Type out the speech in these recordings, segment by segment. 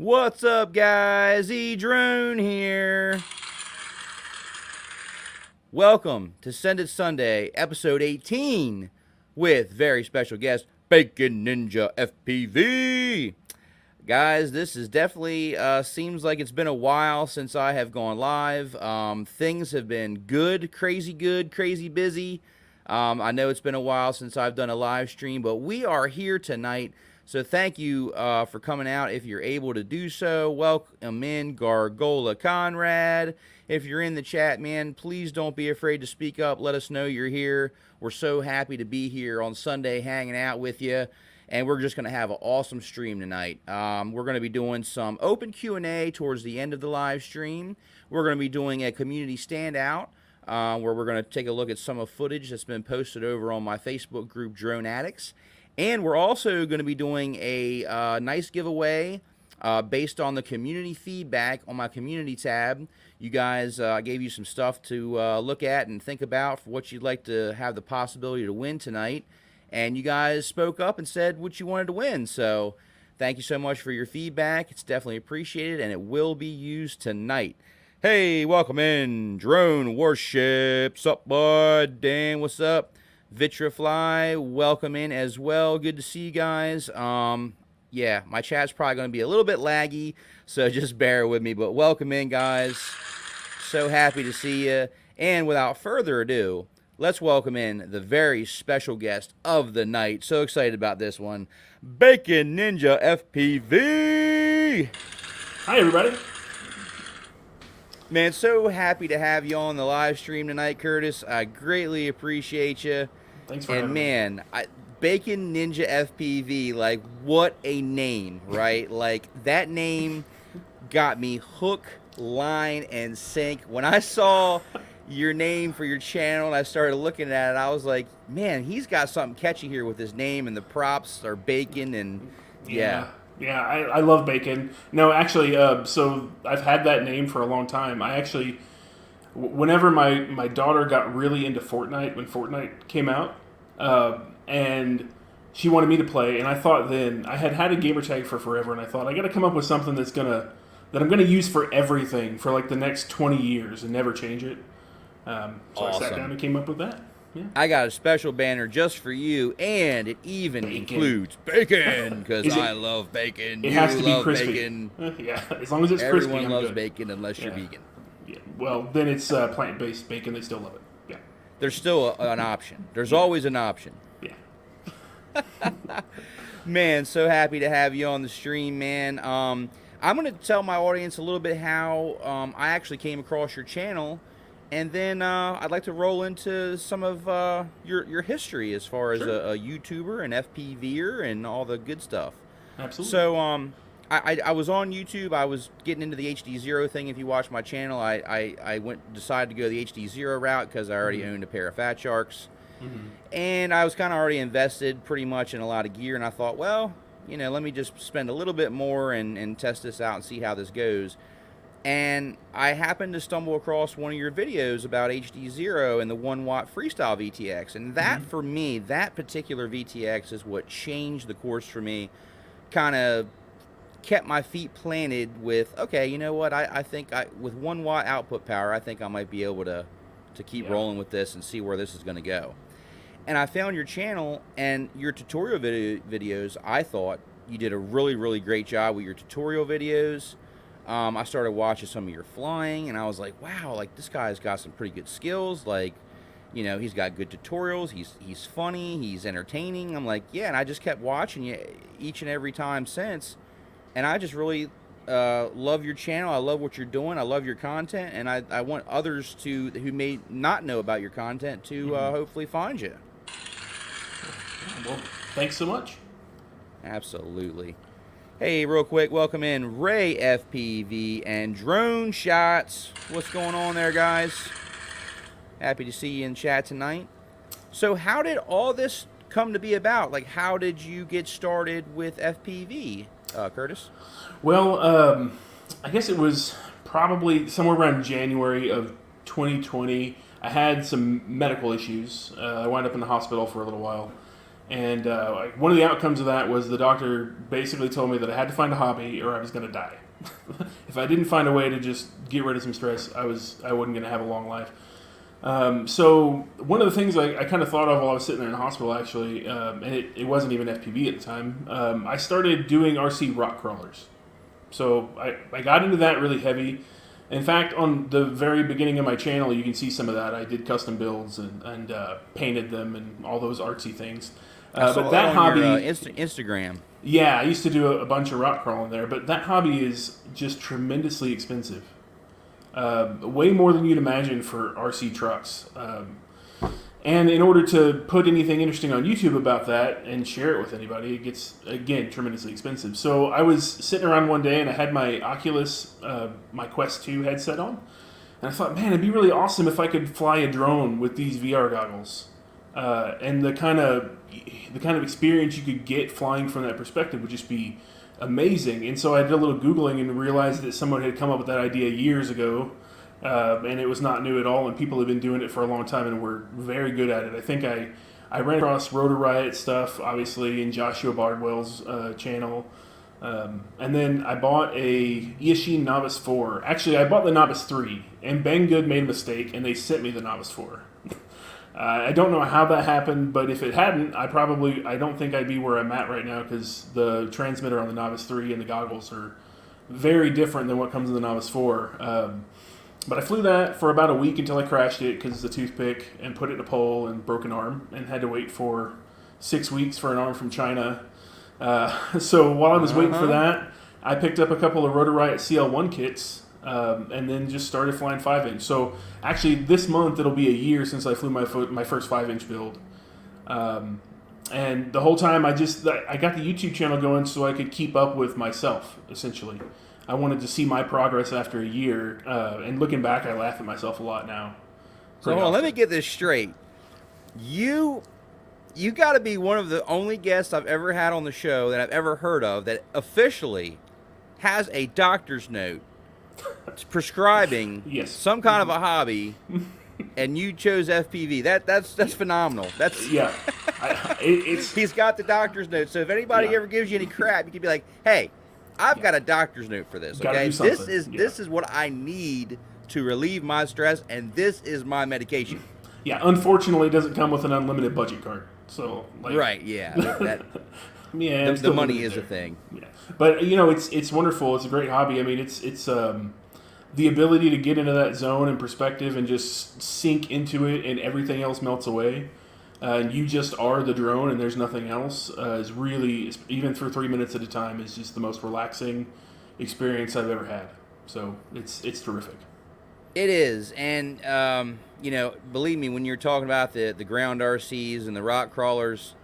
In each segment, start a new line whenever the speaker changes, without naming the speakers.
What's up, guys? Edrone here. Welcome to Send It Sunday, episode 18, with very special guest, Bacon Ninja FPV. Guys, this is definitely, seems like it's been a while since I have gone live. Things have been good, crazy busy. I know it's been a while since I've done a live stream, but we are here tonight. So thank you for coming out if you're able to do so. Welcome in Gargola Conrad. If you're in the chat, man, please don't be afraid to speak up. Let us know you're here. We're so happy to be here on Sunday hanging out with you. And we're just going to have an awesome stream tonight. We're going to be doing some open Q&A towards the end of the live stream. We're going to be doing a community standout where we're going to take a look at some of footage that's been posted over on my Facebook group, Drone Addicts. And we're also going to be doing a nice giveaway based on the community feedback on my community tab. You guys, I gave you some stuff to look at and think about for what you'd like to have the possibility to win tonight. And you guys spoke up and said what you wanted to win. So thank you so much for your feedback. It's definitely appreciated, and it will be used tonight. Hey, welcome in, Drone Warships. Sup, bud? Dan, what's up? Vitrafly, welcome in as well. Good to see you guys. Yeah, my chat's probably going to be a little bit laggy, so just bear with me. But welcome in, guys. So happy to see you. And without further ado, let's welcome in the very special guest of the night. So excited about this one. Bacon Ninja FPV.
Hi, everybody.
Man, so happy to have you on the live stream tonight, Curtis. I greatly appreciate you.
Thanks for having me.
And man, Bacon Ninja FPV, like, what a name, right? Like, that name got me hook, line, and sink. When I saw your name for your channel and I started looking at it, I was like, man, he's got something catchy here with his name, and the props are bacon, and yeah.
Yeah, I love bacon. No, actually, so I've had that name for a long time. I actually, whenever my daughter got really into Fortnite, when Fortnite came out, and she wanted me to play, and I thought then, I had a gamer tag for forever, and I thought, I got to come up with something that I'm going to use for everything for like the next 20 years and never change it. So
Awesome.
I sat down and came up with that. Yeah.
I got a special banner just for you, and it even includes bacon, because I love bacon.
It has to be crispy.
Bacon.
Yeah, as long as it's crispy,
Everyone
I'm
loves
good.
bacon unless you're vegan.
Yeah. Well, then it's plant-based bacon. They still love it. Yeah.
There's still an option. There's always an option.
Yeah.
Man, so happy to have you on the stream, man. I'm going to tell my audience a little bit how I actually came across your channel. And then I'd like to roll into some of your history as far as a YouTuber and FPVer and all the good stuff.
Absolutely.
So I was on YouTube. I was getting into the HD0 thing. If you watch my channel, I decided to go the HD0 route because I already owned a pair of Fat Sharks. And I was kind of already invested pretty much in a lot of gear. And I thought, well, you know, let me just spend a little bit more and test this out and see how this goes. And I happened to stumble across one of your videos about HD0 and the 1 watt freestyle VTX. And that, for me, that particular VTX is what changed the course for me. Kind of kept my feet planted with, okay, you know what, I think with 1 watt output power, I think I might be able to keep rolling with this and see where this is going to go. And I found your channel and your tutorial videos. I thought you did a really, really great job with your tutorial videos. I started watching some of your flying, and I was like, wow, like, this guy's got some pretty good skills. Like, you know, he's got good tutorials. He's funny. He's entertaining. I'm like, yeah, and I just kept watching you each and every time since. And I just really love your channel. I love what you're doing. I love your content, and I want others who may not know about your content to hopefully find you.
Well, thanks so much.
Absolutely. Hey, real quick, welcome in Ray FPV and Drone Shots. What's going on there, guys? Happy to see you in chat tonight. So how did all this come to be about? Like, how did you get started with FPV, Curtis?
Well, I guess it was probably somewhere around January of 2020. I had some medical issues. I wound up in the hospital for a little while. And like one of the outcomes of that was the doctor basically told me that I had to find a hobby or I was going to die. If I didn't find a way to just get rid of some stress, I wasn't going to have a long life. So one of the things I kind of thought of while I was sitting there in the hospital, actually, and it wasn't even FPV at the time, I started doing RC rock crawlers. So I got into that really heavy. In fact, on the very beginning of my channel, you can see some of that. I did custom builds and painted them and all those artsy things. But that hobby,
your, Instagram.
yeah, I used to do a bunch of rock crawling there. But that hobby is just tremendously expensive. Way more than you'd imagine for RC trucks. And in order to put anything interesting on YouTube about that and share it with anybody, it gets, again, tremendously expensive. So I was sitting around one day and I had my Oculus, my Quest 2 headset on. And I thought, man, it'd be really awesome if I could fly a drone with these VR goggles. And the kind of experience you could get flying from that perspective would just be amazing. And so I did a little Googling and realized that someone had come up with that idea years ago. And it was not new at all, and people have been doing it for a long time and were very good at it. I think I ran across Rotor Riot stuff, obviously, in Joshua Bardwell's channel. And then I bought a Yashin Novice 4. Actually, I bought the Novice 3, and Banggood made a mistake, and they sent me the Novice 4. I don't know how that happened, but if it hadn't, I don't think I'd be where I'm at right now, because the transmitter on the Novice 3 and the goggles are very different than what comes in the Novice 4. But I flew that for about a week until I crashed it because it's a toothpick and put it in a pole and broke an arm and had to wait for 6 weeks for an arm from China. So while I was waiting for that, I picked up a couple of Rotor Riot CL1 kits and then just started flying 5-inch. So actually this month it'll be a year since I flew my first 5-inch build. And the whole time I got the YouTube channel going so I could keep up with myself, essentially. I wanted to see my progress after a year, and looking back, I laugh at myself a lot now.
So hold on, let me get this straight. You got to be one of the only guests I've ever had on the show that I've ever heard of that officially has a doctor's note prescribing
yes.
some kind of a hobby, and you chose FPV. That's phenomenal. That's
yeah.
He's got the doctor's note. So if anybody ever gives you any crap, you can be like, hey. I've got a doctor's note for this, okay? This is what I need to relieve my stress, and this is my medication.
Yeah, unfortunately, it doesn't come with an unlimited budget card. So,
right, yeah.
Yeah,
the money is a thing.
Yeah. But, it's wonderful. It's a great hobby. I mean, it's the ability to get into that zone and perspective and just sink into it and everything else melts away. And you just are the drone and there's nothing else is really, even for 3 minutes at a time, is just the most relaxing experience I've ever had. So it's terrific.
It is. And, believe me, when you're talking about the ground RCs and the rock crawlers,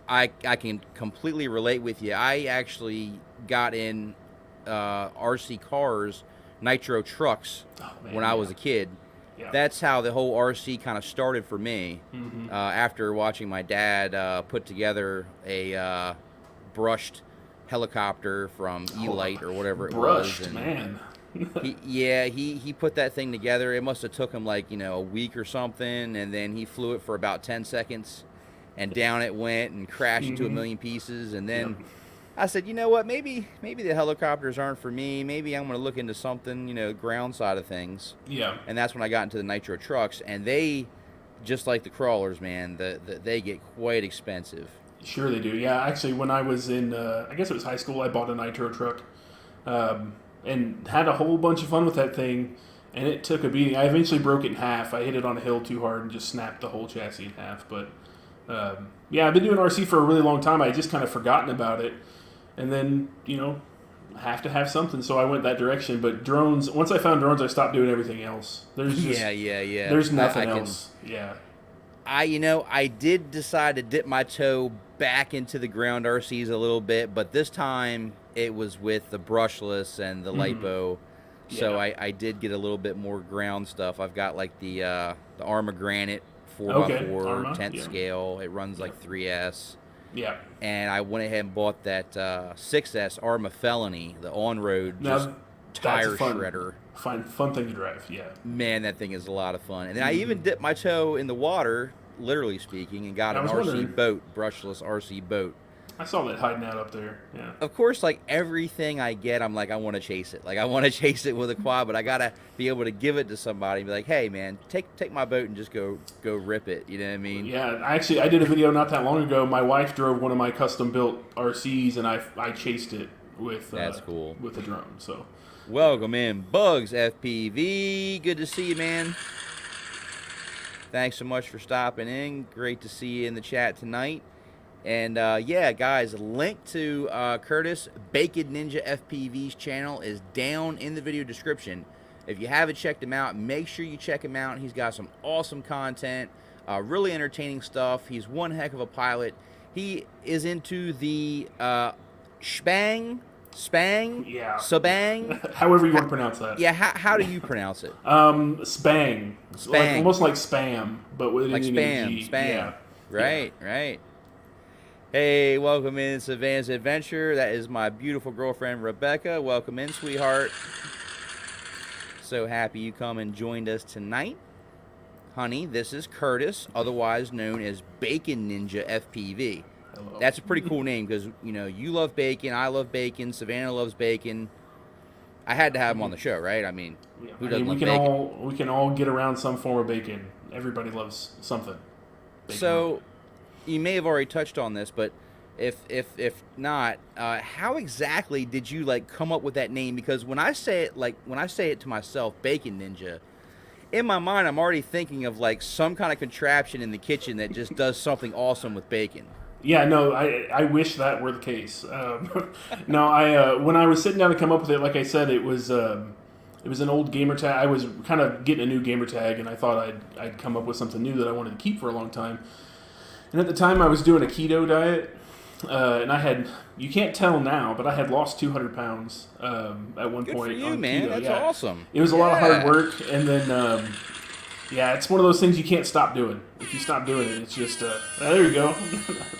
I can completely relate with you. I actually got in RC cars, nitro trucks, when I was a kid. Yeah. That's how the whole RC kind of started for me. Mm-hmm. After watching my dad put together a brushed helicopter from E-Lite or whatever it was.
And man.
he put that thing together. It must have took him like, a week or something, and then he flew it for about 10 seconds, and down it went and crashed into a million pieces, and then... Yep. I said, you know what, maybe the helicopters aren't for me. Maybe I'm going to look into something, ground side of things.
Yeah.
And that's when I got into the nitro trucks. And they, just like the crawlers, man, they get quite expensive.
Sure they do. Yeah, actually, when I was in, I guess it was high school, I bought a nitro truck and had a whole bunch of fun with that thing. And it took a beating. I eventually broke it in half. I hit it on a hill too hard and just snapped the whole chassis in half. But, I've been doing RC for a really long time. I just kind of forgotten about it. And then, have to have something, so I went that direction. But drones, once I found drones, I stopped doing everything else. There's just,
yeah.
There's nothing else. Yeah.
I did decide to dip my toe back into the ground RCs a little bit, but this time it was with the brushless and the lipo. So I did get a little bit more ground stuff. I've got like the Arma Granite 4x4 10th scale. It runs like 3S.
Yeah.
And I went ahead and bought that 6S Arma Felony, the on-road tire shredder.
Fun thing to drive, yeah.
Man, that thing is a lot of fun. And then I even dipped my toe in the water literally speaking, and got
I
an
was
RC
wondering.
boat, brushless RC boat.
I saw that hiding out up there. Yeah.
Of course, like everything I get, I'm like, I want to chase it. Like I want to chase it with a quad, but I gotta be able to give it to somebody and be like, hey man, take my boat and just go rip it. You know what I mean?
Yeah, I did a video not that long ago. My wife drove one of my custom built RCs, and I chased it with
That's cool.
with a drone. So
Welcome in, Bugs FPV. Good to see you, man. Thanks so much for stopping in. Great to see you in the chat tonight. And yeah, guys, link to Curtis Bacon Ninja FPV's channel is down in the video description. If you haven't checked him out, make sure you check him out. He's got some awesome content, really entertaining stuff. He's one heck of a pilot. He is into the spang,
yeah,
sabang.
however you want to pronounce that.
Yeah, how do you pronounce it?
Spang,
Spang.
like, almost like spam, but with
Like
an
spam.
Yeah.
Right, right. Hey, welcome in Savannah's Adventure. That is my beautiful girlfriend, Rebecca. Welcome in, sweetheart. So happy you come and joined us tonight. Honey, this is Curtis, otherwise known as Bacon Ninja FPV.
Hello.
That's a pretty cool name because, you know, you love bacon, I love bacon, Savannah loves bacon. I had to have him on the show, right? I mean,
Yeah.
who doesn't
we
love
can
bacon?
we can all get around some form of bacon. Everybody loves something. Bacon.
So, you may have already touched on this, but if not, how exactly did you like come up with that name? Because when I say it to myself, Bacon Ninja, in my mind I'm already thinking of like some kind of contraption in the kitchen that just does something awesome with bacon.
Yeah, no, I wish that were the case. No, when I was sitting down to come up with it, like I said, it was an old gamer tag. I was kind of getting a new gamer tag, and I thought I'd come up with something new that I wanted to keep for a long time. And at the time, I was doing a keto diet, and I had, you can't tell now, but I had lost 200 pounds at one
Good
point.
for you,
on
man.
keto.
That's
Yeah.
awesome.
It was a lot of hard work, and then, yeah, it's one of those things you can't stop doing. If you stop doing it, it's just, there you go,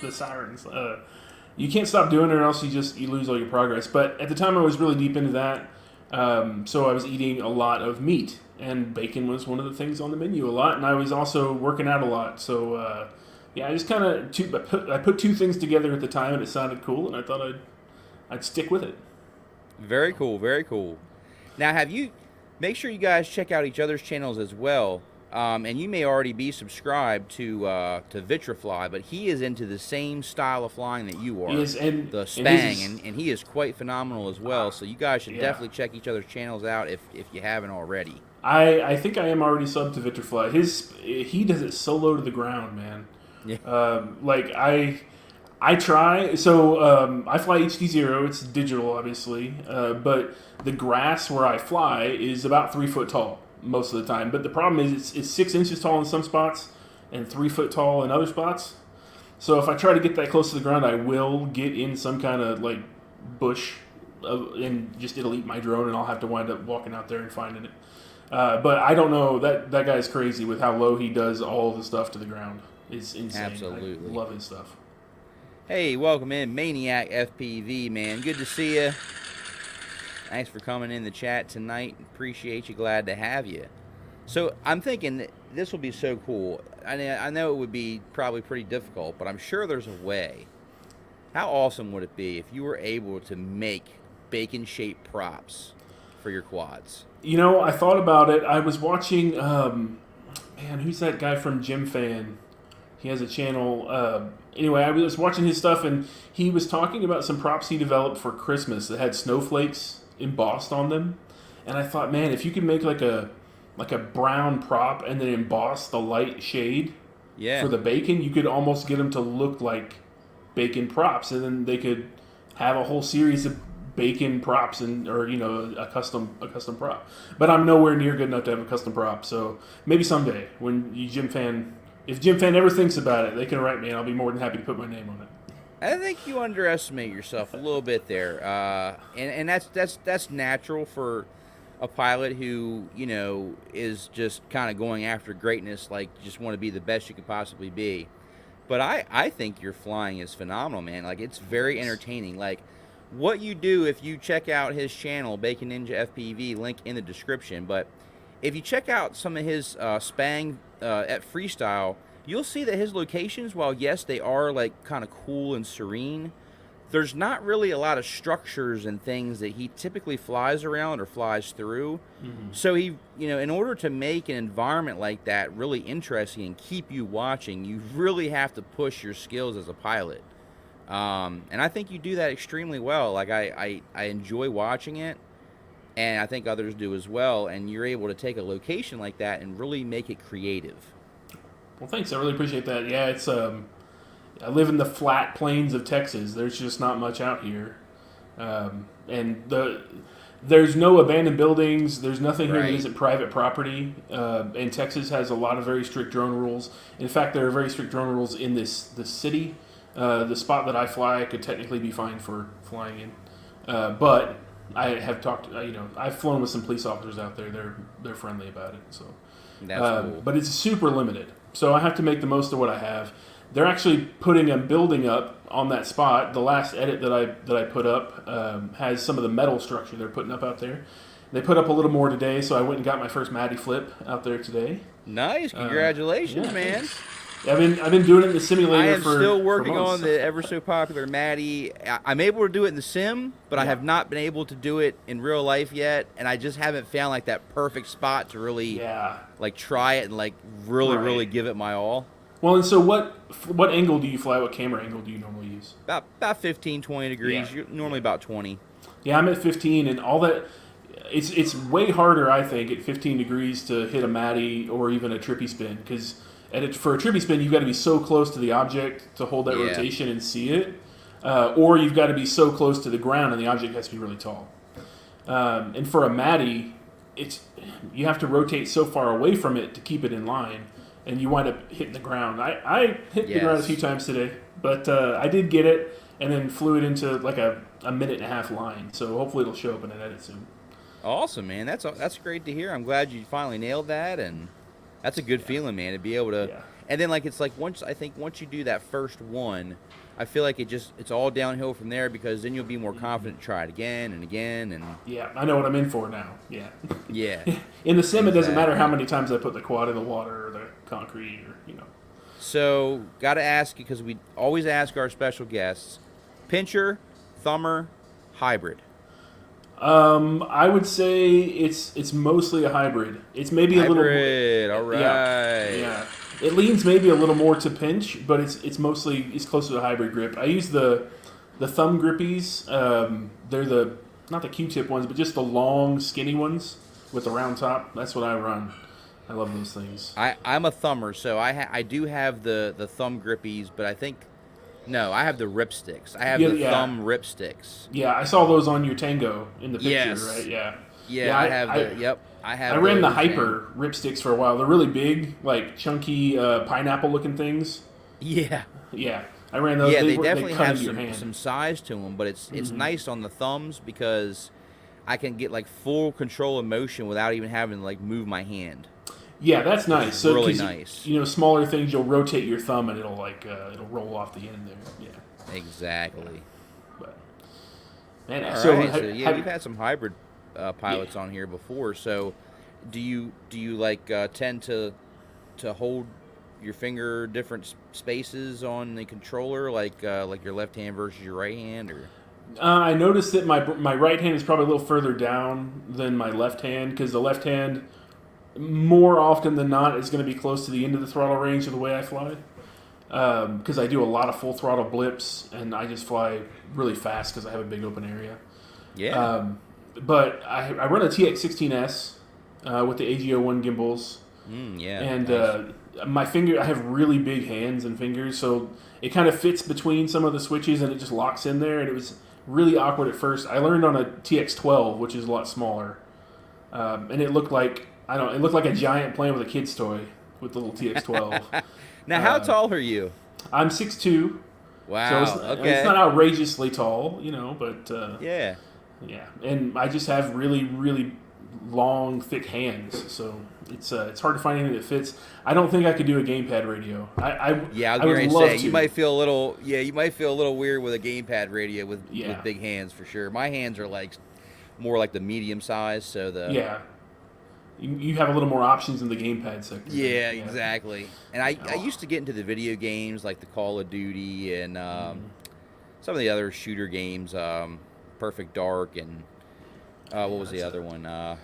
the sirens. You can't stop doing it, or else you lose all your progress. But at the time, I was really deep into that, so I was eating a lot of meat, and bacon was one of the things on the menu a lot, and I was also working out a lot, so yeah, I just kind of I put two things together at the time, and it sounded cool, and I thought I'd stick with it.
Very cool, very cool. Now, make sure you guys check out each other's channels as well. And you may already be subscribed to Vitrafly, but he is into the same style of flying that you are.
He is, and
the
and
Spang,
his is-
and he is quite phenomenal as well. So you guys should
Yeah.
definitely check each other's channels out if you haven't already.
I think I am already subbed to Vitrafly. He does it so low to the ground, man.
Yeah.
Like I try. So I fly HD0. It's digital, obviously, but the grass where I fly is about 3 foot tall most of the time. But the problem is it's 6 inches tall in some spots and 3 foot tall in other spots. So if I try to get that close to the ground, I will get in some kind of like bush, and just it'll eat my drone, and I'll have to wind up walking out there and finding it. But I don't know, that guy's crazy with how low he does all the stuff to the ground. It's insane.
Absolutely.
I love his stuff.
Hey, welcome in, Maniac FPV, man. Good to see you. Thanks for coming in the chat tonight. Appreciate you. Glad to have you. So I'm thinking that this will be so cool. I know it would be probably pretty difficult, but I'm sure there's a way. How awesome would it be if you were able to make bacon-shaped props for your quads?
You know, I thought about it. I was watching, man, who's that guy from Jim Fan? He has a channel. Anyway, I was watching his stuff, and he was talking about some props he developed for Christmas that had snowflakes embossed on them. And I thought, man, if you could make like a brown prop and then emboss the light shade for the bacon, you could almost get them to look like bacon props, and then they could have a whole series of bacon props, or a custom prop. But I'm nowhere near good enough to have a custom prop, so maybe someday when if Jim Fan ever thinks about it, they can write me, and I'll be more than happy to put my name on it.
I think you underestimate yourself a little bit there, and that's natural for a pilot who is just kind of going after greatness, like you just want to be the best you could possibly be. But I think your flying is phenomenal, man. Like, it's very entertaining. Like, what you do, if you check out his channel, Bacon Ninja FPV, link in the description. But if you check out some of his Spang at freestyle you'll see that his locations, while yes, they are like kind of cool and serene, there's not really a lot of structures and things that he typically flies around or flies through. So he, in order to make an environment like that really interesting and keep you watching, you really have to push your skills as a pilot. And I think you do that extremely well. Like I enjoy watching it, and I think others do as well. And you're able to take a location like that and really make it creative.
Well, thanks. I really appreciate that. Yeah, it's I live in the flat plains of Texas. There's just not much out here, and there's no abandoned buildings. There's nothing here that
Right.
isn't private property. And Texas has a lot of very strict drone rules. In fact, there are very strict drone rules in the city. The spot that I fly, I could technically be fined for flying in, but I have talked. I've flown with some police officers out there. They're friendly about it. So,
That's cool.
but it's super limited. So I have to make the most of what I have. They're actually putting a building up on that spot. The last edit that I put up has some of the metal structure they're putting up out there. They put up a little more today, so I went and got my first Matty flip out there today.
Nice, congratulations, man.
I've been doing it in the simulator.
I am
for
still working
months.
on the ever so popular Matty. I'm able to do it in the sim, but I have not been able to do it in real life yet, and I just haven't found like that perfect spot to really like try it and like really give it my all.
Well, and so what angle do you fly? What camera angle do you normally use?
About 15, 20 degrees.
Yeah.
You're normally about 20.
Yeah, I'm at 15, and all that. It's way harder, I think, at 15 degrees to hit a Matty or even a trippy spin, because for a trippy spin, you've got to be so close to the object to hold that rotation and see it, or you've got to be so close to the ground and the object has to be really tall. And for a Matty, you have to rotate so far away from it to keep it in line, and you wind up hitting the ground. I hit the ground a few times today, but I did get it, and then flew it into like a minute and a half line. So hopefully it'll show up in an edit soon.
Awesome, man. That's great to hear. I'm glad you finally nailed that, and that's a good feeling, man, to be able to. Yeah. And then like it's like once you do that first one, I feel like it's all downhill from there, because then you'll be more confident to try it again and again and.
Yeah, I know what I'm in for now. Yeah.
Yeah.
In the sim, it doesn't matter how many times I put the quad in the water or the concrete or.
So, got to ask you, because we always ask our special guests: pincher, thumber, hybrid.
I would say it's mostly a hybrid. It's maybe a little
hybrid. All right.
Yeah. It leans maybe a little more to pinch, but it's closer to a hybrid grip. I use the thumb grippies. They're not the Q-tip ones, but just the long, skinny ones with the round top. That's what I run. I love those things.
I'm a thumber, so I do have the thumb grippies, but I think. No, I have the ripsticks. I have the thumb ripsticks.
Yeah, I saw those on your Tango in the picture, right? Yeah.
Yeah, I have Yep, I have.
I ran the Hyper ripsticks for a while. They're really big, like chunky pineapple-looking things.
Yeah.
Yeah, I ran those.
Yeah, they definitely have some size to them, but it's nice on the thumbs because I can get like full control of motion without even having to like move my hand.
Yeah, that's nice. So,
really nice.
Smaller things, you'll rotate your thumb and it'll it'll roll off the end there. Yeah.
Exactly.
But, man,
we've had some hybrid pilots on here before. So, do you like tend to hold your finger different spaces on the controller, like your left hand versus your right hand, or?
I noticed that my right hand is probably a little further down than my left hand, because the left hand, more often than not, is going to be close to the end of the throttle range of the way I fly. Because I do a lot of full throttle blips, and I just fly really fast because I have a big open area.
Yeah.
But I run a TX16S with the AG01 gimbals.
Yeah.
And
nice.
My finger, I have really big hands and fingers, so it kind of fits between some of the switches, and it just locks in there. And it was really awkward at first. I learned on a TX12, which is a lot smaller, and it looked like a giant plane with a kid's toy with the little TX12.
Now, how tall are you?
I'm 6'2".
Wow.
So
okay.
It's not outrageously tall, but
yeah.
Yeah, and I just have really, really long, thick hands, so it's hard to find anything that fits. I don't think I could do a gamepad radio. I would love to.
You might feel a little weird with a gamepad radio with big hands for sure. My hands are like more like the medium size, so
you have a little more options in the gamepad sector.
Yeah, exactly. And I used to get into the video games like the Call of Duty and some of the other shooter games, Perfect Dark and what was the other one?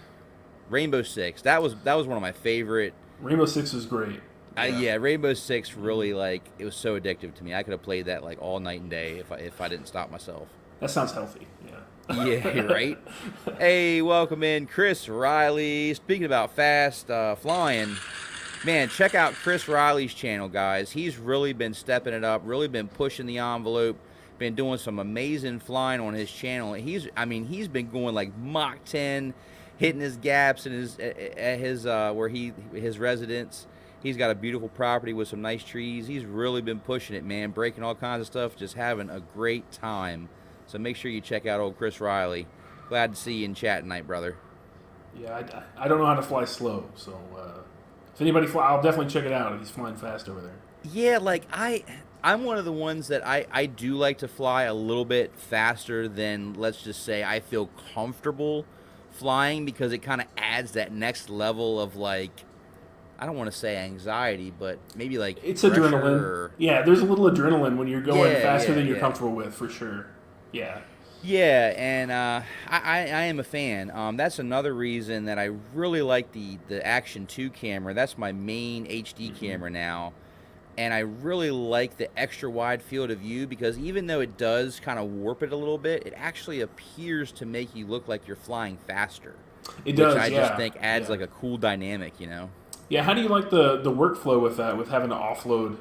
Rainbow Six. That was one of my favorite.
Rainbow Six was great.
Yeah, Rainbow Six really it was so addictive to me. I could have played that like all night and day if I didn't stop myself.
That sounds healthy. Yeah.
Yeah, right. Hey, welcome in Chris Riley. Speaking about fast flying, man, check out Chris Riley's channel, guys. He's really been stepping it up, really been pushing the envelope, been doing some amazing flying on his channel. He's been going like Mach 10, hitting his gaps in his residence. He's got a beautiful property with some nice trees. He's really been pushing it, man, breaking all kinds of stuff, just having a great time. So make sure you check out old Chris Riley. Glad to see you in chat tonight, brother.
Yeah, I don't know how to fly slow, so if anybody I'll definitely check it out if he's flying fast over there.
Yeah, like I'm one of the ones that I do like to fly a little bit faster than, let's just say, I feel comfortable flying, because it kind of adds that next level of like, I don't want to say anxiety, but maybe like
it's adrenaline. Yeah, there's a little adrenaline when you're going faster than you're comfortable with, for sure. Yeah.
Yeah, and I am a fan. That's another reason that I really like the Action 2 camera. That's my main HD camera now. And I really like the extra wide field of view, because even though it does kind of warp it a little bit, it actually appears to make you look like you're flying faster.
It does,
which I just think adds like a cool dynamic, you know?
Yeah, how do you like the workflow with that, with having to offload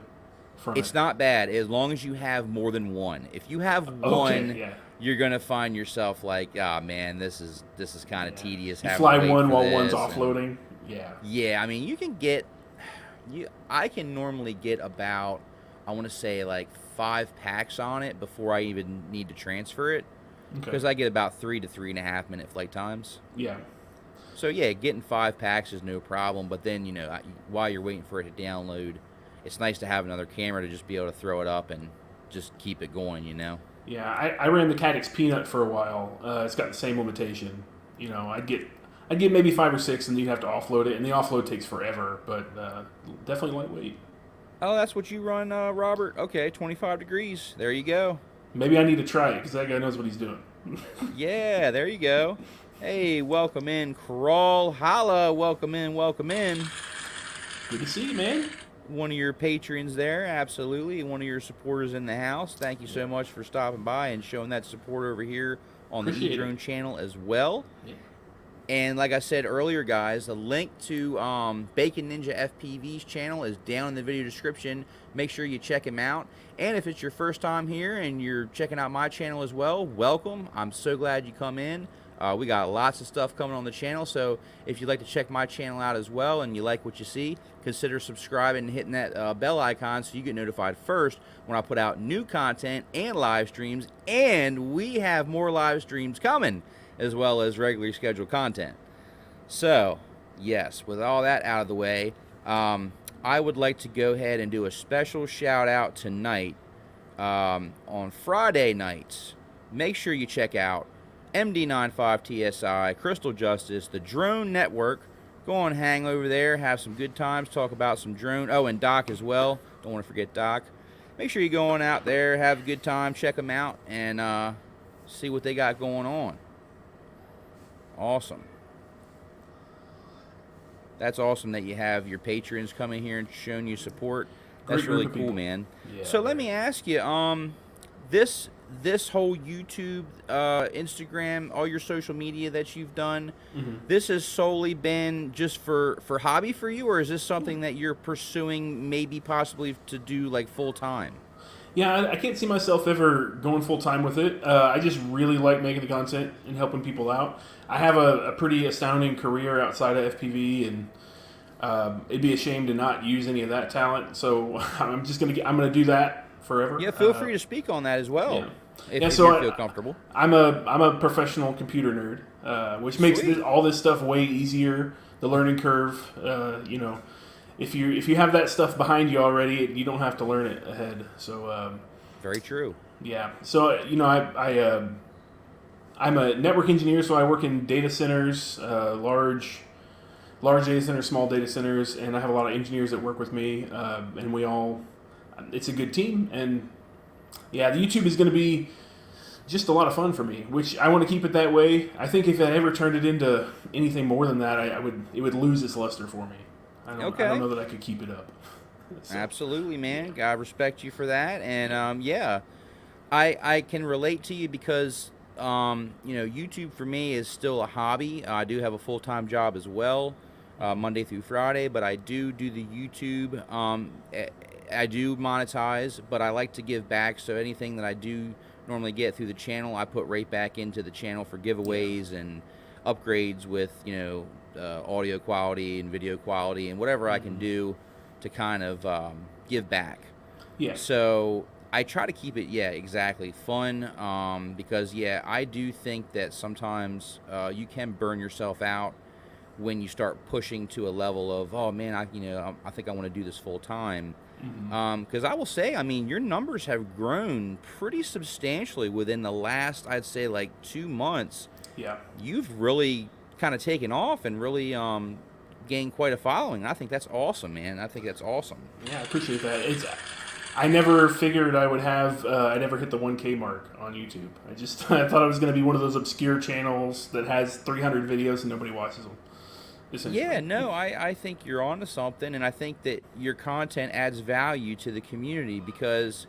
from
It's not bad, as long as you have more than one. If you have one, you're going to find yourself like, oh man, this is kind of tedious.
You fly one while one's offloading.
Yeah, I mean, you can get... I can normally get about, I want to say, like 5 packs on it before I even need to transfer it, because I get about 3 to 3.5 minute flight times.
Yeah.
So yeah, getting 5 packs is no problem. But then, you know, while you're waiting for it to download, it's nice to have another camera to just be able to throw it up and just keep it going, you know.
Yeah, I ran the Cadix Peanut for a while. It's got the same limitation. You know, I'd get maybe 5 or 6, and then you'd have to offload it, and the offload takes forever, but definitely lightweight.
Oh, that's what you run, Robert? Okay, 25 degrees. There you go.
Maybe I need to try it, because that guy knows what he's doing.
Yeah, there you go. Hey, welcome in, Crawl. Holla, welcome in, welcome in.
Good to see you, man.
One of your patrons there, absolutely. One of your supporters in the house. Thank you so much for stopping by and showing that support over here on the edrone channel as well. Yeah. And like I said earlier, guys, the link to Bacon Ninja FPV's channel is down in the video description. Make sure you check him out. And if it's your first time here and you're checking out my channel as well, welcome. I'm so glad you come in. We got lots of stuff coming on the channel, so if you'd like to check my channel out as well and you like what you see, consider subscribing and hitting that bell icon so you get notified first when I put out new content and live streams. And we have more live streams coming, as well as regularly scheduled content. So, yes, with all that out of the way, I would like to go ahead and do a special shout out tonight. On Friday nights, make sure you check out MD95TSI, Crystal Justice, the Drone Network. Go on, hang over there, have some good times, talk about some drone. Oh, and Doc as well. Don't want to forget Doc. Make sure you go on out there, have a good time, check them out, and see what they got going on. Awesome. That's awesome that you have your patrons coming here and showing you support. That's really cool, man. Yeah, so let me ask you, this whole YouTube, Instagram, all your social media that you've done, this has solely been just for hobby for you, or is this something that you're pursuing maybe possibly to do like full time?
Yeah, I can't see myself ever going full time with it. I just really like making the content and helping people out. I have a pretty astounding career outside of FPV, and it'd be a shame to not use any of that talent. So I'm gonna do that forever.
Yeah, feel free to speak on that as well.
Yeah.
If you feel comfortable.
I'm a professional computer nerd, which makes all this stuff way easier. The learning curve, you know. If you have that stuff behind you already, you don't have to learn it ahead. So
very true.
Yeah. So you know, I'm a network engineer, so I work in data centers, large large data centers, small data centers, and I have a lot of engineers that work with me, and we all, it's a good team. And yeah, the YouTube is going to be just a lot of fun for me, which I want to keep it that way. I think if I ever turned it into anything more than that, it would lose its luster for me. I don't know that I could keep it up. So.
Absolutely, man. I respect you for that. And yeah, I can relate to you because YouTube for me is still a hobby. I do have a full-time job as well, Monday through Friday, but I do the YouTube. I do monetize, but I like to give back. So anything that I do normally get through the channel, I put right back into the channel for giveaways and upgrades with audio quality and video quality and whatever I can do to kind of give back.
Yeah.
So I try to keep it, exactly, fun, because, I do think that sometimes you can burn yourself out when you start pushing to a level of, oh, man, I think I want to do this full time. Because I will say, I mean, your numbers have grown pretty substantially within the last, I'd say, like 2 months.
Yeah.
You've really kind of taken off and really gained quite a following. I think that's awesome, man. I think that's awesome.
Yeah, I appreciate that. I never figured I would have. I'd ever hit the 1K mark on YouTube. I thought I was going to be one of those obscure channels that has 300 videos and nobody watches them.
Yeah, no, I think you're onto something, and I think that your content adds value to the community because,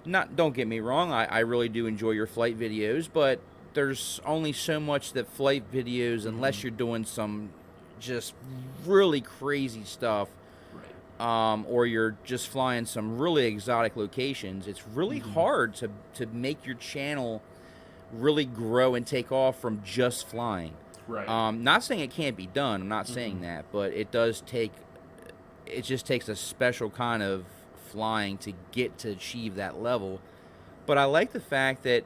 don't get me wrong, I really do enjoy your flight videos, but there's only so much that flight videos, unless you're doing some just really crazy stuff, or you're just flying some really exotic locations, it's really hard to make your channel really grow and take off from just flying.
Right.
Not saying it can't be done. I'm not saying that, but it just takes a special kind of flying to get to achieve that level. But I like the fact that,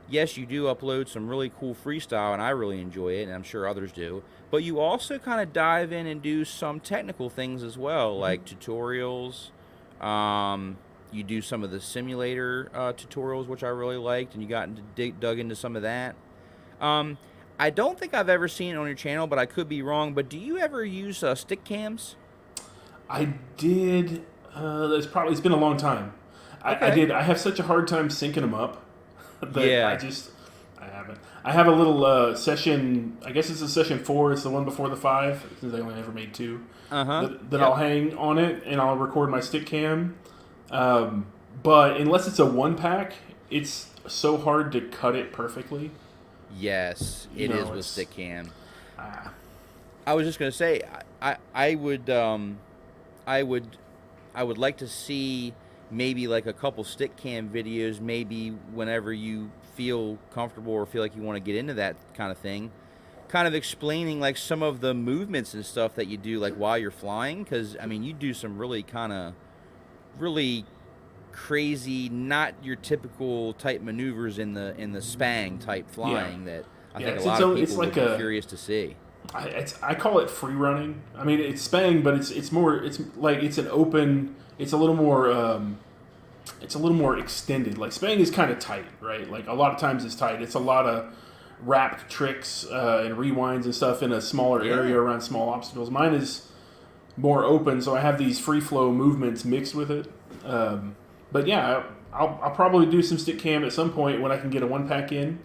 yes, you do upload some really cool freestyle, and I really enjoy it, and I'm sure others do. But you also kind of dive in and do some technical things as well, like tutorials. You do some of the simulator tutorials, which I really liked, and you got dug into some of that. I don't think I've ever seen it on your channel, but I could be wrong. But do you ever use stick cams?
I did. It's been a long time.
Okay.
I did. I have such a hard time syncing them up.
Yeah.
I haven't. I have a little session. I guess it's a session 4. It's the one before the 5, since I only ever made 2. That I'll hang on it and I'll record my stick cam. But unless it's a 1-pack, it's so hard to cut it perfectly.
Yes, it is with stick cam. I was just gonna say, I would like to see maybe like a couple stick cam videos, maybe whenever you feel comfortable or feel like you want to get into that kind of thing, kind of explaining like some of the movements and stuff that you do like while you're flying, because I mean you do some really crazy, not your typical type maneuvers in the Spang type flying that I think a lot of people would be curious to see.
I call it free running. I mean, it's Spang, but it's an open. It's a little more extended. Like Spang is kind of tight, right? Like a lot of times it's tight. It's a lot of wrapped tricks and rewinds and stuff in a smaller area around small obstacles. Mine is more open, so I have these free flow movements mixed with it. But yeah, I'll probably do some stick cam at some point when I can get a 1-pack in.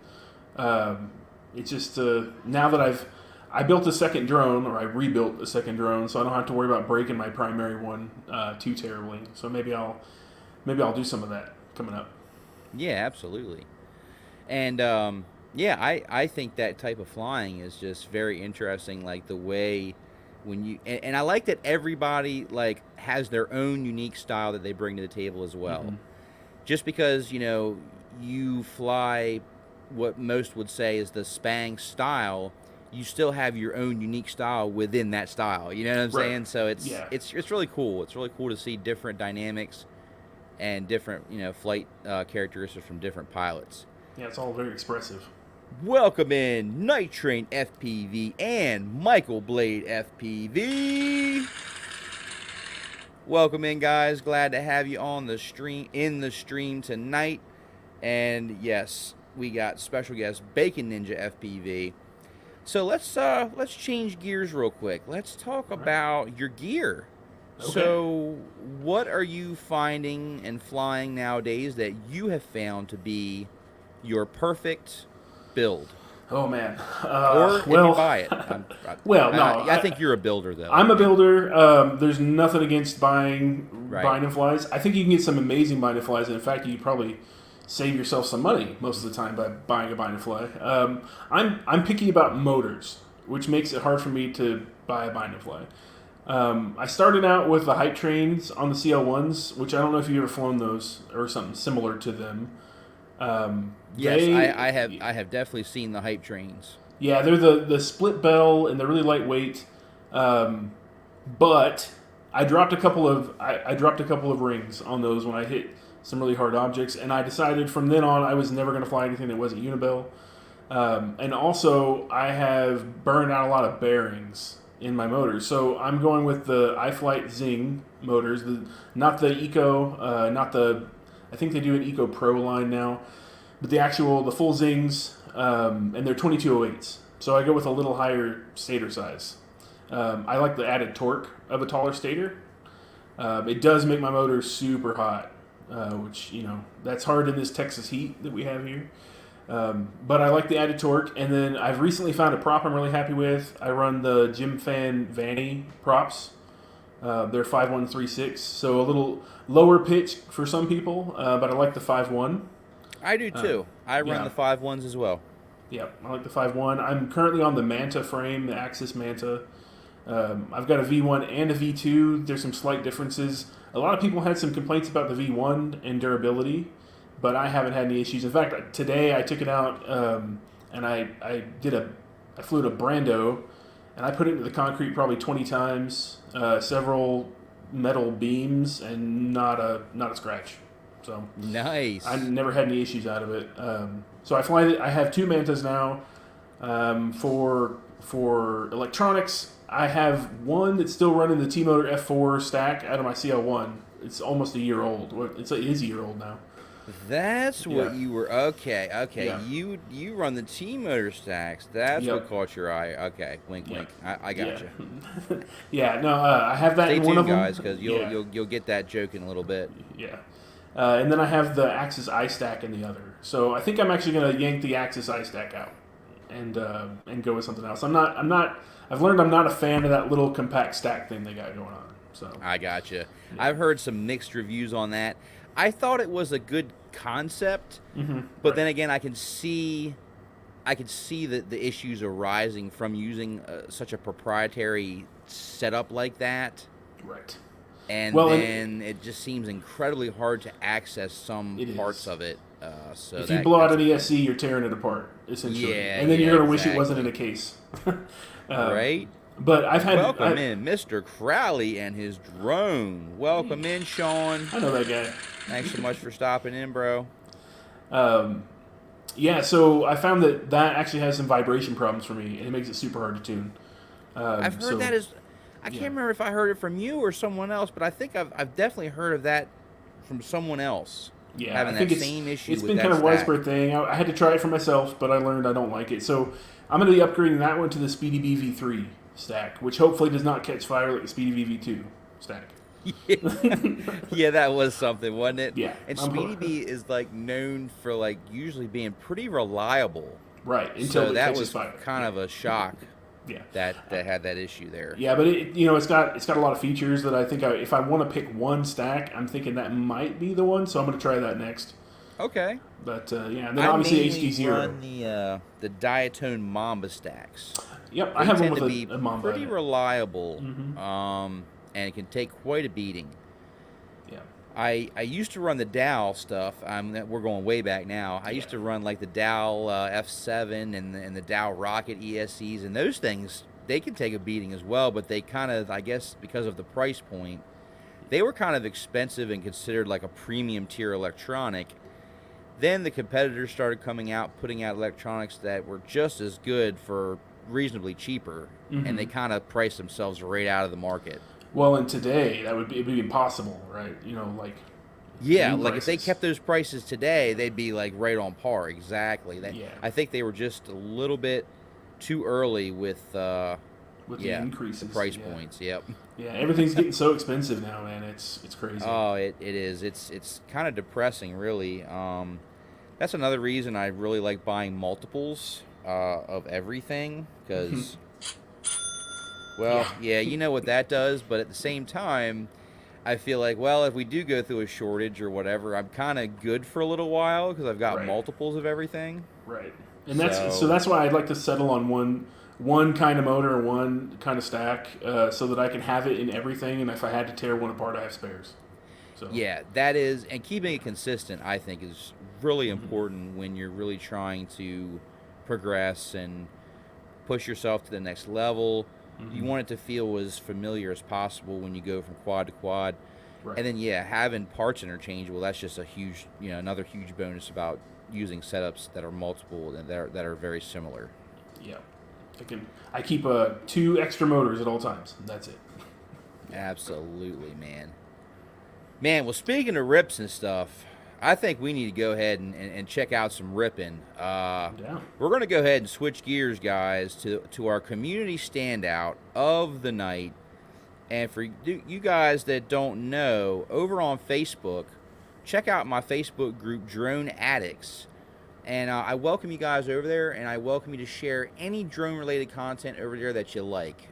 It's just now that I built a second drone, or I rebuilt a second drone, so I don't have to worry about breaking my primary one too terribly. So maybe I'll do some of that coming up.
Yeah, absolutely. And I think that type of flying is just very interesting. Like the way when you and I like that everybody like has their own unique style that they bring to the table as well. Just because you fly what most would say is the Spang style, you still have your own unique style within that style. You know what I'm saying? So it's really cool. It's really cool to see different dynamics and different flight characteristics from different pilots.
Yeah, it's all very expressive.
Welcome in Night Train FPV and Michael Blade FPV. Welcome in, guys. Glad to have you on the stream tonight. And yes, we got special guest Bacon Ninja FPV. So let's change gears real quick. Let's talk
All right.
about your gear.
Okay.
So, what are you finding and flying nowadays that you have found to be your perfect build?
Oh man.
Or if you
Well,
buy it,
well, no.
I think you're a builder, though. I
I'm a
think.
builder. There's nothing against buying
Right.
bind and flies. I think you can get some amazing bind and flies, and in fact, you probably save yourself some money most of the time by buying a bind and fly. I'm picky about motors, which makes it hard for me to buy a bind and fly. I started out with the hype trains on the CL1s, which I don't know if you've ever flown those or something similar to them.
Yes,
They,
I have definitely seen the hype trains.
yeah, they're the split bell and they're really lightweight. Um, but I dropped a couple of rings on those when I hit some really hard objects, and I decided from then on I was never going to fly anything that wasn't unibell. And also, I have burned out a lot of bearings in my motors, so I'm going with the iFlight Zing motors, not the Eco, not the. I think they do an Eco Pro line now, but the full Zings, and they're 2208s. So I go with a little higher stator size. I like the added torque of a taller stator. It does make my motor super hot, which that's hard in this Texas heat that we have here. But I like the added torque, and then I've recently found a prop I'm really happy with. I run the Jim Fan Vanny props. They're 5136, so a little lower pitch for some people, but I like the 5.1.
I do too. I run
Yeah,
the 5.1s as well.
yeah, I like the 5.1. I'm currently on the Manta frame, the Axis Manta. I've got a V1 and a V2. There's some slight differences. A lot of people had some complaints about the V1 and durability, but I haven't had any issues. In fact, today I took it out and I flew to Brando, and I put it into the concrete probably 20 times, several metal beams, and not a scratch. So
Nice.
I never had any issues out of it. So I have two Mantas now. For electronics, I have one that's still running the T-Motor F4 stack out of my CL1. It's almost a year old. It is a year old now.
That's what
Yeah.
you were. Okay, okay.
Yeah.
You run the T motor stacks. That's what
Yep.
caught your eye. Okay, wink,
Yeah.
wink. I
Yeah.
gotcha.
Yeah. No, I have that
Stay
in one of
tuned,
them.
guys, because
Yeah.
you'll get that joke in a little bit.
Yeah. And then I have the Axis iStack in the other. So I think I'm actually going to yank the Axis iStack out and go with something else. I've learned I'm not a fan of that little compact stack thing they got going on. So
I gotcha. I've heard some mixed reviews on that. I thought it was a good concept, but
right.
then again, I can see the issues arising from using such a proprietary setup like that.
Right.
And
Well,
then it just seems incredibly hard to access some
It
parts
is.
of it. So
If you blow out
that's
an ESC, you're tearing it apart, essentially.
Yeah,
And then
yeah,
you're going to wish it wasn't in
exactly.
a case.
right.
But
Welcome in, Mr. Crowley and his drone. Welcome in, Sean.
I know that guy.
Thanks so much for stopping in, bro.
Yeah, so I found that actually has some vibration problems for me, and it makes it super hard to tune.
I've heard that is. I can't remember if I heard it from you or someone else, but I think I've definitely heard of that from someone else.
Yeah,
Having
I think
that same issue
it's
with
been
that
kind of a
stack.
widespread thing. I had to try it for myself, but I learned I don't like it. So I'm going to be upgrading that one to the Speedy BV3 stack, which hopefully does not catch fire like the Speedy BV2 stack.
Yeah, that was something, wasn't it?
Yeah,
And
I'm
Speedy Bee is like known for like usually being pretty reliable.
Right, until
So
it
that
catches
was
fire.
kind of a shock
Yeah.
that had that issue there.
Yeah, but it's got a lot of features that I think if I want to pick one stack, I'm thinking that might be the one. So I'm going to try that next.
Okay.
But yeah, and then
I
obviously
mainly
HD0.
run the Diatone Mamba stacks.
Yep,
They
I have one
tend
with
to be
a Mamba.
pretty
in it.
reliable, and it can take quite a beating.
Yeah.
I used to run the Dow stuff. We're going way back now. I used to run like the Dow F7 and the Dow Rocket ESCs, and those things, they can take a beating as well, but they kind of, I guess because of the price point, they were kind of expensive and considered like a premium tier electronic. Then the competitors started coming out, putting out electronics that were just as good for reasonably cheaper, and they kind of priced themselves right out of the market.
Well, and today it'd be impossible, right?
Yeah,
new
like if they
prices.
kept those prices today, they'd be like right on par. Exactly.
Yeah.
I think they were just a little bit too early with
the
the
increases,
price points. Yep.
Yeah, everything's getting so expensive now, man. It's crazy.
Oh, it is. It's kind of depressing, really. That's another reason I really like buying multiples of everything, because, well,
Yeah.
yeah, you know what that does, but at the same time, I feel like, well, if we do go through a shortage or whatever, I'm kind of good for a little while because I've got
Right.
multiples of everything.
Right. And
So,
that's why I'd like to settle on one kind of motor, one kind of stack, so that I can have it in everything. And if I had to tear one apart, I have spares. So.
yeah, that is, and keeping it consistent, I think, is really
Mm-hmm.
important when you're really trying to progress and push yourself to the next level. You
Mm-hmm.
want it to feel as familiar as possible when you go from quad to quad.
Right.
And then, yeah, having parts interchangeable, that's just a huge, another huge bonus about using setups that are multiple and that are very similar.
Yeah. I keep 2 extra motors at all times. That's it.
Absolutely, man. Man, well, speaking of rips and stuff, I think we need to go ahead and check out some ripping.
Yeah.
We're going to go ahead and switch gears, guys, to our community standout of the night. And for you guys that don't know, over on Facebook, check out my Facebook group, Drone Addicts. And I welcome you guys over there, and I welcome you to share any drone-related content over there that you like.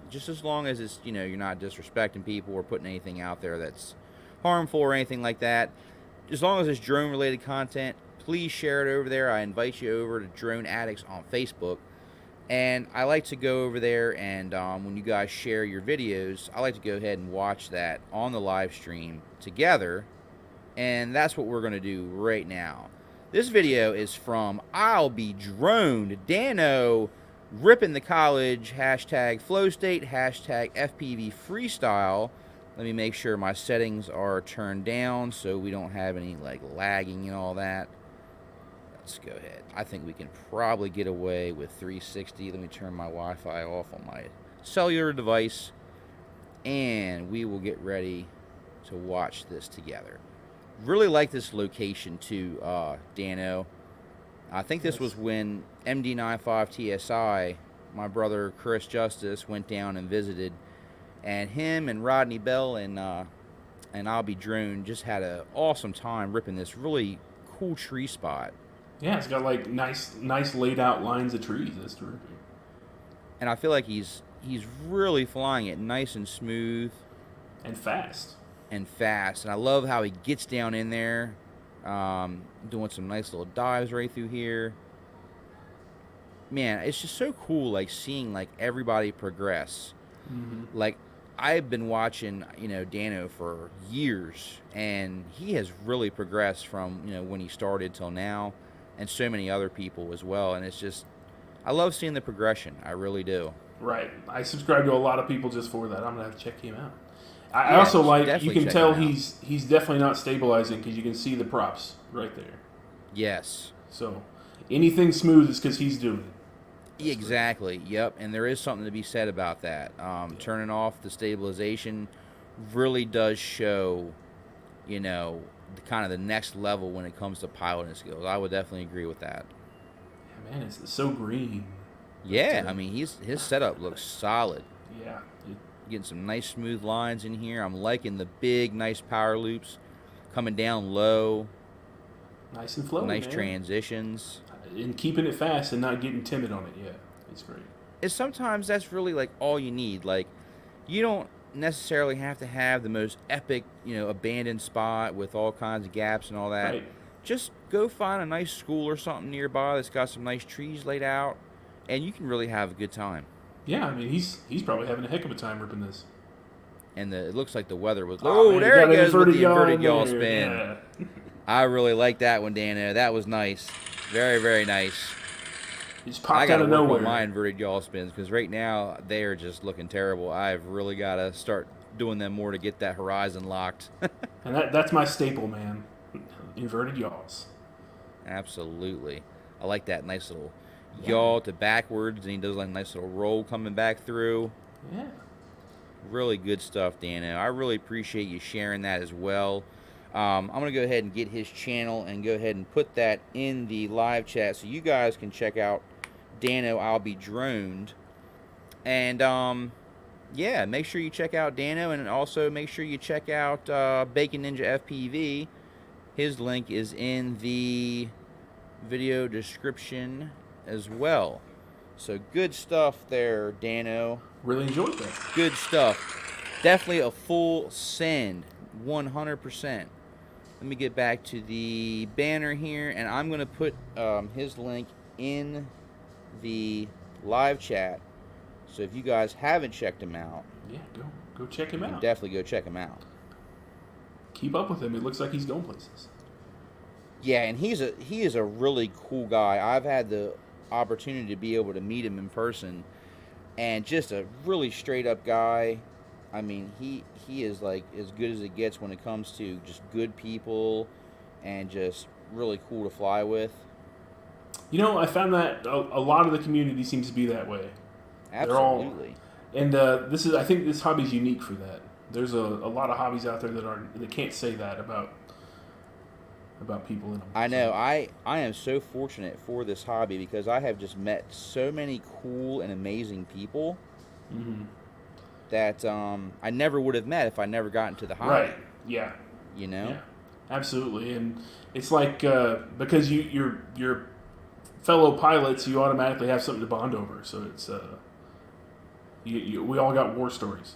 Just as long as it's, you're not disrespecting people or putting anything out there that's harmful or anything like that. As long as it's drone-related content, please share it over there. I invite you over to Drone Addicts on Facebook. And I like to go over there, and when you guys share your videos, I like to go ahead and watch that on the live stream together. And that's what we're going to do right now. This video is from I'll Be Droned. Dano ripping the college, hashtag flow state, hashtag FPV freestyle. Let me make sure my settings are turned down so we don't have any like lagging and all that. Let's go ahead. I think we can probably get away with 360. Let me turn my Wi-Fi off on my cellular device, and we will get ready to watch this together. Really like this location too, Dano. I think this was when MD95 TSI, my brother Chris Justice, went down and visited, and him and Rodney Bell and I'll Be Drone just had an awesome time ripping this really cool tree spot.
Yeah, it's got like nice laid out lines of trees. That's terrific.
And I feel like he's really flying it nice and smooth
And fast.
and fast. And I love how he gets down in there, doing some nice little dives right through here. Man, it's just so cool, like seeing like everybody progress.
Mm-hmm.
Like I've been watching, Dano for years, and he has really progressed from when he started till now, and so many other people as well. And it's just, I love seeing the progression. I really do.
Right. I subscribe to a lot of people just for that. I'm gonna have to check him out. I also like, you
definitely
can
check
tell
him out.
he's definitely not stabilizing because you can see the props right there.
Yes.
So anything smooth is because he's doing it.
Exactly. Yep. And there is something to be said about that. Turning off the stabilization really does show, the kind of the next level when it comes to piloting skills. I would definitely agree with that.
Yeah, man, it's so green.
Yeah. I mean, his setup looks solid.
Yeah.
Getting some nice smooth lines in here. I'm liking the big, nice power loops coming down low.
Nice and flowy,
Nice
man.
transitions.
And keeping it fast and not getting timid on it. Yeah, it's great.
Is sometimes that's really like all you need. Like, you don't necessarily have to have the most epic, abandoned spot with all kinds of gaps and all that.
Right.
Just go find a nice school or something nearby that's got some nice trees laid out, and you can really have a good time.
Yeah, I mean, he's probably having a heck of a time ripping this.
And it looks like the weather was.
Oh, man,
there
got
it
an
goes with the inverted
in
yaw
there.
spin.
Yeah.
I really like that one, Dano. That was nice. Very, very nice.
He just
I
popped
got
out
to
of
work
nowhere.
on my inverted yaw spins because right now they are just looking terrible. I've really got to start doing them more to get that horizon locked.
And that's my staple, man. Inverted yaws.
Absolutely. I like that nice little yaw to backwards, and he does like a nice little roll coming back through.
Yeah.
Really good stuff, Dano. I really appreciate you sharing that as well. I'm going to go ahead and get his channel and go ahead and put that in the live chat so you guys can check out Dano, I'll Be Droned. And yeah, make sure you check out Dano, and also make sure you check out Bacon Ninja FPV. His link is in the video description as well. So good stuff there, Dano.
Really enjoyed that.
Good stuff. Definitely a full send, 100%. Let me get back to the banner here, and I'm going to put his link in the live chat. So if you guys haven't checked him out,
yeah, go check him out.
Definitely go check him out.
Keep up with him. It looks like he's going places.
Yeah, and he is a really cool guy. I've had the opportunity to be able to meet him in person, and just a really straight up guy. I mean, he is like as good as it gets when it comes to just good people, and just really cool to fly with.
You know, I found that a lot of the community seems to be that way.
Absolutely.
And I think this hobby is unique for that. There's a lot of hobbies out there that can't say that about people in them.
I know. I am so fortunate for this hobby because I have just met so many cool and amazing people that I never would have met if I never got into the hobby.
Right. Yeah.
You know.
Yeah. Absolutely. And it's like because you're fellow pilots, you automatically have something to bond over. So it's we all got war stories.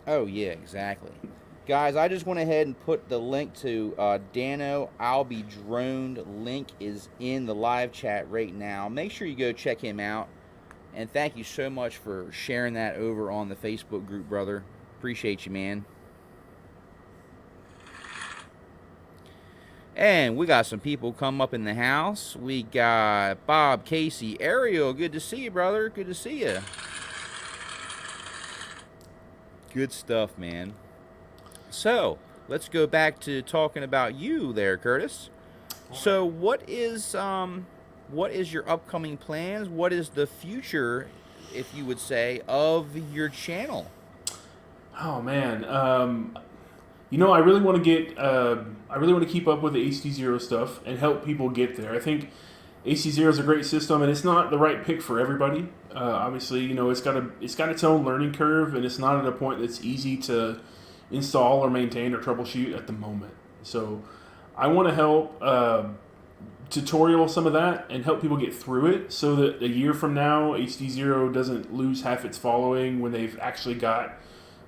Oh yeah, exactly. Guys, I just went ahead and put the link to Dano, I'll Be Droned. Link is in the live chat right now. Make sure you go check him out. And thank you so much for sharing that over on the Facebook group, brother. Appreciate you, man. And we got some people come up in the house. We got Bob, Casey, Ariel. Good to see you, brother. Good to see you. Good stuff, man. So, let's go back to talking about you there, Curtis. So, what is your upcoming plans? What is the future, if you would say, of your channel?
Oh man, you know, I really want to keep up with the HD0 stuff and help people get there. I think HD0 is a great system, and it's not the right pick for everybody. Obviously, you know, it's got its own learning curve, and it's not at a point that's easy to install or maintain or troubleshoot at the moment. So I want to help tutorial some of that and help people get through it so that a year from now HD0 doesn't lose half its following when they've actually got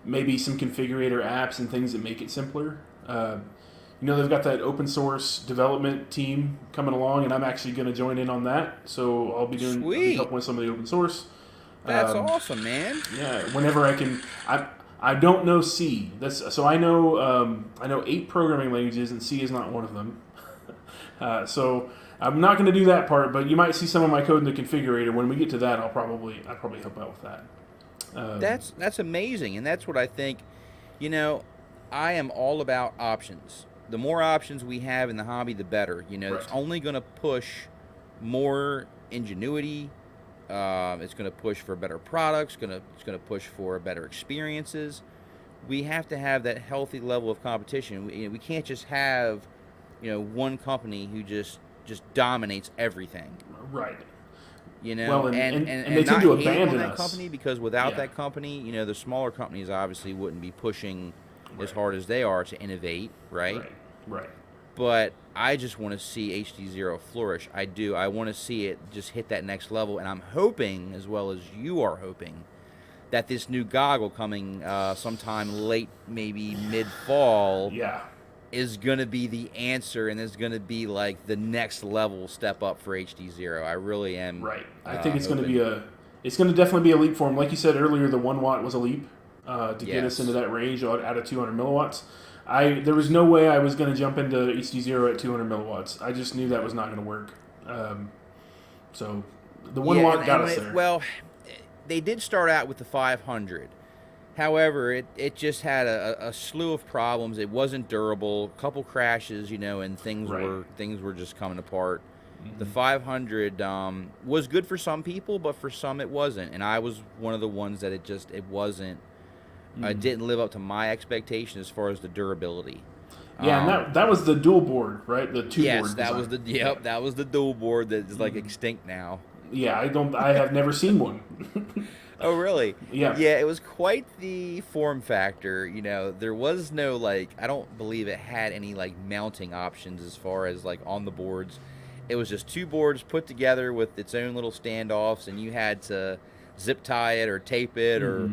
maybe some configurator apps and things that make it simpler. You know, they've got that open source development team coming along, and I'm actually going to join in on that. So I'll be helping with some of the open source.
That's awesome, man.
Yeah, whenever I can. I don't know C. So I know 8 programming languages, and C is not one of them. So I'm not going to do that part, but you might see some of my code in the configurator. When we get to that, I'll probably help out with that.
That's amazing, and that's what I think. You know, I am all about options. The more options we have in the hobby, the better. You know, It's only going to push more ingenuity. It's going to push for better products. It's going to push for better experiences. We have to have that healthy level of competition. We can't just have, you know, one company who just dominates everything.
Right.
You know,
well, and
and
they
not
tend to
hate on
abandon
that
us.
company, because without that company, you know, the smaller companies obviously wouldn't be pushing as hard as they are to innovate, right?
Right.
But I just want to see HD0 flourish. I do. I want to see it just hit that next level, and I'm hoping, as well as you are hoping, that this new goggle coming sometime late, maybe mid-fall, is going to be the answer, and is going to be like the next level step up for HD0. I really am.
Right. I think it's going to be it's going to definitely be a leap for them. Like you said earlier, the 1 watt was a leap to get us into that range out of 200 milliwatts. There was no way I was going to jump into HD0 at 200 milliwatts. I just knew that was not going to work. So the 1 watt got us there.
Well, they did start out with the 500. However, it just had a slew of problems. It wasn't durable. A couple crashes, you know, and things were just coming apart. Mm-hmm. The 500 was good for some people, but for some it wasn't. And I was one of the ones that it wasn't. It didn't live up to my expectation as far as the durability.
Yeah, and that was the dual board, right? The two board.
Yes, that was the dual board that is like extinct now.
Yeah, I have never seen one.
Oh, really?
Yeah.
Yeah, it was quite the form factor. You know, there was no like, I don't believe it had any like mounting options as far as like on the boards. It was just two boards put together with its own little standoffs, and you had to zip tie it or tape it or,
Hmm.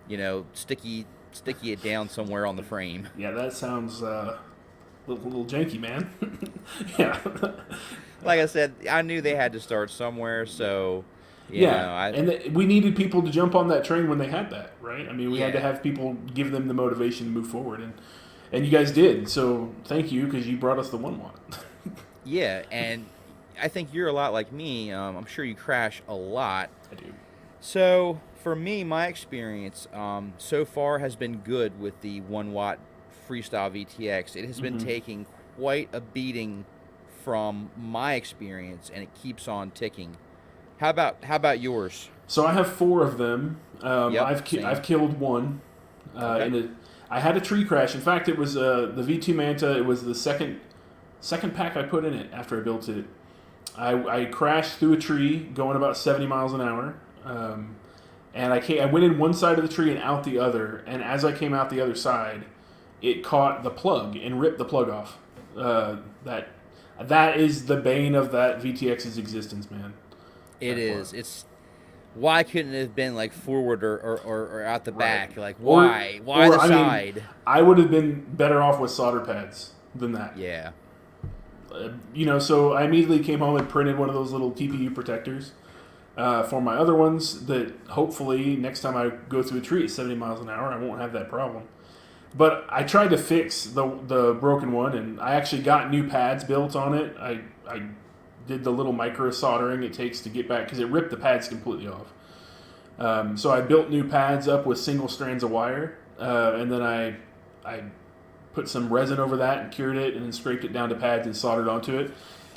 you know, sticky it down somewhere on the frame.
Yeah, that sounds little janky, man. Yeah.
Like I said, I knew they had to start somewhere,
Yeah.
so you
Yeah,
know, I
and we needed people to jump on that train when they had that, right? I mean, we had to
yeah.
have people give them the motivation to move forward, and you guys did. So thank you because you brought us the 1 watt.
Yeah, and I think you're a lot like me. I'm sure you crash a lot.
I do.
So for me, my experience so far has been good with the 1 watt Freestyle VTX. It has been
Hmm.
taking quite a beating from my experience, and it keeps on ticking. How about yours?
So I have four of them.
Yep,
I've
same.
killed one.
Okay.
In a, I had a tree crash. In fact, it was the V2 Manta. It was the second pack I put in it after I built it. I crashed through a tree going about 70 miles an hour. And I went in one side of the tree and out the other. And as I came out the other side, it caught the plug and ripped the plug off. That is the bane of that VTX's existence, man.
It
That plug.
is. It's why couldn't it have been like forward or out the
Right.
back? Like
Or
why? Why
or
the
I mean,
side?
I would have been better off with solder pads than that.
Yeah.
So I immediately came home and printed one of those little TPU protectors for my other ones. That hopefully next time I go through a tree at 70 miles an hour, I won't have that problem. But I tried to fix the broken one, and I actually got new pads built on it. I did the little micro soldering it takes to get back because it ripped the pads completely off. So I built new pads up with single strands of wire, and then I put some resin over that and cured it, and then scraped it down to pads and soldered onto it.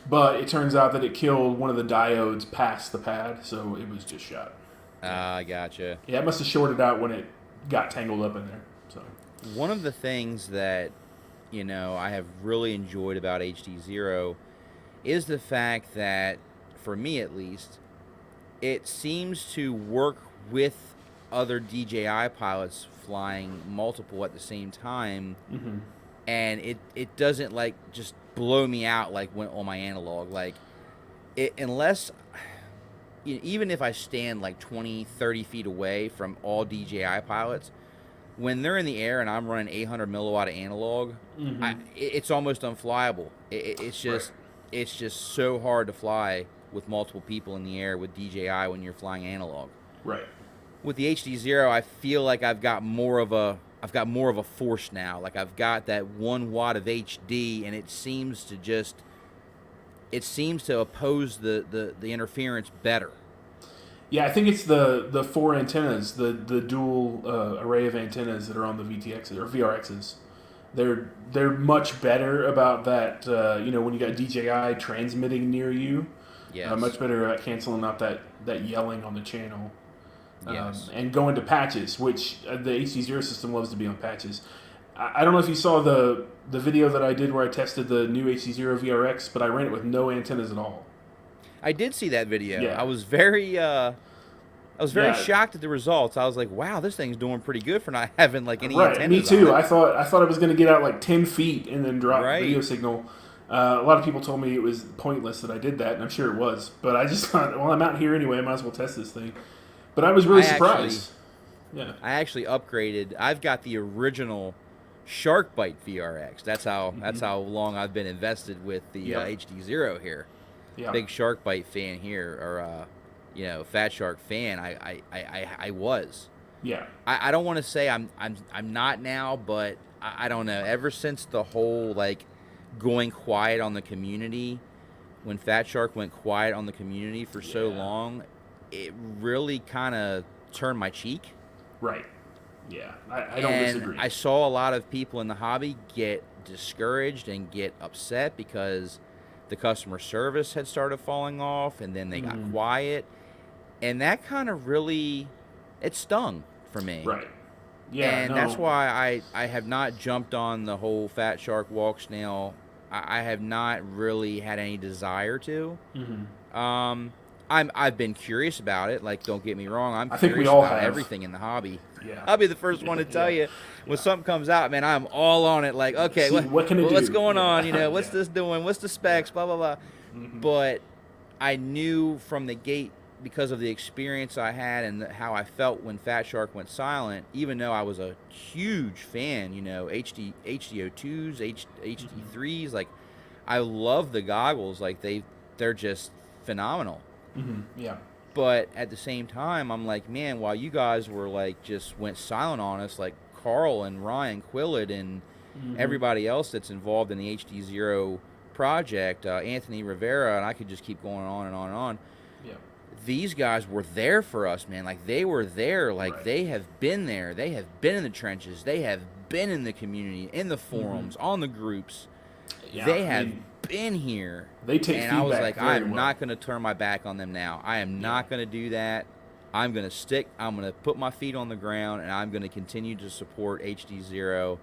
But it turns out that it killed one of the diodes past the pad, so it was just shot. Yeah,
Ah, I gotcha.
yeah, it must have shorted out when it got tangled up in there. So
One of the things that, I have really enjoyed about HD Zero is the fact that, for me at least, it seems to work with other DJI pilots flying multiple at the same time,
mm-hmm.
and it doesn't like just blow me out like when on my analog. Like it unless even if I stand like 20, 30 feet away from all DJI pilots, when they're in the air and I'm running 800 milliwatt analog,
Mm-hmm.
it's almost unflyable.
Right.
It's just so hard to fly with multiple people in the air with DJI when you're flying analog.
Right.
With the HD Zero, I feel like I've got more of a force now. Like I've got that 1 watt of HD, and it seems to oppose the interference better.
Yeah, I think it's the four antennas, the dual array of antennas that are on the VTXs or VRXs. They're much better about that. When you got DJI transmitting near you,
Yes.
much better at canceling out that yelling on the channel.
Yes.
And going to patches, which the HD0 system loves to be on patches. I don't know if you saw the video that I did where I tested the new HD0 VRX, but I ran it with no antennas at all.
I did see that video.
Yeah,
I was very
yeah,
shocked at the results. I was like, "Wow, this thing's doing pretty good for not having like any
right. Me
antennas on
too.
it."
I thought I was going to get out like 10 feet and then drop
Right.
video signal. A lot of people told me it was pointless that I did that, and I'm sure it was. But I just thought, well, I'm out here anyway. I might as well test this thing. But I was really
I actually
surprised. Yeah.
I actually upgraded. I've got the original Sharkbite VRX. That's how long I've been invested with the
Yep.
HD Zero here.
Yeah.
Big Sharkbite fan here, or Fat Shark fan. I was.
Yeah.
I don't want to say I'm not now, but I don't know. Ever since the whole like going quiet on the community, when Fat Shark went quiet on the community for so
Yeah.
long, it really kind of turned my cheek.
Right. Yeah. I don't
And
disagree.
I saw a lot of people in the hobby get discouraged and get upset because the customer service had started falling off, and then they got
Mhm.
quiet, and that kind of really it stung for me.
Right. Yeah.
And that's
No.
why I have not jumped on the whole Fat Shark walk snail. I have not really had any desire to.
Hmm.
Um, I've been curious about it. Like, don't get me wrong, I'm
I think we
curious
all
about
have.
everything in the hobby.
Yeah.
I'll be the first one to tell
Yeah.
you when something comes out, man. I'm all on it. Like, okay,
See, what can it
what's
do?
going on?
Yeah.
What's
Yeah.
this doing? What's the specs? Blah blah blah. But I knew from the gate, because of the experience I had and how I felt when Fat Shark went silent. Even though I was a huge fan, HDO2s, HD3s, like I love the goggles. Like they're just phenomenal.
Yeah.
But at the same time, I'm like, man, while you guys were like just went silent on us, like Carl and Ryan Quillett and everybody else that's involved in the HD0 project, Anthony Rivera, and I could just keep going on and on and on.
Yeah.
These guys were there for us, man. Like they were there. Like
Right.
they have been there. They have been in the trenches. They have been in the community, in the forums, on the groups.
Yeah,
They
I
have
mean,
been here.
They take
And I was
feedback
like,
very
I'm
well.
not going to turn my back on them now. I am not going to do that. I'm going to stick. I'm going to put my feet on the ground, and I'm going to continue to support HD0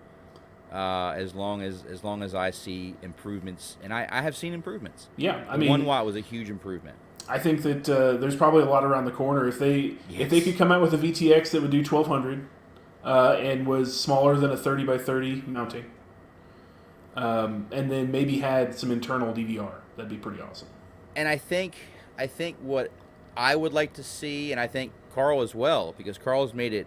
as long as I see improvements. And I have seen improvements.
Yeah, I
The
mean,
1 watt was a huge improvement.
I think that there's probably a lot around the corner. If they could come out with a VTX that would do 1200 and was smaller than a 30 by 30 mounting, and then maybe had some internal DVR, that'd be pretty awesome.
And I think what I would like to see, and I think Carl as well, because Carl's made it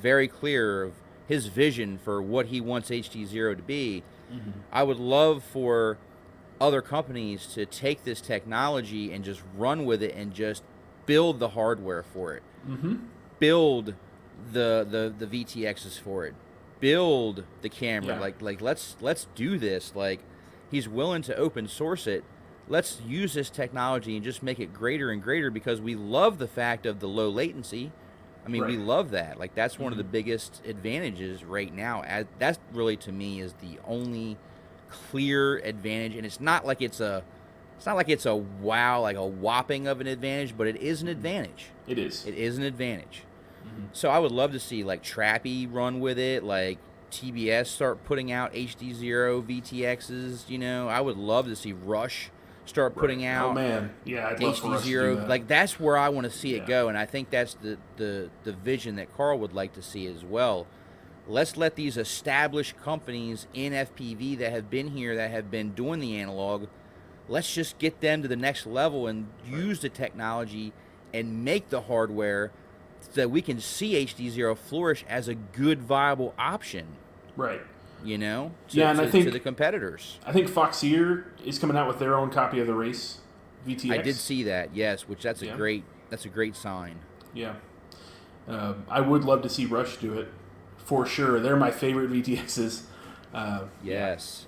very clear of his vision for what he wants HD0 to be. I would love for other companies to take this technology and just run with it and just build the hardware for it. Build the VTXs for it. Build the camera.
Yeah.
Like let's do this. Like he's willing to open source it. Let's use this technology and just make it greater and greater, because we love the fact of the low latency. I mean, we
Right.
love that. Like that's one of the biggest advantages right now. That's really, to me, is the only clear advantage. And it's not like it's a wow, like a whopping of an advantage, but it is an advantage.
It is.
It is an advantage. So I would love to see like Trappy run with it, like TBS start putting out HD0 VTXs. I would love to see Rush start putting out
Oh man, yeah, I'd love for us to do
HD0.
that.
Like that's where I want to see it
Yeah.
go, and I think that's the vision that Carl would like to see as well. Let's let these established companies in FPV that have been here, that have been doing the analog, let's just get them to the next level and use the technology and make the hardware so that we can see HD0 flourish as a good, viable option,
Right.
to
Yeah, and I think-
the competitors.
I think Foxier is coming out with their own copy of the race VTX.
I did see that, yes, which that's
Yeah.
a great sign.
Yeah. I would love to see Rush do it, for sure. They're my favorite VTXs.
Yes.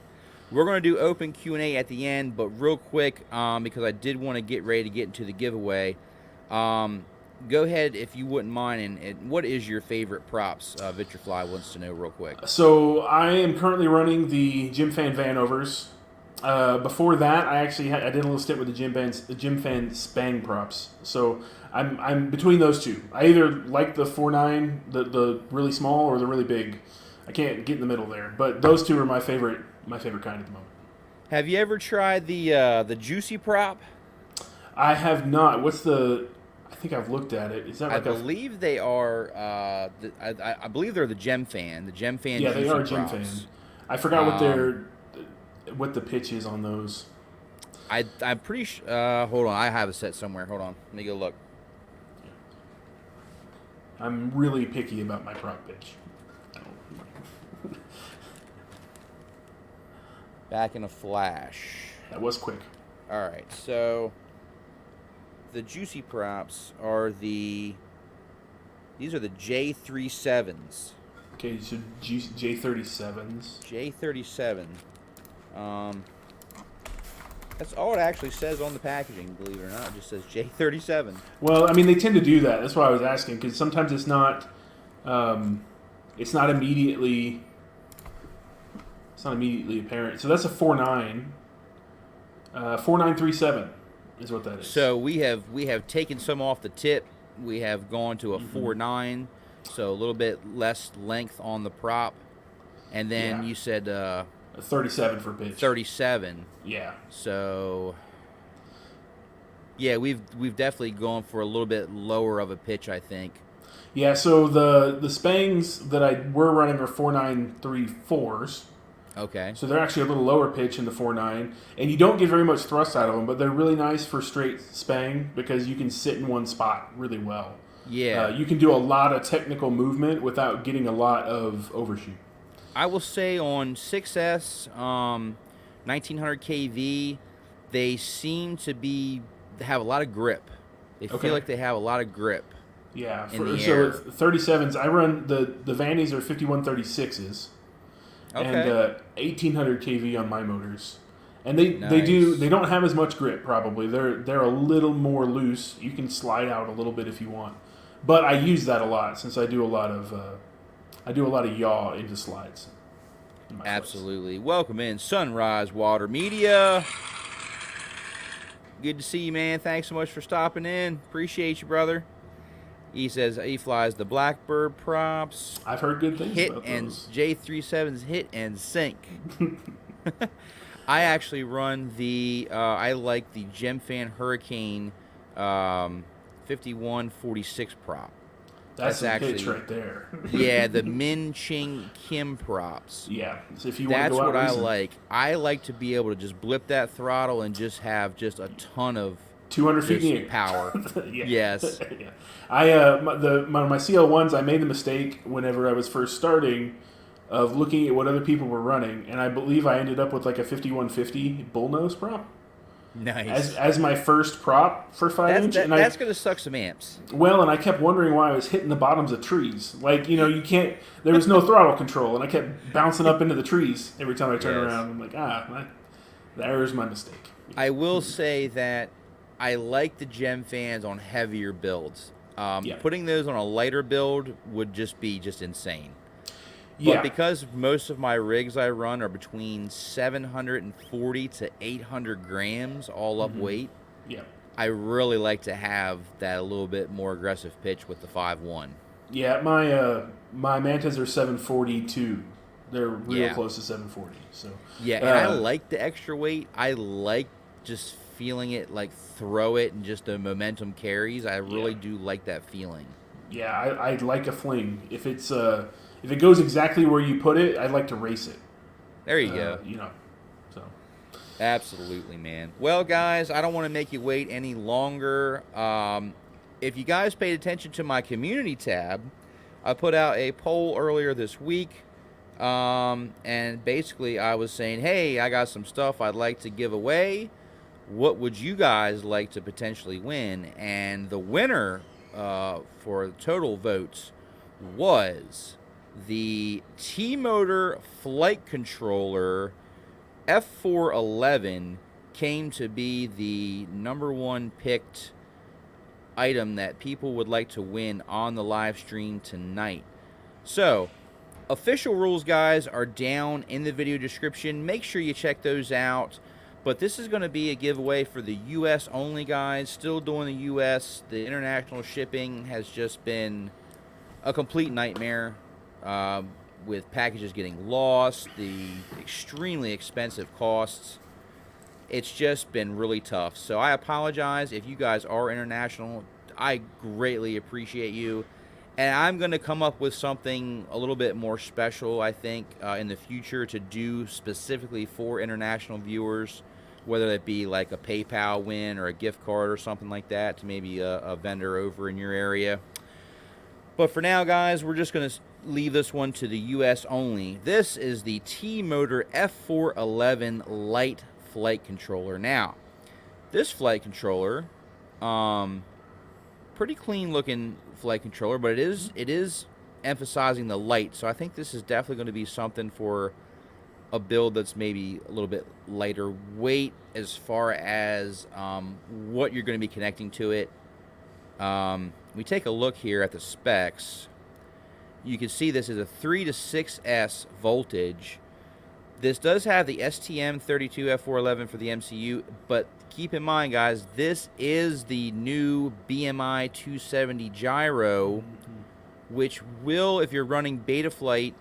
We're going to do open Q&A at the end, but real quick, because I did want to get ready to get into the giveaway, go ahead if you wouldn't mind, and what is your favorite props? Vitrifly wants to know real quick.
So I am currently running the Jim Fan Vanovers. Before that, I did a little stint with the Jim Fan Spang props. So I'm between those two. I either like the 4.9, the really small, or the really big. I can't get in the middle there. But those two are my favorite kind at the moment.
Have you ever tried the Juicy prop?
I have not. What's the? I think I've looked at it. Is that
I
like
believe they are. I believe they're the Gem Fan. The Gem Fan.
Yeah, they
Juicy
are Jim
props.
Fan. I forgot what the pitch is on those.
I'm pretty sure. Hold on, I have a set somewhere. Hold on, let me go look.
I'm really picky about my prop pitch.
Back in a flash.
That was quick.
All right, so the Juicy props are these are the J37s.
Okay, so J37s.
J37. That's all it actually says on the packaging, believe it or not. It just says J37.
Well, I mean, they tend to do that. That's why I was asking, because sometimes it's not immediately apparent. So that's a 4.9. 4937 is what that is.
So we have taken some off the tip. We have gone to a 4.9, so a little bit less length on the prop. And then
Yeah.
you said
a 37 for pitch.
37.
Yeah.
So Yeah, we've definitely gone for a little bit lower of a pitch, I think.
Yeah, so the Spangs that we're running are 4934s.
Okay.
So they're actually a little lower pitch in the 4.9, and you don't get very much thrust out of them, but they're really nice for straight Spang because you can sit in one spot really well.
Yeah.
You can do a lot of technical movement without getting a lot of overshoot.
I will say on 6S, 1900 kV, they seem to have a lot of grip. They feel like they have a lot of grip.
Yeah,
in the
so
air.
37s, I run the Vannies are 5136s.
Okay.
And 1800 kV on my motors, and they
Nice.
don't have as much grip. Probably they're a little more loose. You can slide out a little bit if you want, but I use that a lot since I do a lot of yaw into slides.
Absolutely. Welcome in Sunrise Water Media. Good to see you, man. Thanks so much for stopping in. Appreciate you, brother. He says he flies the Blackbird props.
I've heard good things about those.
J37's hit and sink. I actually run I like the Gemfan Hurricane 5146 prop.
That's actually pitch right there.
Yeah, the Min Ching Kim props.
Yeah, so if you
that's
want to go out
what
racing.
I like. I like to be able to just blip that throttle and just have just a ton of
200 feet in the air.
Power. Yes.
Yeah. My CL1s, I made the mistake whenever I was first starting of looking at what other people were running, and I believe I ended up with like a 5150 bullnose prop.
Nice.
As my first prop for 5-inch.
That's going to suck some amps.
Well, and I kept wondering why I was hitting the bottoms of trees. Like, you can't, there was no throttle control, and I kept bouncing up into the trees every time I turned around. I'm like, there's my mistake.
I will say that I like the Gem fans on heavier builds. Putting those on a lighter build would just be insane. But because most of my rigs I run are between 740 to 800 grams all up weight, I really like to have that a little bit more aggressive pitch with the 5.1.
Yeah, my Mantas are 742. They're real close to 740. So
and I like the extra weight. I like just feeling it like throw it and just the momentum carries. I really do like that feeling.
Yeah, I like a fling. If it goes exactly where you put it, I'd like to race it.
There you go.
So.
Absolutely, man. Well, guys, I don't want to make you wait any longer. If you guys paid attention to my community tab, I put out a poll earlier this week. And basically I was saying, hey, I got some stuff I'd like to give away. What would you guys like to potentially win? And the winner for total votes was the T-Motor Flight Controller F411 came to be the #1 picked item that people would like to win on the live stream tonight. So, official rules, guys, are down in the video description. Make sure you check those out. But this is going to be a giveaway for the U.S. only, guys. Still doing the U.S. The international shipping has just been a complete nightmare. With packages getting lost, the extremely expensive costs. It's just been really tough. So I apologize if you guys are international. I greatly appreciate you. And I'm going to come up with something a little bit more special, I think, in the future to do specifically for international viewers, whether it be like a PayPal win or a gift card or something like that to maybe a vendor over in your area. But for now, guys, we're just going to leave this one to the U.S. only. This is the T-Motor F411 Light Flight Controller. Now, this flight controller, pretty clean looking flight controller, but it is emphasizing the light. So I think this is definitely going to be something for a build that's maybe a little bit lighter weight as far as what you're going to be connecting to it. We take a look here at the specs. You can see this is a 3 to 6S voltage. This does have the STM32F411 for the MCU, but keep in mind, guys, this is the new BMI 270 gyro, which will, if you're running Betaflight,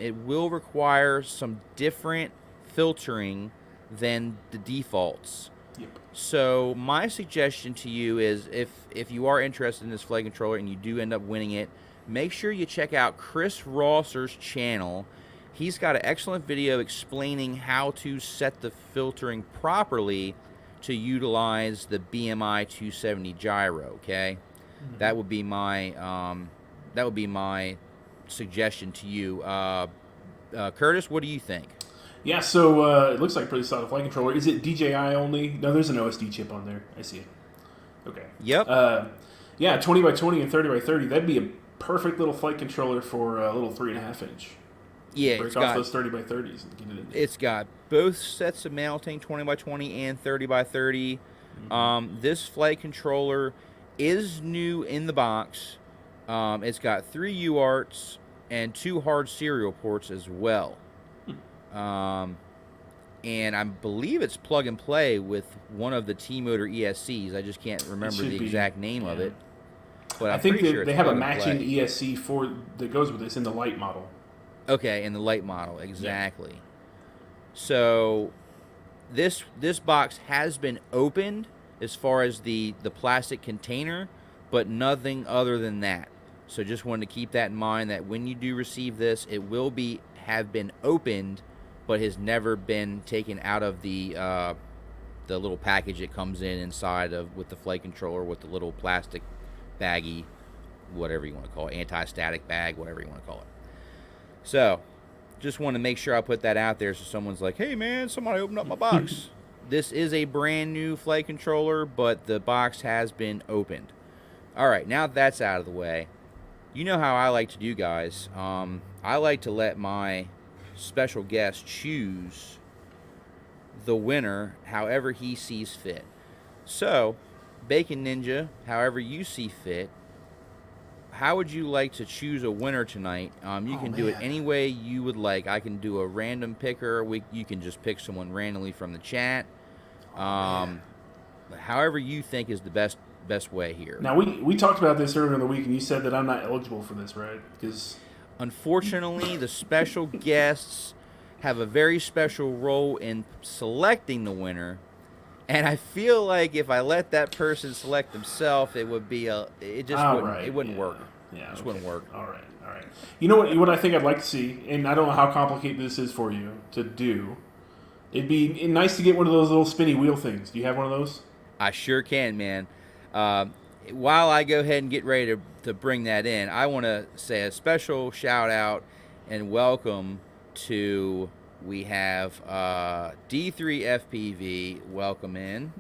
it will require some different filtering than the defaults.
Yep.
So my suggestion to you is if you are interested in this flight controller and you do end up winning it, make sure you check out Chris Rosser's channel. He's got an excellent video explaining how to set the filtering properly to utilize the BMI 270 gyro. Okay, that would be my suggestion to you. Curtis, what do you think?
Yeah, so it looks like a pretty solid flight controller. Is it DJI only? No, there's an OSD chip on there. I see it. Okay.
Yep.
Yeah, 20 by 20 and 30 by 30. That'd be a perfect little flight controller for a little 3.5 inch.
Yeah,
Break off those 30 by 30s and get it in there.
It's got both sets of mounting, 20 by 20 and 30 by 30. This flight controller is new in the box. It's got 3 UARTs and 2 hard serial ports as well. And I believe it's plug and play with one of the T-Motor ESCs. I just can't remember the exact name of it. But
I think they have a matching ESC that goes with this in the light model.
Okay, in the light model, exactly. Yeah. So this box has been opened as far as the plastic container, but nothing other than that. So just wanted to keep that in mind, that when you do receive this, it will have been opened, but has never been taken out of the little package it comes inside of, with the flight controller, with the little plastic baggie, whatever you want to call it, anti-static bag, whatever you want to call it. So just want to make sure I put that out there so someone's like, hey man, somebody opened up my box. This is a brand new flight controller, but the box has been opened. All right, now that's out of the way, you know how I like to do, guys. I like to let my special guest choose the winner however he sees fit. So, Bacon Ninja, however you see fit, how would you like to choose a winner tonight? You can do it any way you would like. I can do a random picker. You can just pick someone randomly from the chat. However you think is the best way here.
Now, we talked about this earlier in the week, and you said that I'm not eligible for this, right? Because
unfortunately, the special guests have a very special role in selecting the winner, and I feel like if I let that person select themselves, it would be it wouldn't work.
Yeah,
it just wouldn't work.
All right. You know what I think I'd like to see, and I don't know how complicated this is for you to do. It'd be nice to get one of those little spinny wheel things. Do you have one of those?
I sure can, man. While I go ahead and get ready to bring that in, I want to say a special shout out and welcome to, we have D3 FPV, welcome in.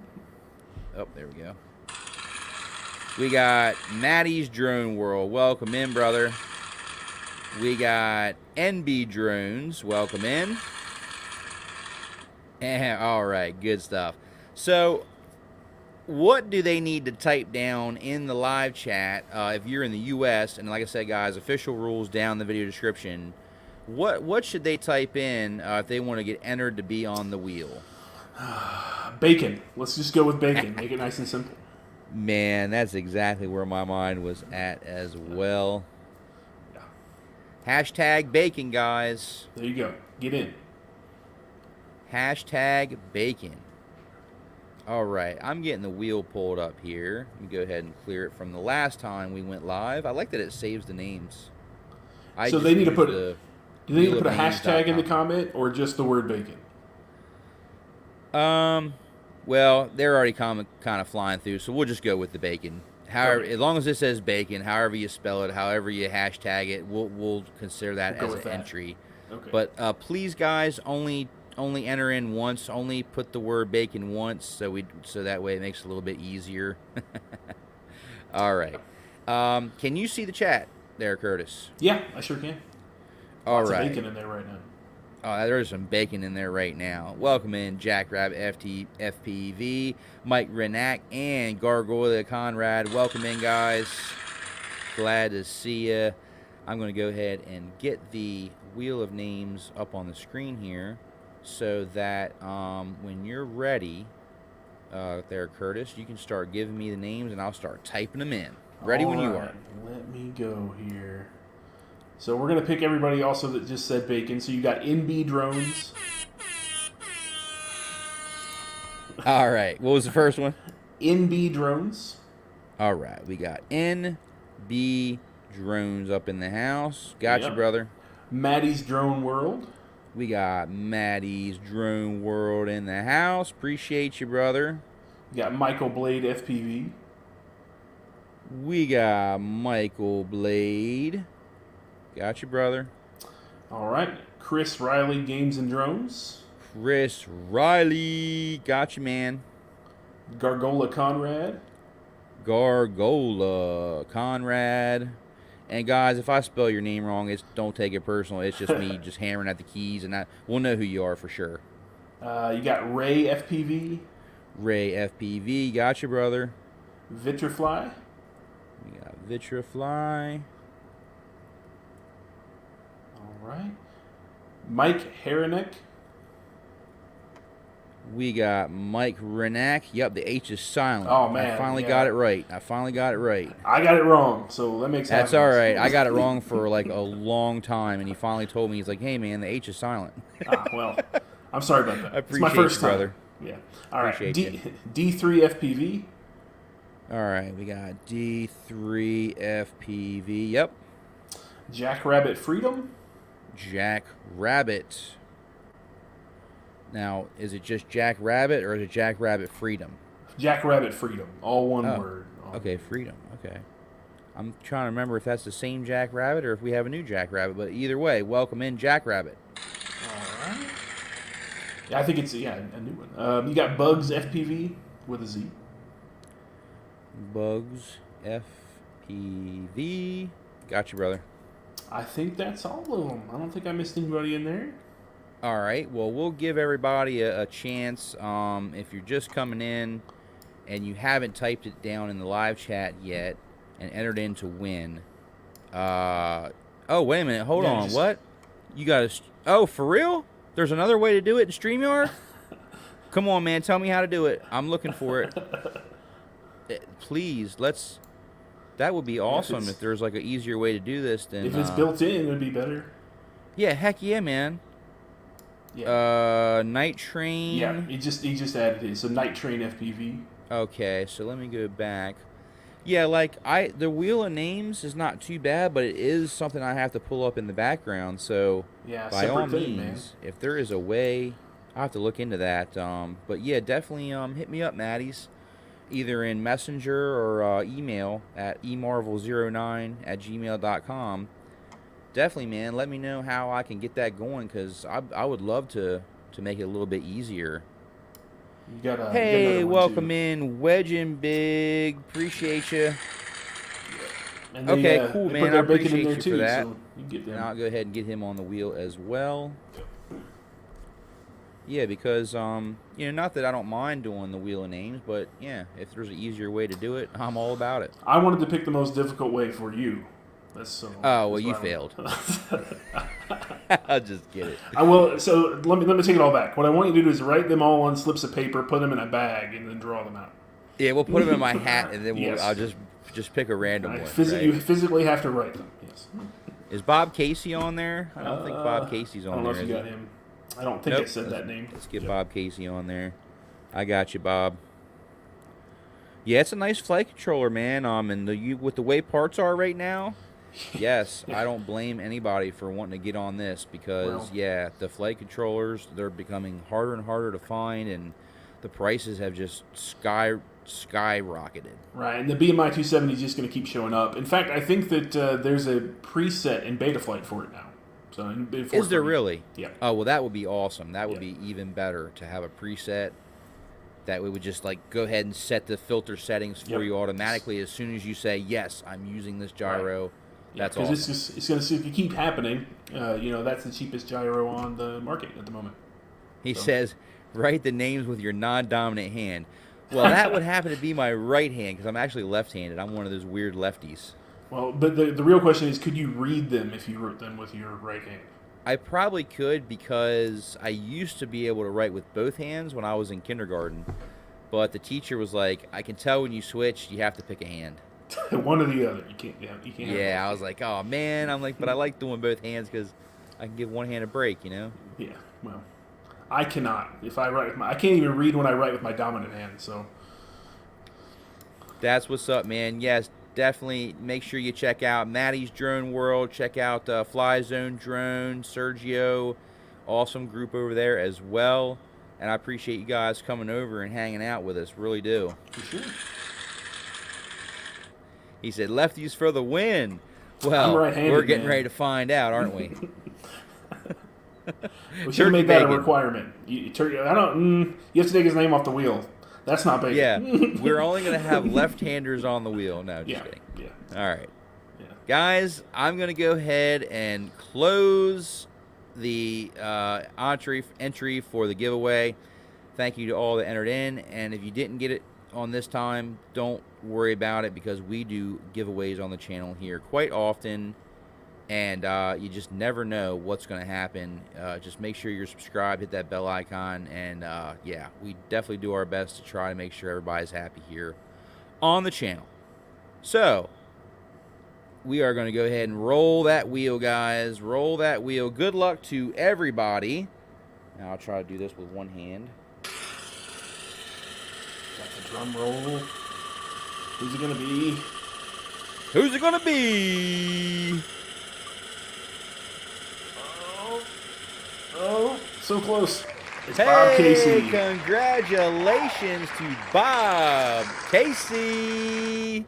Oh, there we go. We got Maddie's Drone World, welcome in, brother. We got NB Drones, welcome in. And, all right, good stuff. So, what do they need to type down in the live chat if you're in the U.S.? And like I said, guys, official rules down in the video description. What should they type in if they want to get entered to be on the wheel?
Bacon. Let's just go with bacon. Make it nice and simple.
Man, that's exactly where my mind was at as well.
Yeah.
Hashtag bacon, guys.
There you go. Get in.
Hashtag bacon. All right, I'm getting the wheel pulled up here. Let me go ahead and clear it from the last time we went live. I like that it saves the names.
So they need to put do they need to put a hashtag in the comment or just the word bacon?
Well, they're already kind of flying through, so we'll just go with the bacon. However, as long as it says bacon, however you spell it, however you hashtag it, we'll consider that as an entry. Okay. But please, guys, only enter in once. Only put the word bacon once, so that way it makes it a little bit easier. All right. Can you see the chat there, Curtis?
Yeah, I sure can.
Lots of
bacon in there right now.
Oh, there's some bacon in there right now. Welcome in, Jackrabbit FPV, Mike Renack, and Gargoyle Conrad. Welcome in, guys. Glad to see you. I'm going to go ahead and get the wheel of names up on the screen here, so that when you're ready there, Curtis, you can start giving me the names and I'll start typing them in. Ready when you are.
Let me go here. So we're going to pick everybody also that just said bacon. So you got NB Drones.
All right. What was the first one?
NB Drones.
All right. We got NB Drones up in the house. Got you,
Yep.
brother.
Maddie's Drone World.
We got Maddie's Drone World in the house. Appreciate you, brother.
You got Michael Blade FPV.
We got Michael Blade. Got you, brother.
All right. Chris Riley Games and Drones.
Chris Riley. Got you, man.
Gargola Conrad.
Gargola Conrad. And guys, if I spell your name wrong, don't take it personal. It's just me just hammering at the keys, and we'll know who you are for sure.
You got Ray FPV.
Ray FPV. Got you, brother.
Vitrifly.
We got Vitrifly.
All right. Mike Haranek.
We got Mike Renack. Yep, the H is silent.
Oh, man,
I finally
yeah.
got it right. I
got it wrong, so that makes
That's
happens.
all right. I got it wrong for like a long time, and he finally told me, he's like, hey, man, the H is silent.
Well, I'm sorry about that.
I
It's my
appreciate
first
you,
time.
brother.
Yeah. All right.
Appreciate
D3 FPV.
All right, we got D3 FPV. Yep.
Jackrabbit Freedom.
Jack Rabbit. Now, is it just Jack Rabbit or is it Jack Rabbit Freedom?
Jackrabbit Freedom. All one word.
Okay, Freedom. Okay. I'm trying to remember if that's the same Jack Rabbit or if we have a new Jack Rabbit, but either way, welcome in Jack Rabbit.
All right. Yeah, I think it's a new one. You got Bugs FPV with a Z.
Bugs FPV. Got you, brother.
I think that's all of them. I don't think I missed anybody in there.
All right. Well, we'll give everybody a chance. If you're just coming in and you haven't typed it down in the live chat yet and entered in to win. Oh, wait a minute. Hold on. What? You got to... Oh, for real? There's another way to do it in StreamYard? Come on, man. Tell me how to do it. I'm looking for it. Please, let's... That would be awesome if there's like an easier way to do this than...
If it's built in, it would be better.
Yeah, heck yeah, man.
Yeah.
Night Train.
Yeah, he just added it. So Night Train FPV.
Okay, so let me go back. Yeah, like the wheel of names is not too bad, but it is something I have to pull up in the background. So
Yeah,
by all
separate thing,
means, if there is a way, I'll have to look into that. But yeah, definitely hit me up, Maddies, either in Messenger or email at emarvel09@gmail.com. Definitely, man. Let me know how I can get that going, because I would love to make it a little bit easier.
You got
Hey,
another one,
welcome
too.
in, Wedgin Big. Appreciate you.
And
Okay, cool,
they
man.
put
I
their bacon
appreciate
in there
you
too,
for that.
So you get
And
them.
I'll go ahead and get him on the wheel as well. Yeah, because not that I don't mind doing the wheel of names, but yeah, if there's an easier way to do it, I'm all about it.
I wanted to pick the most difficult way for you. That's so.
Oh, well,
that's
you
why I
failed.
went.
I'll just get it.
I will. So let me take it all back. What I want you to do is write them all on slips of paper, put them in a bag, and then draw them out.
Yeah, we'll put them in my hat, and then
Yes.
I'll just pick a random one. Right?
You physically have to write them. Yes.
Is Bob Casey on there? I don't think Bob Casey's
I
on
don't know
there.
if you
is
got
he?
him. I don't think I
Nope.
said that name.
Let's get
Yep.
Bob Casey on there. I got you, Bob. Yeah, it's a nice flight controller, man. And with the way parts are right now, yes, I don't blame anybody for wanting to get on this because, yeah, the flight controllers, they're becoming harder and harder to find, and the prices have just skyrocketed.
Right, and the BMI 270 is just going to keep showing up. In fact, I think that there's a preset in beta flight for it now. So
Is there really?
Yeah.
Oh, well, that would be awesome. That would be even better to have a preset that we would just like go ahead and set the filter settings for you automatically as soon as you say, yes, I'm using this gyro.
Right.
That's
awesome.
awesome.
Because it's going to keep happening. That's the cheapest gyro on the market at the moment.
He says, write the names with your non-dominant hand. Well, that would happen to be my right hand because I'm actually left-handed. I'm one of those weird lefties.
Well, but the real question is, could you read them if you wrote them with your right hand?
I probably could because I used to be able to write with both hands when I was in kindergarten. But the teacher was like, I can tell when you switch, you have to pick a hand.
One or the other. You can't.
Yeah, I was like, oh, man. I'm like, but I like doing both hands because I can give one hand a break, you know?
Yeah, well. I cannot. If I write with I can't even read when I write with my dominant hand. So
That's what's up, man. Yes, definitely make sure you check out Maddie's Drone World. Check out Fly Zone Drone, Sergio. Awesome group over there as well. And I appreciate you guys coming over and hanging out with us. Really do.
for sure.
He said, lefties for the win.
I'm
Well,
right-handed,
we're getting
man.
ready to find out, aren't we?
We should make that a
bacon.
requirement. You have to take his name off the wheel. That's not bacon.
Yeah, we're only going to have left-handers on the wheel. No, just kidding.
Yeah.
All right.
Yeah.
Guys, I'm going to go ahead and close the entry for the giveaway. Thank you to all that entered in. And if you didn't get it on this time, don't worry about it, because we do giveaways on the channel here quite often. And you just never know what's going to happen. Just make sure you're subscribed, hit that bell icon, and yeah, we definitely do our best to try to make sure everybody's happy here on the channel. So, we are going to go ahead and roll that wheel, guys. Roll that wheel. Good luck to everybody. Now, I'll try to do this with one hand.
Got the drum roll. Who's it going to be?
Who's it going to be?
Oh, so close. It's
Hey,
Bob Casey.
Congratulations to Bob Casey.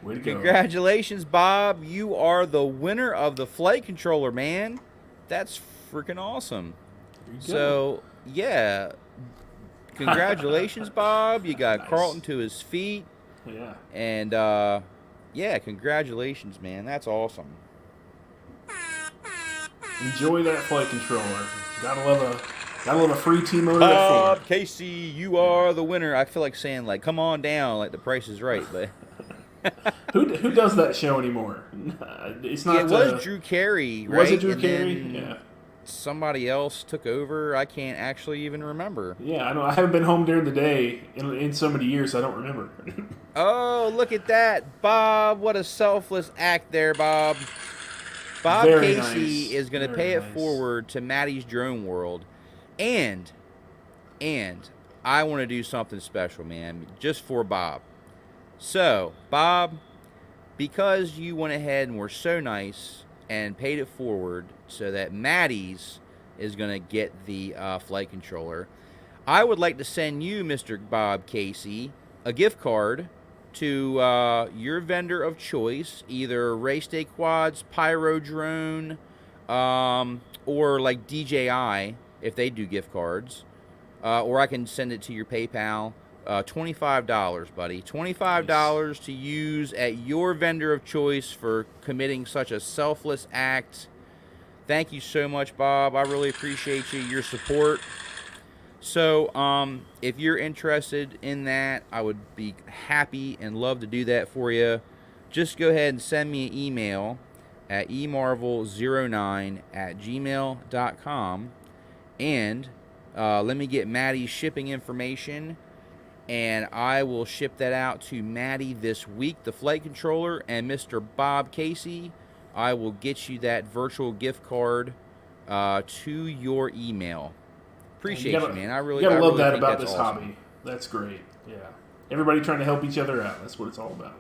Way to go.
Congratulations, Bob. You are the winner of the flight controller, man. That's freaking awesome.
There you go.
So, yeah. Congratulations, Bob. You got
Nice.
Carlton to his feet.
Yeah.
And, yeah, congratulations, man. That's awesome.
Enjoy that flight controller. Gotta love a free T-motor at
Bob
Ford.
Casey, you are the winner. I feel like saying, like, come on down, like The Price is Right, but...
Who does that show anymore? It's not.
It was Drew Carey, right?
Was it Drew
And
Carey?
then
Yeah.
somebody else took over. I can't actually even remember.
Yeah, I know. I haven't been home during the day in so many years, I don't remember.
Oh, look at that, Bob! What a selfless act there, Bob. Bob
Very
Casey
nice.
is going to
Very
pay it
nice.
forward to Maddie's Drone World, and I want to do something special, man, just for Bob. So, Bob, because you went ahead and were so nice and paid it forward so that Maddie's is going to get the flight controller, I would like to send you, Mr. Bob Casey, a gift card to your vendor of choice, either Race Day Quads, Pyro Drone, or like DJI, if they do gift cards, or I can send it to your PayPal. $25, buddy. $25 to use at your vendor of choice for committing such a selfless act. Thank you so much, Bob. I really appreciate you, your support. So, if you're interested in that, I would be happy and love to do that for you. Just go ahead and send me an email at emarvel09@gmail.com, and let me get Maddie's shipping information, and I will ship that out to Maddie this week, the flight controller, and Mr. Bob Casey, I will get you that virtual gift card to your email. Appreciate you, man. I really,
you gotta
I
love
really
that
think
about
that's
this
awesome.
hobby. That's great. Yeah, everybody trying to help each other out. That's what it's all about.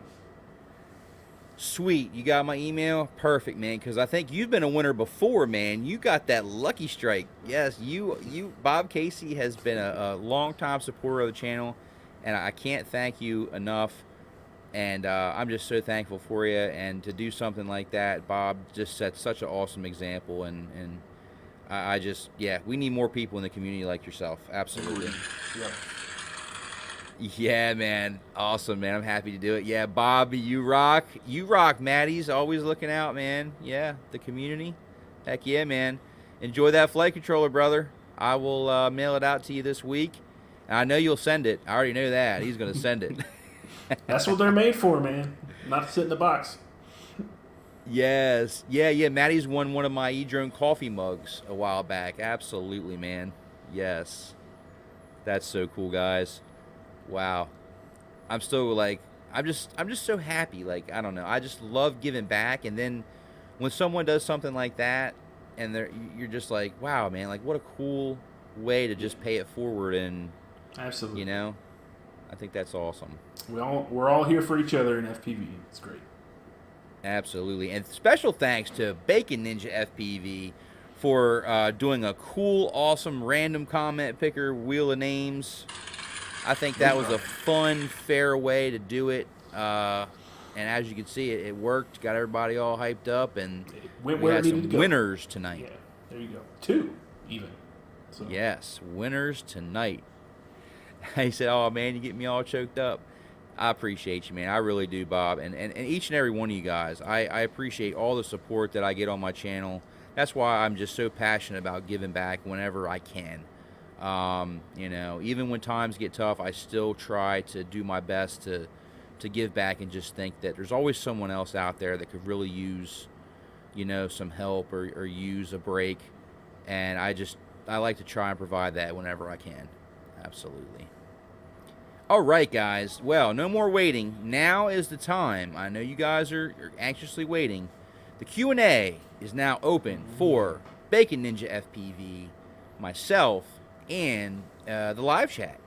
Sweet, you got my email? Perfect, man, because I think you've been a winner before, man. You got that lucky strike. Yes, Bob Casey has been a long-time supporter of the channel, and I can't thank you enough, and I'm just so thankful for you, and to do something like that, Bob just set such an awesome example, and I just, yeah, we need more people in the community like yourself, absolutely.
Yep.
Yeah, man. Awesome, man. I'm happy to do it. Yeah, Bob, you rock. You rock. Maddie's always looking out, man. Yeah, the community. Heck yeah, man. Enjoy that flight controller, brother. I will mail it out to you this week. And I know you'll send it. I already know that. He's going to send it.
That's what they're made for, man. Not to sit in the box.
Yes. Yeah. Maddie's won one of my edrone coffee mugs a while back. Absolutely, man. Yes. That's so cool, guys. Wow. I'm still like, I'm just so happy. Like, I don't know. I just love giving back. And then when someone does something like that, and you're just like, wow, man, like what a cool way to just pay it forward, and
Absolutely.
I think that's awesome.
We're all here for each other in FPV. It's great.
Absolutely. And special thanks to Bacon Ninja FPV for doing a cool, awesome random comment picker wheel of names. I think that was a fun, fair way to do it. And as you can see, it worked. Got everybody all hyped up, and
We
had
needed
some
to go.
winners tonight.
Yeah, there you go. 2, even. So.
Yes, winners tonight. He said, "Oh man, you get me all choked up." I appreciate you, man. I really do, Bob, and each and every one of you guys. I appreciate all the support that I get on my channel. That's why I'm just so passionate about giving back whenever I can. Even when times get tough, I still try to do my best to give back, and just think that there's always someone else out there that could really use, some help or use a break. And I like to try and provide that whenever I can. Absolutely. All right, guys. Well, no more waiting. Now is the time. I know you guys are anxiously waiting. The Q&A is now open for Bacon Ninja FPV, myself, and the live chat.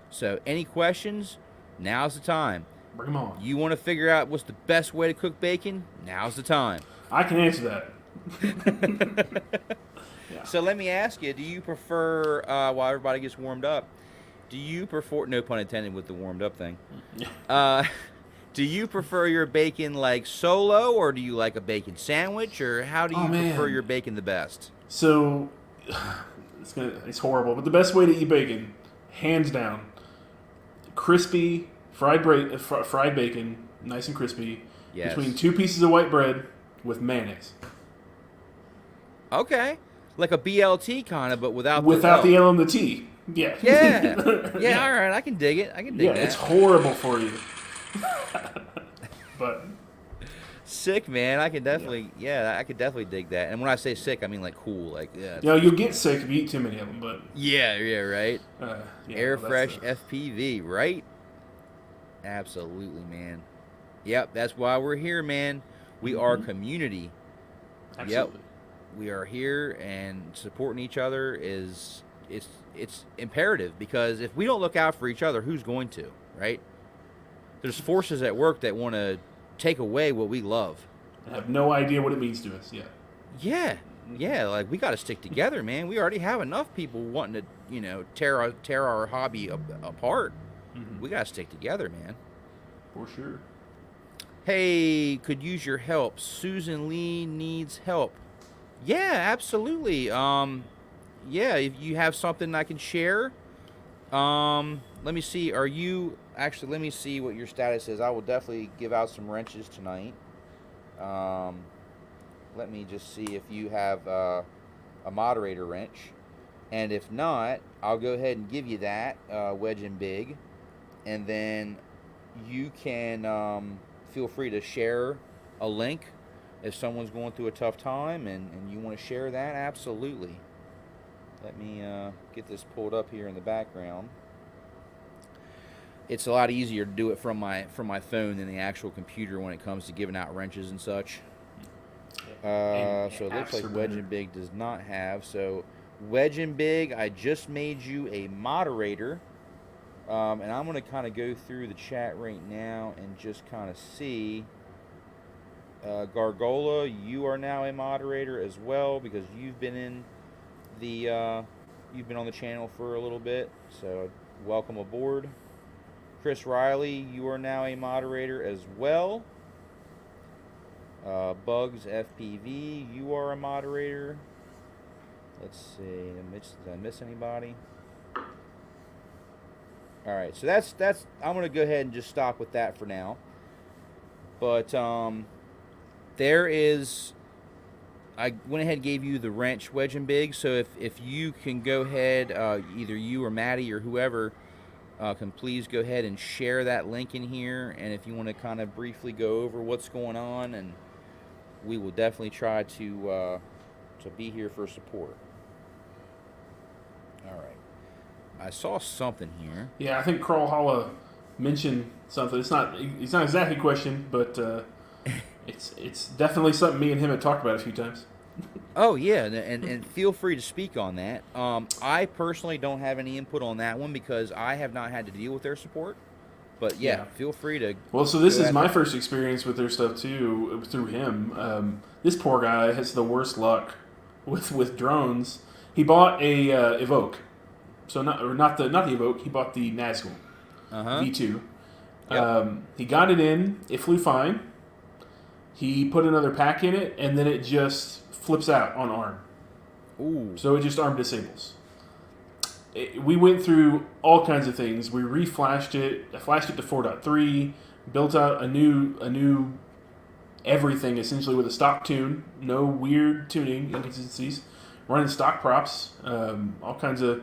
So any questions, now's the time.
Bring them on.
You want to figure out what's the best way to cook bacon? Now's the time.
I can answer that. Yeah.
So let me ask you, do you prefer, while everybody gets warmed up, do you prefer, no pun intended with the warmed up thing, do you prefer your bacon like solo, or do you like a bacon sandwich, or how do you prefer your bacon the best?
So, it's horrible, but the best way to eat bacon, hands down, crispy, fried bacon, nice and crispy,
Yes.
between 2 pieces of white bread with mayonnaise.
Okay. Like a BLT kind of, but without
the L and the T. Yeah.
Yeah, all right, I can dig it. I can dig that.
It's horrible for you. But
sick, man. I can definitely, I could definitely dig that. And when I say sick, I mean like cool, like
you'll get sick if you eat too many of them. But
yeah, right. Air fresh
the...
FPV, right? Absolutely, man. Yep, that's why we're here, man. We are community.
Absolutely.
Yep, we are here, and supporting each other it's imperative, because if we don't look out for each other, who's going to, right? There's forces at work that want to take away what we love.
I have no idea what it means to us.
Yeah, like we got to stick together, man. We already have enough people wanting to, tear our hobby apart. We got to stick together, man.
For sure.
Hey, could use your help. Susan Lee needs help. Yeah, absolutely. If you have something I can share. Let me see. Let me see what your status is. I will definitely give out some wrenches tonight. Let me just see if you have a moderator wrench. And if not, I'll go ahead and give you that, wedge and big. And then you can feel free to share a link if someone's going through a tough time and you want to share that. Absolutely. Let me get this pulled up here in the background. It's a lot easier to do it from my phone than the actual computer when it comes to giving out wrenches and such. So it looks like Wedge and Big does not have. So Wedge and Big, I just made you a moderator. And I'm going to kind of go through the chat right now and just kind of see. Gargola, you are now a moderator as well, because you've been in you've been on the channel for a little bit, so welcome aboard. Chris Riley, you are now a moderator as well. Bugs FPV, you are a moderator. Let's see, did I miss anybody? All right, so that's I'm gonna go ahead and just stop with that for now. But there is, I went ahead and gave you the wrench, Wedge and Big. So if you can go ahead, either you or Maddie or whoever can please go ahead and share that link in here. And if you want to kind of briefly go over what's going on, and we will definitely try to be here for support. All right. I saw something here.
Yeah, I think Crawlhalla mentioned something. It's not exactly a question, but it's definitely something me and him have talked about a few times.
Oh yeah, and feel free to speak on that. I personally don't have any input on that one because I have not had to deal with their support. But yeah,
Yeah.
feel free to
Well, so this
go
is
at
my
that.
first experience with their stuff too through him. This poor guy has the worst luck with drones. He bought a Evoke, so not the Evoke. He bought the Nazgul
Uh huh.
V2.
Yep.
He got it in. It flew fine. He put another pack in it, and then it just flips out on arm.
Ooh.
So it just arm disables. We went through all kinds of things. We reflashed it. I flashed it to 4.3, built out a new everything essentially with a stock tune, no weird tuning inconsistencies, running stock props, all kinds of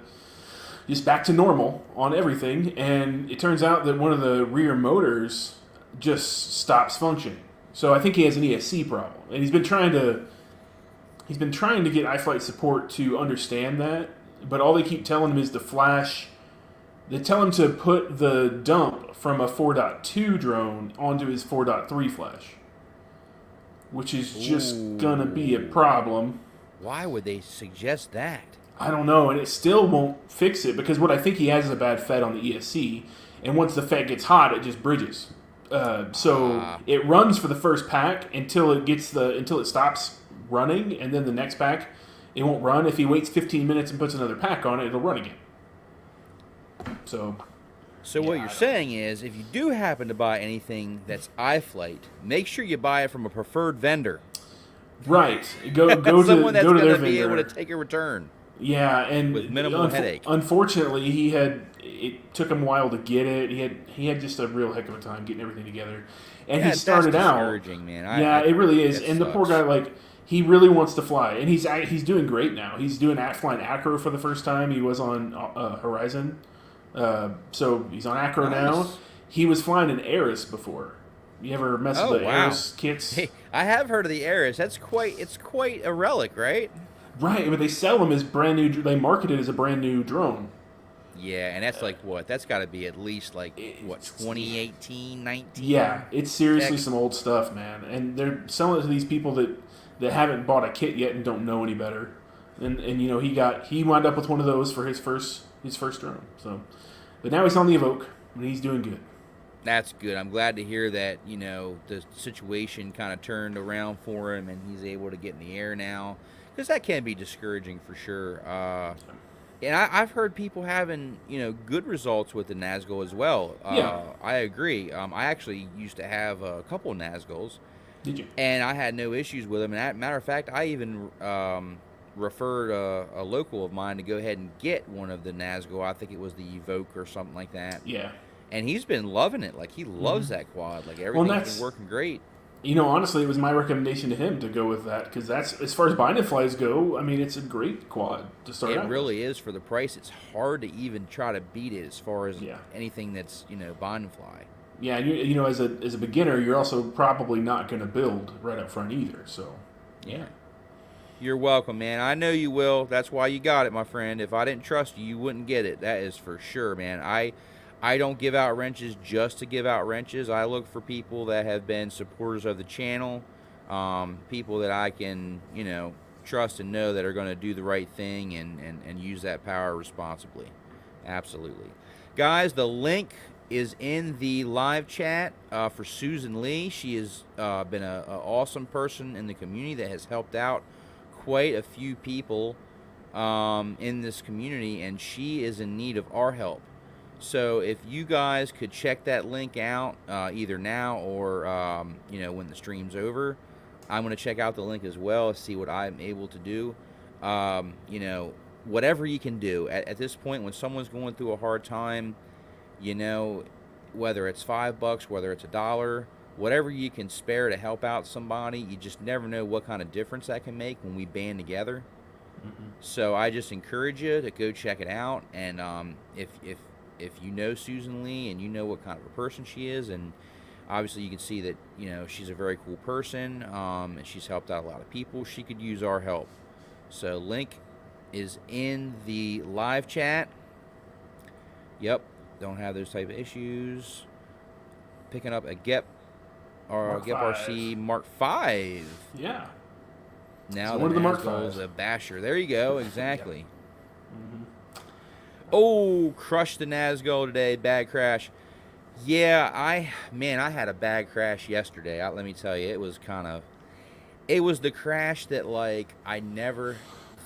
just back to normal on everything. And it turns out that one of the rear motors just stops functioning. So I think he has an ESC problem, and he's been trying to get iFlight support to understand that, but all they keep telling him is to flash. They tell him to put the dump from a 4.2 drone onto his 4.3 flash, which is just gonna be a
Ooh.
problem.
Why would they suggest that?
I don't know, and it still won't fix it because what I think he has is a bad FET on the ESC, and once the FET gets hot, it just bridges. So
Ah.
it runs for the first pack until it stops running, and then the next pack it won't run. If he waits 15 minutes and puts another pack on it, it'll run again. So
So
yeah,
what you're saying is, if you do happen to buy anything that's iFlight, make sure you buy it from a preferred vendor.
right, go
Someone that's
to
going
their
to be able to
vendor.
take a return
Yeah, and
with minimal headache.
unfortunately, it took him a while to get it. He had just a real heck of a time getting everything together, and he
Yeah, that's
started out.
discouraging, man.
Yeah, it really is.
That
And the poor
sucks.
guy, like, he really wants to fly, and he's doing great now. He's doing flying acro for the first time. He was on Horizon, so he's on acro now.
Nice.
He was flying an Aris before. You ever mess
Oh
with the
wow.
Aris kits?
Hey, I have heard of the Aris. It's quite a relic, right?
Right, but they sell them as brand new. They market it as a brand new drone.
Yeah, and that's like what? That's got to be at least like what,
It's,
2018, 19
yeah, it's seriously
tech.
some old stuff, man. And they're selling it to these people that haven't bought a kit yet and don't know any better. And you know he wound up with one of those for his first drone. So, but now he's on the Evoke and he's doing good.
That's good. I'm glad to hear that, the situation kind of turned around for him and he's able to get in the air now. Because that can be discouraging for sure. And I've heard people having, good results with the Nazgul as well.
Yeah,
I agree. I actually used to have a couple of Nazguls,
did you?
and I had no issues with them. And matter of fact, I even referred a local of mine to go ahead and get one of the Nazgul. I think it was the Evoke or something like that.
Yeah.
And he's been loving it. Like, he loves that quad. Like,
Well,
everything's been working great.
honestly, it was my recommendation to him to go with that because that's as far as bind and flies go. I mean, it's a great quad to start
It
out
really is for the price. It's hard to even try to beat it as far as
with. Yeah.
anything that's, bond and fly.
Yeah, and you know, as a beginner, you're also probably not going to build right up front either. So, yeah.
You're welcome, man. I know you will. That's why you got it, my friend. If I didn't trust you, you wouldn't get it. That is for sure, man. I don't give out wrenches just to give out wrenches. I look for people that have been supporters of the channel, people that I can, trust and know that are going to do the right thing and use that power responsibly. Absolutely. Guys, the link is in the live chat for Susan Lee. She has been an awesome person in the community that has helped out quite a few people in this community, and she is in need of our help. So if you guys could check that link out either now or when the stream's over, I'm going to check out the link as well, see what I'm able to do. Whatever you can do at this point when someone's going through a hard time, whether it's $5, whether it's $1, whatever you can spare to help out somebody, you just never know what kind of difference that can make when we band together.
Mm-hmm.
So I just encourage you to go check it out, and if you know Susan Lee and you know what kind of a person she is, and obviously you can see that she's a very cool person, and she's helped out a lot of people, she could use our help. So link is in the live chat. Yep, don't have those type of issues. Picking up a GEP or
Mark
GEP RC Mark 5.
Yeah.
Now
So
the
one of the Mark
Nazgul is
Vs.
a basher. There you go. Exactly.
Mm-hmm.
Oh, crushed the Nazgul today. Bad crash. Yeah, I had a bad crash yesterday. Let me tell you, it was the crash that like I never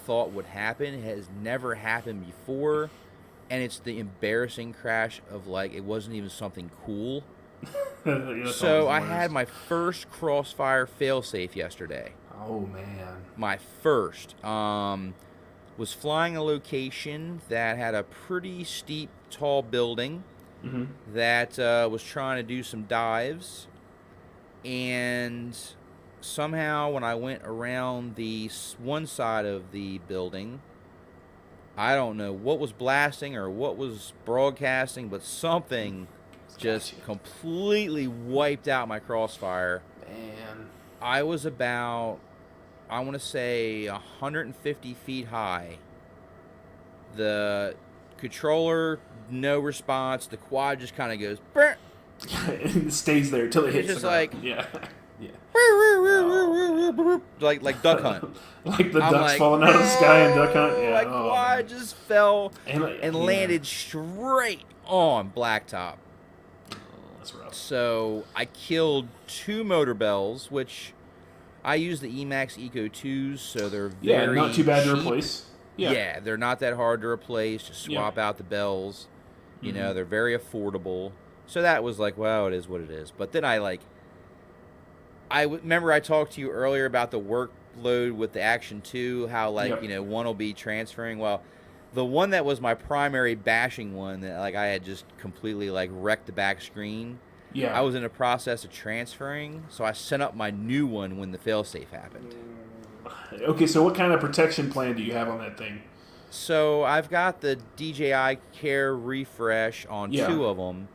thought would happen. It has never happened before, and it's the embarrassing crash of like it wasn't even something cool.
That's always
So
the
I had
worst.
my first crossfire failsafe yesterday.
Oh man.
My first. Was flying a location that had a pretty steep, tall building
Mm-hmm.
that was trying to do some dives, and somehow when I went around the one side of the building, I don't know what was blasting or what was broadcasting, but something just
Gotcha.
completely wiped out my crossfire.
Man.
I was about, I want to say, 150 feet high. The controller, no response. The quad just kind of goes, "Burr."
It stays there till it hits
just
the ground.
like,
Yeah. Yeah.
like Duck Hunt.
Like the
I'm
ducks
like,
falling out of the sky in Duck Hunt. Yeah.
my
Oh
quad
man.
just fell
And,
and
yeah.
landed straight on blacktop.
Oh, that's rough.
So I killed 2 motor bells, which I use the Emax Eco 2s, so they're
Yeah,
very
not too bad to
cheap.
replace.
Yeah, they're not that hard to replace. Just swap out the bells. You know, they're very affordable. So that was like, well, it is what it is. But then remember I talked to you earlier about the workload with the Action 2, how like, one will be transferring. Well, the one that was my primary bashing one that like I had just completely like wrecked the back screen.
Yeah.
I was in the process of transferring, so I sent up my new one when the failsafe happened.
Okay, so what kind of protection plan do you have on that thing?
So I've got the DJI Care Refresh on 2 of them,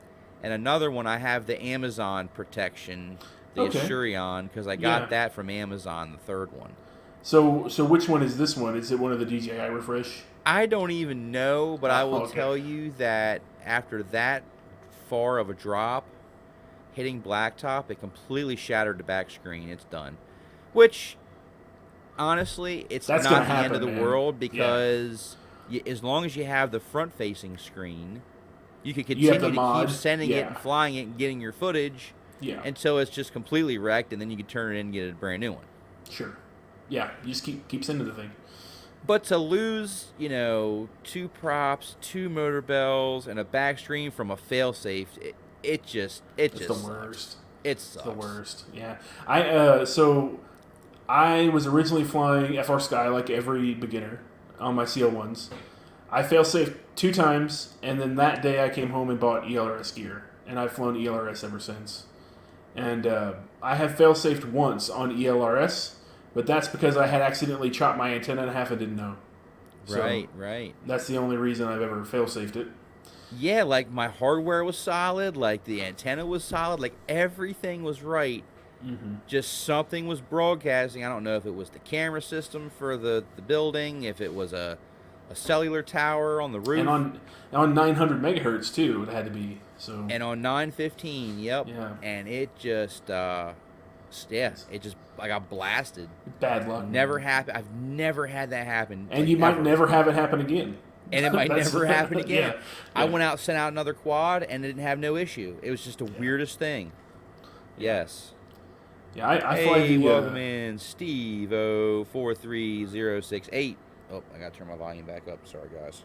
and another one I have the Amazon protection, the Assurion, because I got that from Amazon, the third one.
So which one is this one? Is it one of the DJI Refresh?
I don't even know, but I will tell you that after that far of a drop, hitting blacktop, it completely shattered the back screen. It's done. Which, honestly, it's
That's
not the
happen,
end of the
man.
world because as long as you have the front-facing screen, you can
You have
continue
the
to
mod.
keep sending it and flying it and getting your footage until it's just completely wrecked, and then you can turn it in and get a brand new one.
Sure. Yeah, you just keep sending the thing.
But to lose, 2 props, 2 motor bells, and a back screen from a failsafe, it's just
the
sucks.
worst.
It sucks.
It's the worst. Yeah. I was originally flying FR Sky like every beginner on my CL1s. I failsafed 2 times, and then that day I came home and bought ELRS gear, and I've flown ELRS ever since. And I have failsafed once on ELRS, but that's because I had accidentally chopped my antenna in half and didn't know. So
Right.
That's the only reason I've ever failsafed it.
Yeah, like my hardware was solid, like the antenna was solid, like everything was right. Just something was broadcasting. I don't know if it was the camera system for the building, if it was a cellular tower on the roof.
And on 900 megahertz too, it had to be. So.
And on 915, yep.
Yeah.
And it just, I got blasted.
Bad luck.
Never happened. I've never had that happen.
And you might never have it happen again.
And it might never happen again.
Yeah.
I went out, sent out another quad, and it didn't have no issue. It was just the weirdest thing. Yes.
Yeah, I fly the...
welcome in, Steve 043068. Oh, I got to turn my volume back up. Sorry, guys.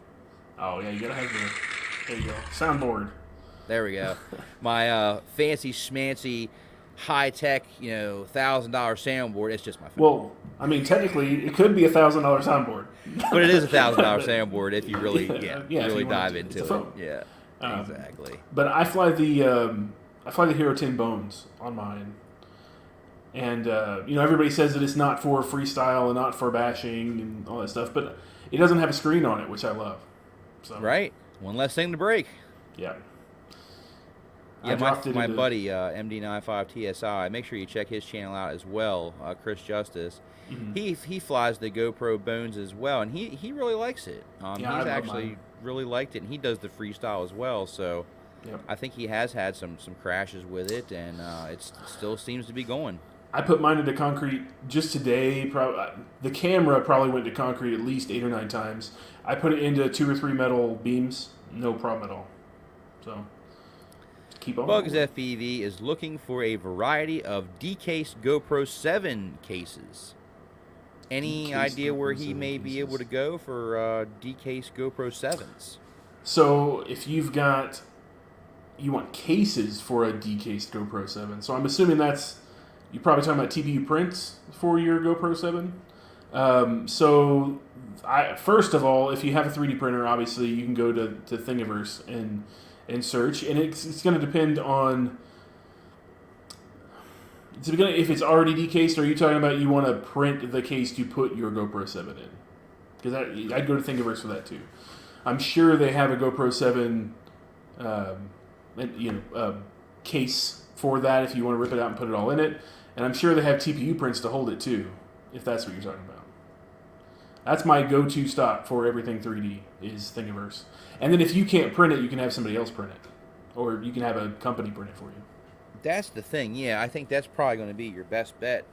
Oh, yeah, you got to have the... There you go. Soundboard.
There we go. My fancy schmancy high-tech, $1,000 soundboard. It's just my phone.
Well, I mean, technically, it could be $1,000 soundboard.
But it is $1,000 soundboard if you really, really dive into it. Yeah, exactly.
But I fly the Hero 10 Bones on mine. And, everybody says that it's not for freestyle and not for bashing and all that stuff, but it doesn't have a screen on it, which I love. So.
Right. One less thing to break.
Yeah.
Yeah, my buddy, MD95TSI, make sure you check his channel out as well, Chris Justice. Mm-hmm. He flies the GoPro Bones as well, and he really likes it. He's actually really liked it, and he does the freestyle as well, so I think he has had some crashes with it, and it still seems to be going.
I put mine into concrete just today. The camera probably went to concrete at least 8 or 9 times. I put it into 2 or 3 metal beams, no problem at all. So keep on.
Bugs
rolling.
FPV is looking for a variety of decased GoPro 7 cases. Any
Decased
idea where
GoPro
he
7
may be
cases.
able to go for decased GoPro 7s?
So if you want cases for a decased GoPro 7. So I'm assuming you're probably talking about TPU prints for your GoPro 7. First of all, if you have a 3D printer, obviously you can go to Thingiverse and search, and it's going to depend on. If it's already decased, or are you talking about you want to print the case to put your GoPro 7 in? Because I'd go to Thingiverse for that too. I'm sure they have a GoPro 7, case for that if you want to rip it out and put it all in it, and I'm sure they have TPU prints to hold it too, if that's what you're talking about. That's my go-to stop for everything 3D is Thingiverse, and then if you can't print it, you can have somebody else print it, or you can have a company print it for you.
That's the thing. Yeah, I think that's probably going to be your best bet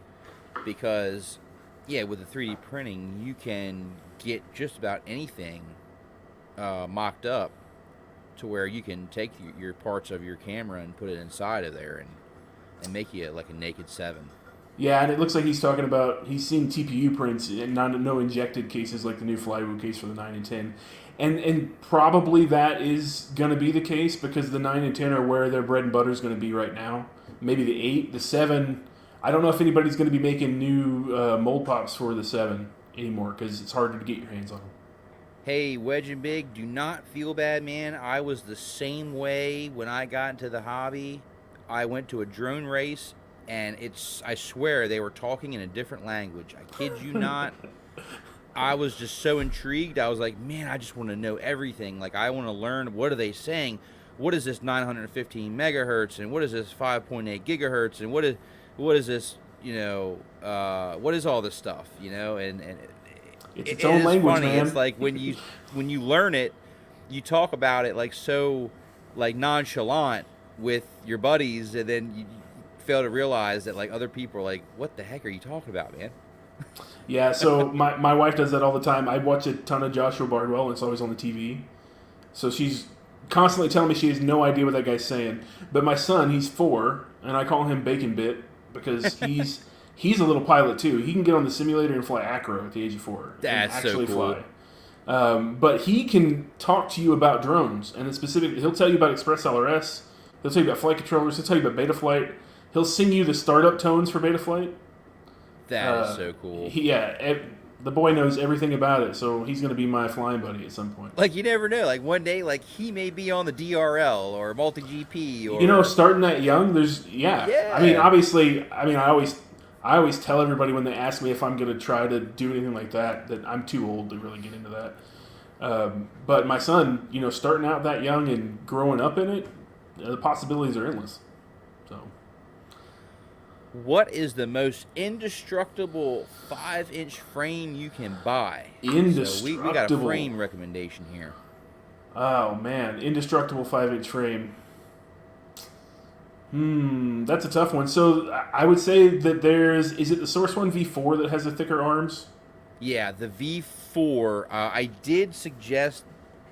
because, yeah, with the 3D printing, you can get just about anything mocked up to where you can take your parts of your camera and put it inside of there and make you like a naked 7.
Yeah, and it looks like he's talking about he's seen TPU prints and no injected cases like the new Flywheel case for the 9 and 10. And probably that is going to be the case because the 9 and 10 are where their bread and butter is going to be right now. Maybe the 8, the 7. I don't know if anybody's going to be making new mold pops for the 7 anymore because it's harder to get your hands on them.
Hey, Wedge and Big, do not feel bad, man. I was the same way when I got into the hobby. I went to a drone race, and I swear they were talking in a different language. I kid you not. I was just so intrigued. I was like, man, I just want to know everything. Like, I want to learn, what are they saying? What is this 915 megahertz? And what is this 5.8 gigahertz? And what is this, what is all this stuff, And
It's its own language,
funny.
man.
It's like when you learn it, you talk about it like so like nonchalant with your buddies, and then you fail to realize that like other people are like, what the heck are you talking about, man?
Yeah, so my wife does that all the time. I watch a ton of Joshua Bardwell, and it's always on the TV. So she's constantly telling me she has no idea what that guy's saying. But my son, he's 4, and I call him Bacon Bit because he's a little pilot too. He can get on the simulator and fly acro at the age of 4.
That's
and actually
so cool.
Fly. But he can talk to you about drones, and he'll tell you about Express LRS. He'll tell you about flight controllers. He'll tell you about Betaflight. He'll sing you the startup tones for Betaflight.
That is so cool.
The boy knows everything about it, so he's going to be my flying buddy at some point.
Like, you never know. Like, one day, like, he may be on the DRL or multi-GP or...
starting that young, yeah. I mean, obviously, I always tell everybody when they ask me if I'm going to try to do anything like that I'm too old to really get into that. But my son, starting out that young and growing up in it, the possibilities are endless. So...
What is the most indestructible 5-inch frame you can buy?
Indestructible.
So we got a frame recommendation here.
Oh, man. Indestructible 5-inch frame. That's a tough one. So I would say that is it the Source One V4 that has the thicker arms?
Yeah, the V4. I did suggest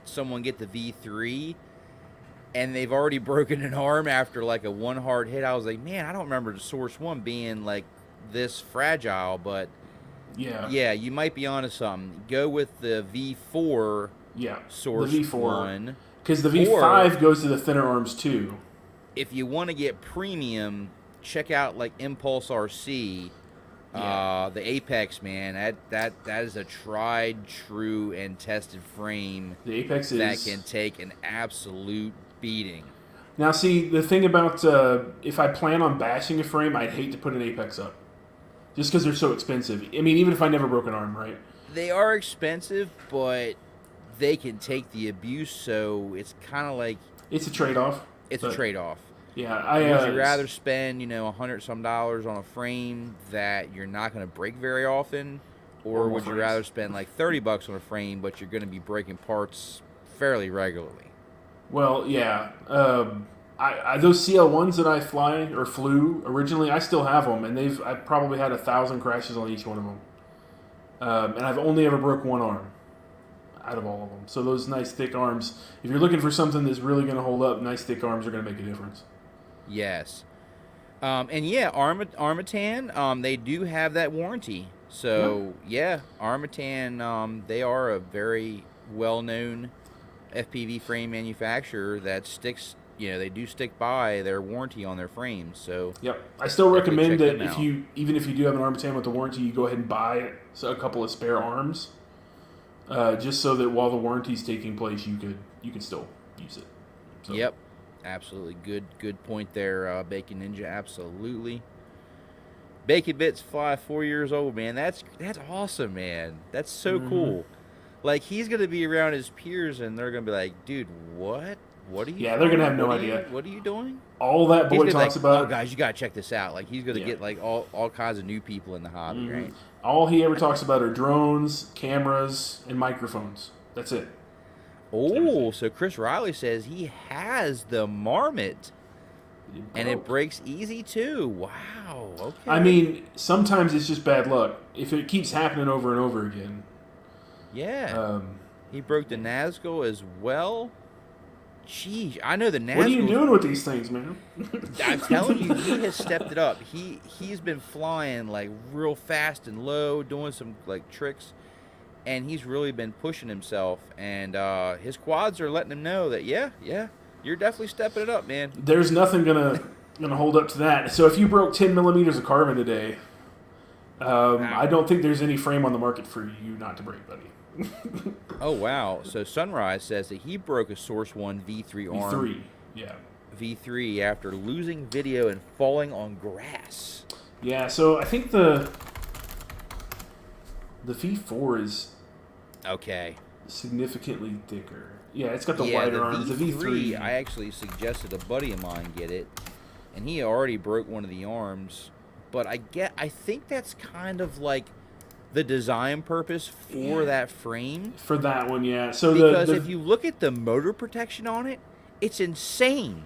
someone get the V3, and they've already broken an arm after like a one hard hit. I was like, man, I don't remember the Source One being like this fragile, but yeah, you might be onto something. Go with the V4.
Yeah,
Source
the V4
One,
because the V5 goes to the thinner arms too.
If you want to get premium, check out like Impulse RC.
Yeah.
The Apex, man, that is a tried, true, and tested frame.
The Apex
that can take an absolute beating.
Now, see, the thing about if I plan on bashing a frame, I'd hate to put an Apex up, just because they're so expensive. I mean, even if I never broke an arm, right?
They are expensive, but they can take the abuse. So it's kind of like
it's a trade-off.
It's a trade-off.
Yeah,
would you rather spend $100-some on a frame that you're not going to break very often, or would you rather spend like $30 on a frame but you're going to be breaking parts fairly regularly?
Well, yeah. those CL1s that I flew originally, I still have them, and I've probably had 1,000 crashes on each one of them, and I've only ever broke one arm out of all of them. So those nice thick arms, if you're looking for something that's really going to hold up, nice thick arms are going to make a difference.
Yes. And yeah, Armatan, they do have that warranty. So yeah, Armatan, they are a very well-known FPV frame manufacturer that sticks. They do stick by their warranty on their frames. So
yep, I still recommend that even if you do have an Armatan with the warranty, you go ahead and buy a couple of spare arms, just so that while the warranty's taking place, you can still use it. So.
Yep. Absolutely. Good point there, Bacon Ninja. Absolutely. Bacon Bits Fly, 4 years old, man. That's awesome, man. That's so cool. Like, he's going to be around his peers, and they're going to be like, dude, what? What are you
Yeah, they're going to have no idea.
What are you doing?
All that boy talks about...
Oh, guys, you got to check this out. Like, he's going to get, like, all kinds of new people in the hobby, right?
All he ever talks about are drones, cameras, and microphones. That's it.
Oh, so Chris Riley says he has the Marmot, and it breaks easy too. Wow. Okay.
I mean, sometimes it's just bad luck. If it keeps happening over and over again.
Yeah. He broke the Nazgul as well. Jeez, I know the Nazgul.
What are you doing with these things, man?
I'm telling you, he has stepped it up. He's been flying like real fast and low, doing some like tricks. And he's really been pushing himself, and his quads are letting him know that yeah, you're definitely stepping it up, man.
There's nothing gonna hold up to that. So if you broke 10 millimeters of carbon today, I don't think there's any frame on the market for you not to break, buddy.
Oh wow! So Sunrise says that he broke a Source One V3 arm.
V3, yeah.
V3 after losing video and falling on grass.
Yeah. So I think the V4 is.
Okay.
Significantly thicker. Yeah, it's got the wider arms. The V3,
I actually suggested a buddy of mine get it, and he already broke one of the arms. But I think that's kind of like the design purpose for that frame.
For that one, yeah. So
because if you look at the motor protection on it, it's insane.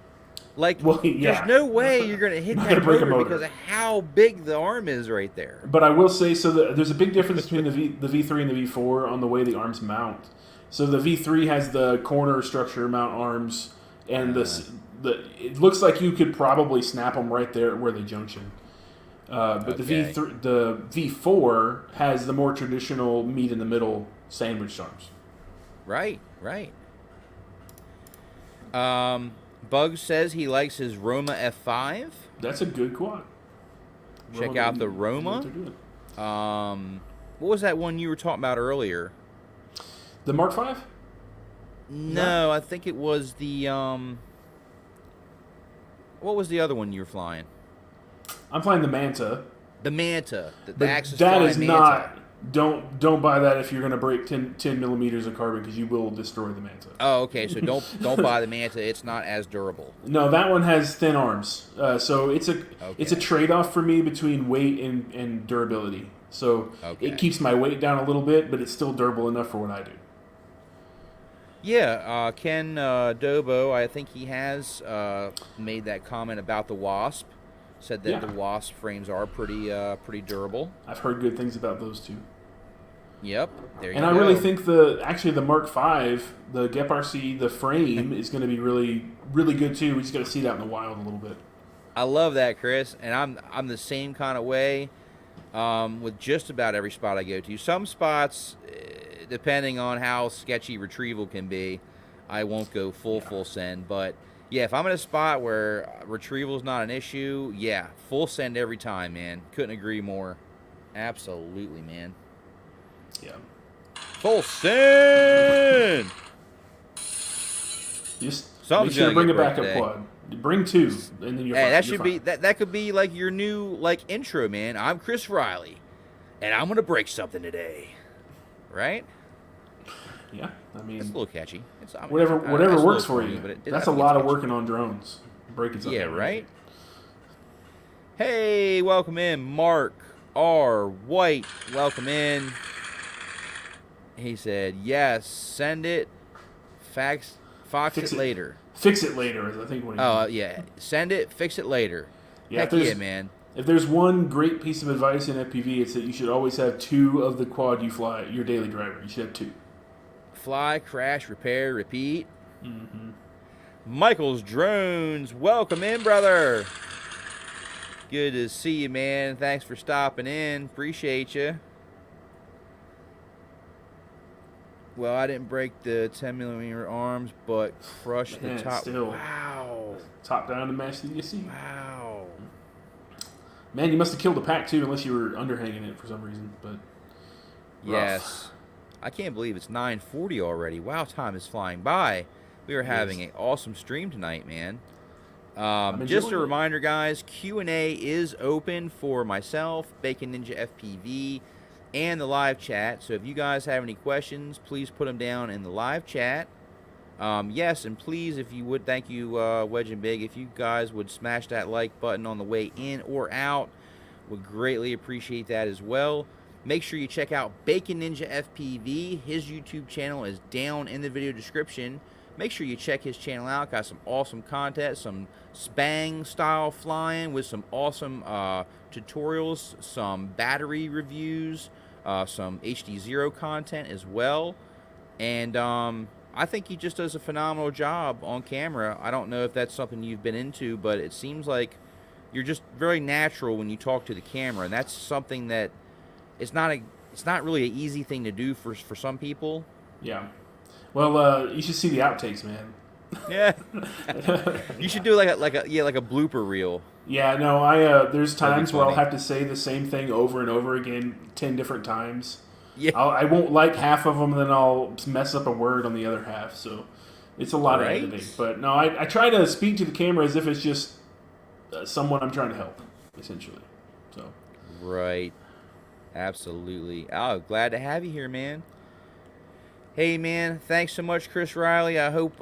Like, there's no way you're going to hit that motor because of how big the arm is right there.
But I will say, there's a big difference between the V3 and the V4 on the way the arms mount. So the V3 has the corner structure mount arms, and it looks like you could probably snap them right there where they junction. But the V4 has the more traditional meet in the middle sandwich arms.
Right. Bugs says he likes his Roma F5.
That's a good quad.
Check out the Roma. What was that one you were talking about earlier?
The Mark V?
No, I think it was the what was the other one you were flying?
I'm flying the Manta.
The Manta. The Axis
that is
Manta.
not. Don't buy that if you're going to break 10 millimeters of carbon, because you will destroy the Manta.
Oh, okay. So don't buy the Manta. It's not as durable.
No, that one has thin arms. So it's a trade-off for me between weight and durability. So it keeps my weight down a little bit, but it's still durable enough for what I do.
Yeah, Ken Dobo, I think he has made that comment about the Wasp. Said that the Wasp frames are pretty durable.
I've heard good things about those too.
Yep, there you
go. And I really think the Mark V, the GEP-RC, the frame is going to be really, really good too. We just got to see that in the wild a little bit.
I love that, Chris, and I'm the same kind of way with just about every spot I go to. Some spots, depending on how sketchy retrieval can be, I won't go full send, but. Yeah, if I'm in a spot where retrieval is not an issue, full send every time, man. Couldn't agree more. Absolutely, man.
Yeah.
Full send!
Just make sure to bring a backup quad. Bring two, and then you're fine.
That should be that could be like your new intro, man. I'm Chris Riley, and I'm gonna break something today, right?
Yeah, I mean,
it's a little catchy.
Whatever works for you. That's a lot of working on drones. Breaking something.
Yeah, right? Hey, welcome in, Mark R. White. Welcome in. He said, yes, send it. Fox it later.
Fix it later, is I think what he
Oh,
meant.
yeah. Send it, fix it later.
Yeah,
Heck yeah, man.
if there's one great piece of advice in FPV, it's that you should always have two of the quad you fly, your daily driver. You should have two.
Fly, crash, repair, repeat. Michael's Drones. Welcome in, brother. Good to see you, man. Thanks for stopping in. Appreciate you. Well, I didn't break the 10mm arms, but crushed the
Man,
top.
still.
Wow.
Top down to match the ESC.
Wow.
Man, you must have killed a pack too, unless you were underhanging it for some reason. But
yes. I can't believe it's 9:40 already. Wow, time is flying by. We are having an awesome stream tonight, man. Just a reminder, guys, Q&A is open for myself, Bacon Ninja FPV, and the live chat. So if you guys have any questions, please put them down in the live chat. Yes, and please, if you would, thank you, Wedge and Big, if you guys would smash that like button on the way in or out, would greatly appreciate that as well. Make sure you check out Bacon Ninja FPV. His YouTube channel is down in the video description. Make sure you check his channel out. Got some awesome content, some Spang style flying with some awesome tutorials, some battery reviews, some HD0 content as well. And I think he just does a phenomenal job on camera. I don't know if that's something you've been into, but it seems like you're just very natural when you talk to the camera, and that's something that it's not really an easy thing to do for some people.
yeah. Well, you should see the outtakes, man.
Yeah. You should do like a blooper reel.
Yeah, no, there's times where I'll
funny.
have to say the same thing over and over again 10 different times.
Yeah.
I won't like half of them, then I'll mess up a word on the other half. So it's a lot of editing. But no, I try to speak to the camera as if it's just someone I'm trying to help, essentially. So
Right. Absolutely. Oh, glad to have you here, man. Hey, man, thanks so much, Chris Riley. I hope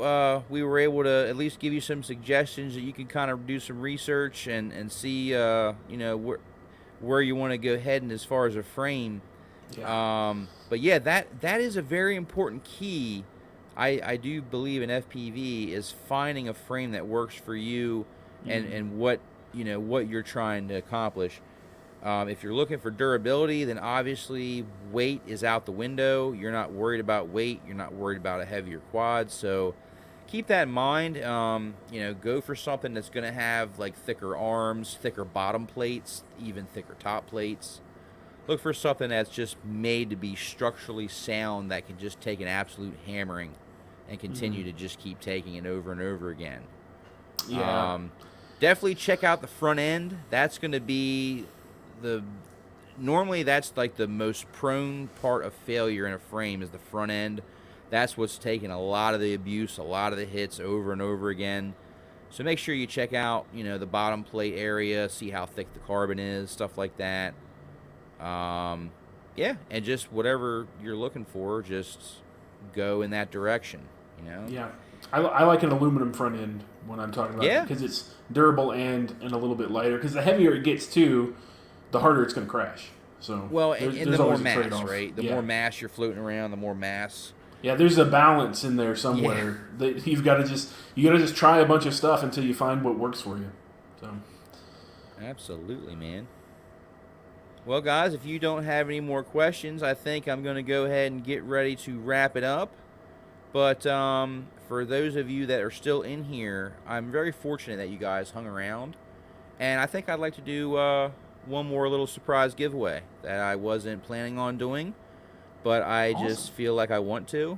we were able to at least give you some suggestions that you can kind of do some research and see, where you want to go heading as far as a frame.
yeah.
But yeah, that is a very important key. I do believe in FPV is finding a frame that works for you and what you're trying to accomplish. If you're looking for durability, then obviously weight is out the window. You're not worried about weight. You're not worried about a heavier quad. So keep that in mind. Go for something that's going to have like thicker arms, thicker bottom plates, even thicker top plates. Look for something that's just made to be structurally sound that can just take an absolute hammering and continue to just keep taking it over and over again.
Yeah.
Definitely check out the front end. That's going to be normally that's like the most prone part of failure in a frame is the front end. That's what's taking a lot of the abuse, a lot of the hits over and over again. So make sure you check out, the bottom plate area, see how thick the carbon is, stuff like that. Yeah, and just whatever you're looking for, just go in that direction,
Yeah. I like an aluminum front end when I'm talking about it because it's durable and a little bit lighter. Because the heavier it gets too, the harder it's going to crash. So
well, and the more mass,
trade-off.
right? The more mass you're floating around, the more mass.
Yeah, there's a balance in there somewhere that you got to just try a bunch of stuff until you find what works for you. So
Absolutely, man. Well, guys, if you don't have any more questions, I think I'm going to go ahead and get ready to wrap it up. But for those of you that are still in here, I'm very fortunate that you guys hung around. And I think I'd like to do one more little surprise giveaway that I wasn't planning on doing, but I just feel like I want to.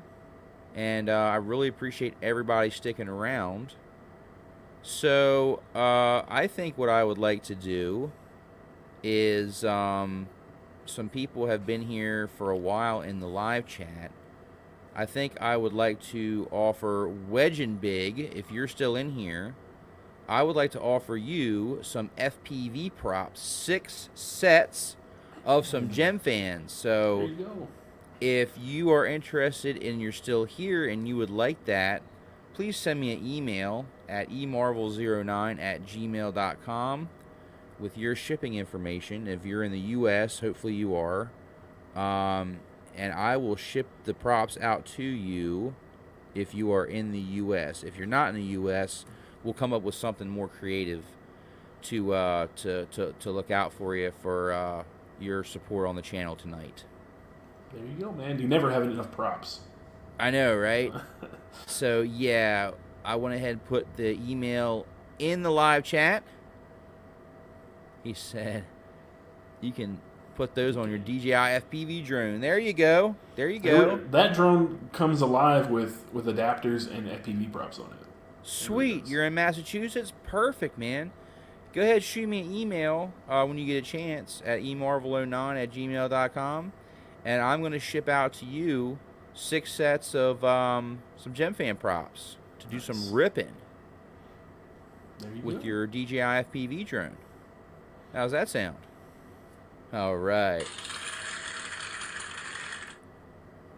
And I really appreciate everybody sticking around. So I think what I would like to do is some people have been here for a while in the live chat. I think I would like to offer Wedge and Big, if you're still in here, I would like to offer you some FPV props, 6 sets of some Gem fans. So
there you go.
if you are interested and you're still here and you would like that, please send me an email at emarvel09@gmail.com with your shipping information. If you're in the U.S., hopefully you are. And I will ship the props out to you if you are in the U.S. If you're not in the U.S., we'll come up with something more creative to look out for you for your support on the channel tonight.
There you go, man. You never have enough props.
I know, right? So, yeah, I went ahead and put the email in the live chat. He said you can put those on your DJI FPV drone. There you go. There you go.
That drone comes alive with adapters and FPV props on it.
Sweet. You're in Massachusetts? Perfect, man. Go ahead, shoot me an email when you get a chance at emarvel09@gmail.com, and I'm going to ship out to you 6 sets of some GemFan props to do some ripping with your DJI FPV drone. How's that sound? All right.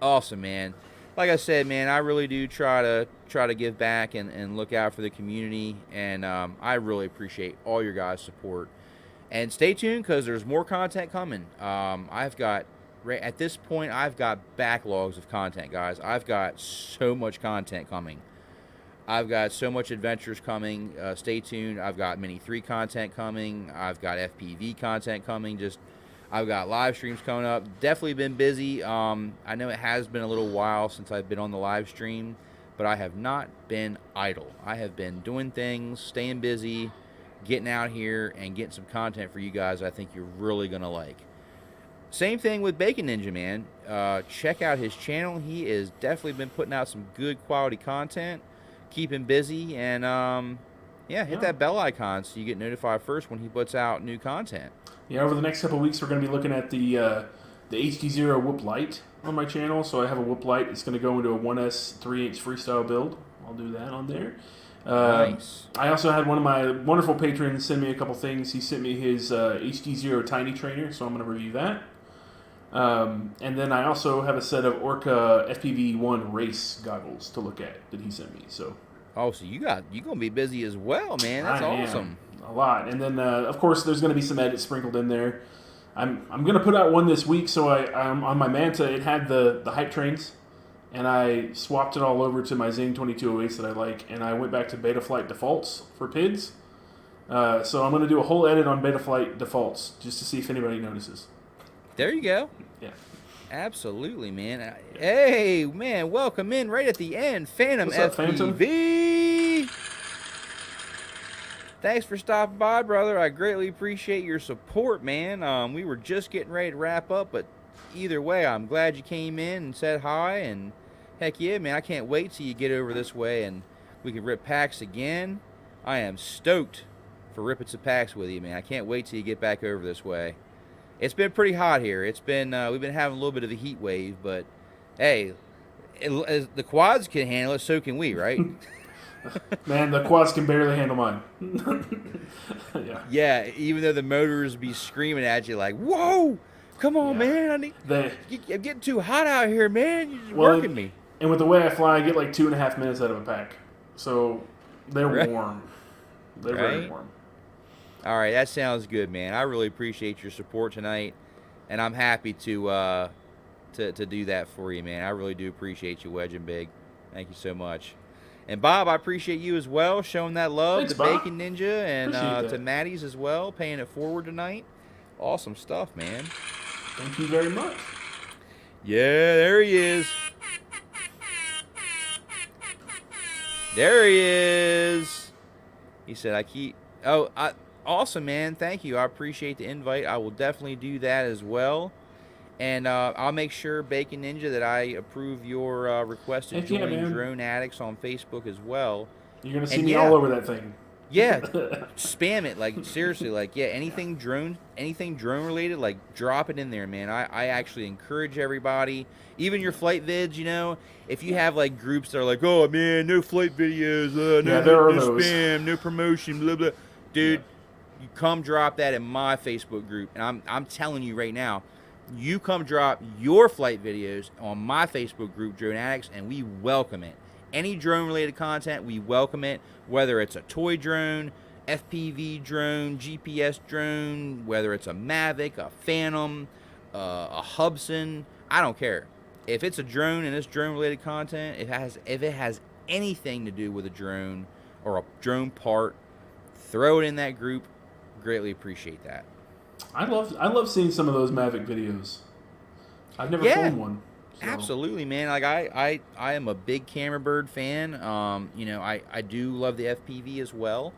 Awesome, man. Like I said, man, I really do try to give back and look out for the community, and I really appreciate all your guys' support. And stay tuned because there's more content coming. I've got at this point I've got backlogs of content, guys. I've got so much content coming. I've got so much adventures coming. Stay tuned. I've got Mini 3 content coming. I've got FPV content coming. I've got live streams coming up. Definitely been busy. I know it has been a little while since I've been on the live stream, but I have not been idle. I have been doing things, staying busy, getting out here, and getting some content for you guys I think you're really going to like. Same thing with Bacon Ninja, man. Check out his channel. He has definitely been putting out some good quality content, keeping busy, and hit that bell icon so you get notified first when he puts out new content.
Yeah, over the next couple of weeks, we're going to be looking at the HD0 Whoop Lite on my channel. So I have a Whoop Lite. It's going to go into a 1S 3/8 freestyle build. I'll do that on there.
Nice.
I also had one of my wonderful patrons send me a couple things. He sent me his HD0 Tiny Trainer, so I'm going to review that. And then I also have a set of Orca FPV1 race goggles to look at that he sent me. So
you're gonna be busy as well, man. That's awesome.
A lot. And then of course there's gonna be some edits sprinkled in there. I'm gonna put out one this week, so I'm on my Manta. It had the hype trains, and I swapped it all over to my Zing 2208s that I like, and I went back to Betaflight defaults for PIDs. So I'm gonna do a whole edit on Betaflight defaults just to see if anybody notices.
There you go.
Yeah.
Absolutely, man. Hey, man, welcome in right at the end. Phantom
What's up,
FPV. Thanks for stopping by, brother. I greatly appreciate your support, man. We were just getting ready to wrap up, but either way, I'm glad you came in and said hi, and heck yeah, man, I can't wait till you get over this way and we can rip packs again. I am stoked for ripping some packs with you, man. I can't wait till you get back over this way. It's been pretty hot here. It's been we've been having a little bit of a heat wave, but hey, as the quads can handle it, so can we, right?
Man, the quads can barely handle mine.
Yeah, even though the motors be screaming at you like, "Whoa, come on, man! I'm getting too hot out here, man. You're just working me."
And with the way I fly, I get like 2.5 minutes out of a pack, so they're warm. They're very warm.
All right, that sounds good, man. I really appreciate your support tonight, and I'm happy to do that for you, man. I really do appreciate you, Wedge and Big. Thank you so much. And Bob, I appreciate you as well, showing that love.
Thanks,
to
Bob.
Bacon Ninja and to Maddie's as well, paying it forward tonight. Awesome stuff, man.
Thank you very much.
Yeah, there he is. There he is. He said, awesome, man. Thank you. I appreciate the invite. I will definitely do that as well. And I'll make sure, Bacon Ninja, that I approve your request to join Drone Addicts on Facebook as well.
You're going to see me all over that thing.
Yeah. Spam it. Like, seriously. Like, yeah, anything drone related, like, drop it in there, man. I actually encourage everybody. Even your flight vids, you know. If you have, like, groups that are like, oh, man, no flight videos, no spam, no promotion, blah, blah. Dude, you come drop that in my Facebook group. And I'm telling you right now, you come drop your flight videos on my Facebook group, Drone Addicts, and we welcome it. Any drone-related content, we welcome it, whether it's a toy drone, FPV drone, GPS drone, whether it's a Mavic, a Phantom, a Hubsan, I don't care. if it's a drone and it's drone related content, if it has anything to do with a drone or a drone part, throw it in that group. Greatly appreciate that.
I love seeing some of those Mavic videos. I've never
Yeah,
flown one. So.
absolutely, man. Like I am a big camera bird fan. I do love the FPV as well.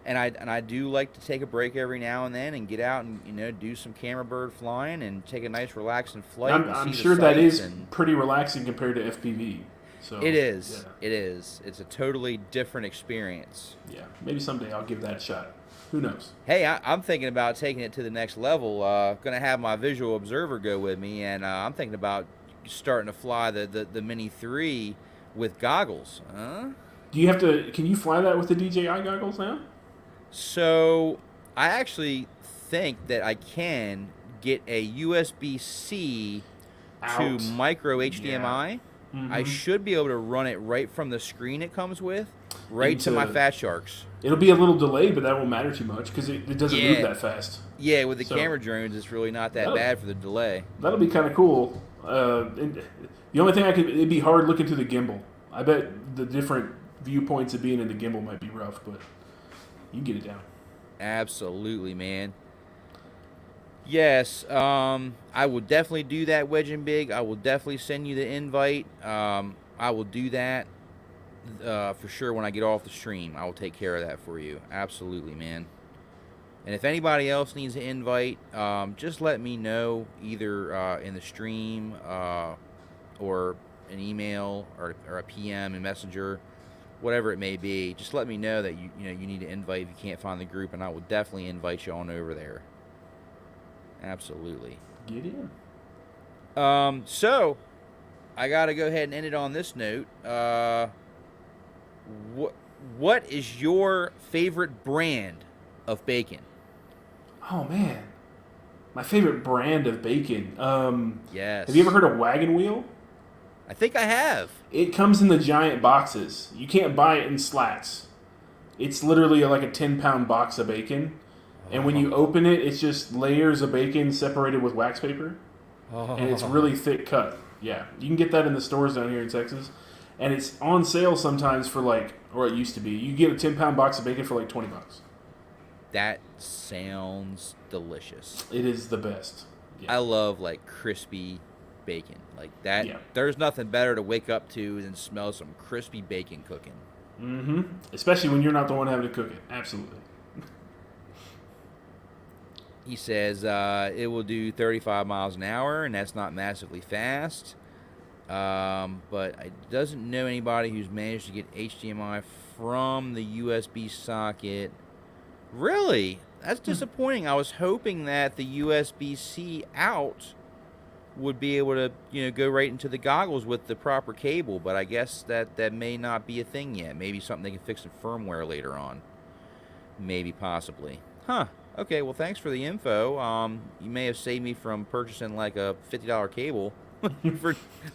And I do like to take a break every now and then and get out and do some camera bird flying and take a nice relaxing flight.
I'm
see
sure
the
that
sights
is
and
pretty relaxing compared to FPV. So
it is.
Yeah.
It is. It's a totally different experience.
Yeah, maybe someday I'll give that a shot. Who knows?
Hey, I'm thinking about taking it to the next level. Gonna have my visual observer go with me, and I'm thinking about starting to fly the Mini 3 with goggles. Huh?
Do you have to? Can you fly that with the DJI goggles now?
So I actually think that I can get a USB-C to
Out.
micro
Yeah.
HDMI. I
Mhm.
should be able to run it right from the screen it comes with, right to my
Into-
Fat Sharks.
It'll be a little delayed, but that won't matter too much because it doesn't move
Yeah.
that fast.
Yeah, with the
So-
camera drones, it's really not that
That'll-
bad for the delay.
That'll be kind of cool. And the only thing it'd be hard looking through the gimbal. I bet the different viewpoints of being in the gimbal might be rough, but you can get it down.
Absolutely, man. Yes, I will definitely do that, Wedge and Big. I will definitely send you the invite. I will do that for sure when I get off the stream. I will take care of that for you. Absolutely, man. And if anybody else needs an invite, just let me know either in the stream or an email or a PM in Messenger, whatever it may be. Just let me know that you need an invite if you can't find the group, and I will definitely invite you on over there. Absolutely.
Get in.
So I got to go ahead and end it on this note. What is your favorite brand of bacon?
Oh man, my favorite brand of bacon.
Yes.
Have you ever heard of Wagon Wheel?
I think I have.
It comes in the giant boxes. You can't buy it in slats. It's literally like a 10-pound box of bacon. And when you open it, it's just layers of bacon separated with wax paper. And it's really thick cut. Yeah. You can get that in the stores down here in Texas. And it's on sale sometimes for or it used to be. You get a 10-pound box of bacon for like $20.
That sounds delicious.
It is the best. Yeah.
I love like crispy bacon. Like that.
Yeah.
There's nothing better to wake up to than smell some crispy bacon cooking.
Mm-hmm. Especially when you're not the one having to cook it. Absolutely.
He says it will do 35 miles an hour, and that's not massively fast. But it doesn't know anybody who's managed to get HDMI from the USB socket. Really? That's disappointing. I was hoping that the USB-C out would be able to, go right into the goggles with the proper cable, but I guess that may not be a thing yet. Maybe something they can fix in firmware later on. Maybe, possibly. Huh. Okay, well, thanks for the info. You may have saved me from purchasing like a $50 cable. That
Just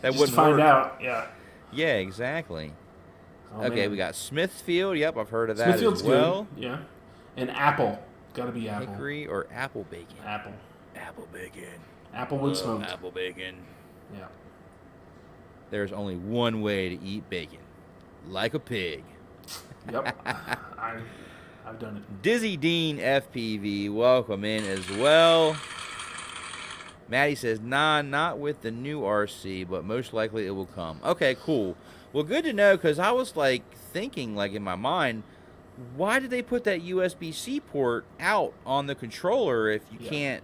wouldn't
find
work.
out. Yeah.
Yeah, exactly.
Oh,
Okay,
man.
we got Smithfield. Yep, I've heard of that
Smithfield's
as well.
good. Yeah. And apple. Got to be apple.
Hickory or apple bacon?
Apple.
Apple bacon.
Applewood smoked.
Apple bacon.
Yeah.
There's only one way to eat bacon. Like a pig.
Yep. I've done it.
Dizzy Dean FPV, welcome in as well. Maddie says, nah, not with the new RC, but most likely it will come. Okay, cool. Well, good to know, because I was like thinking, like in my mind, why did they put that USB-C port out on the controller if you can't,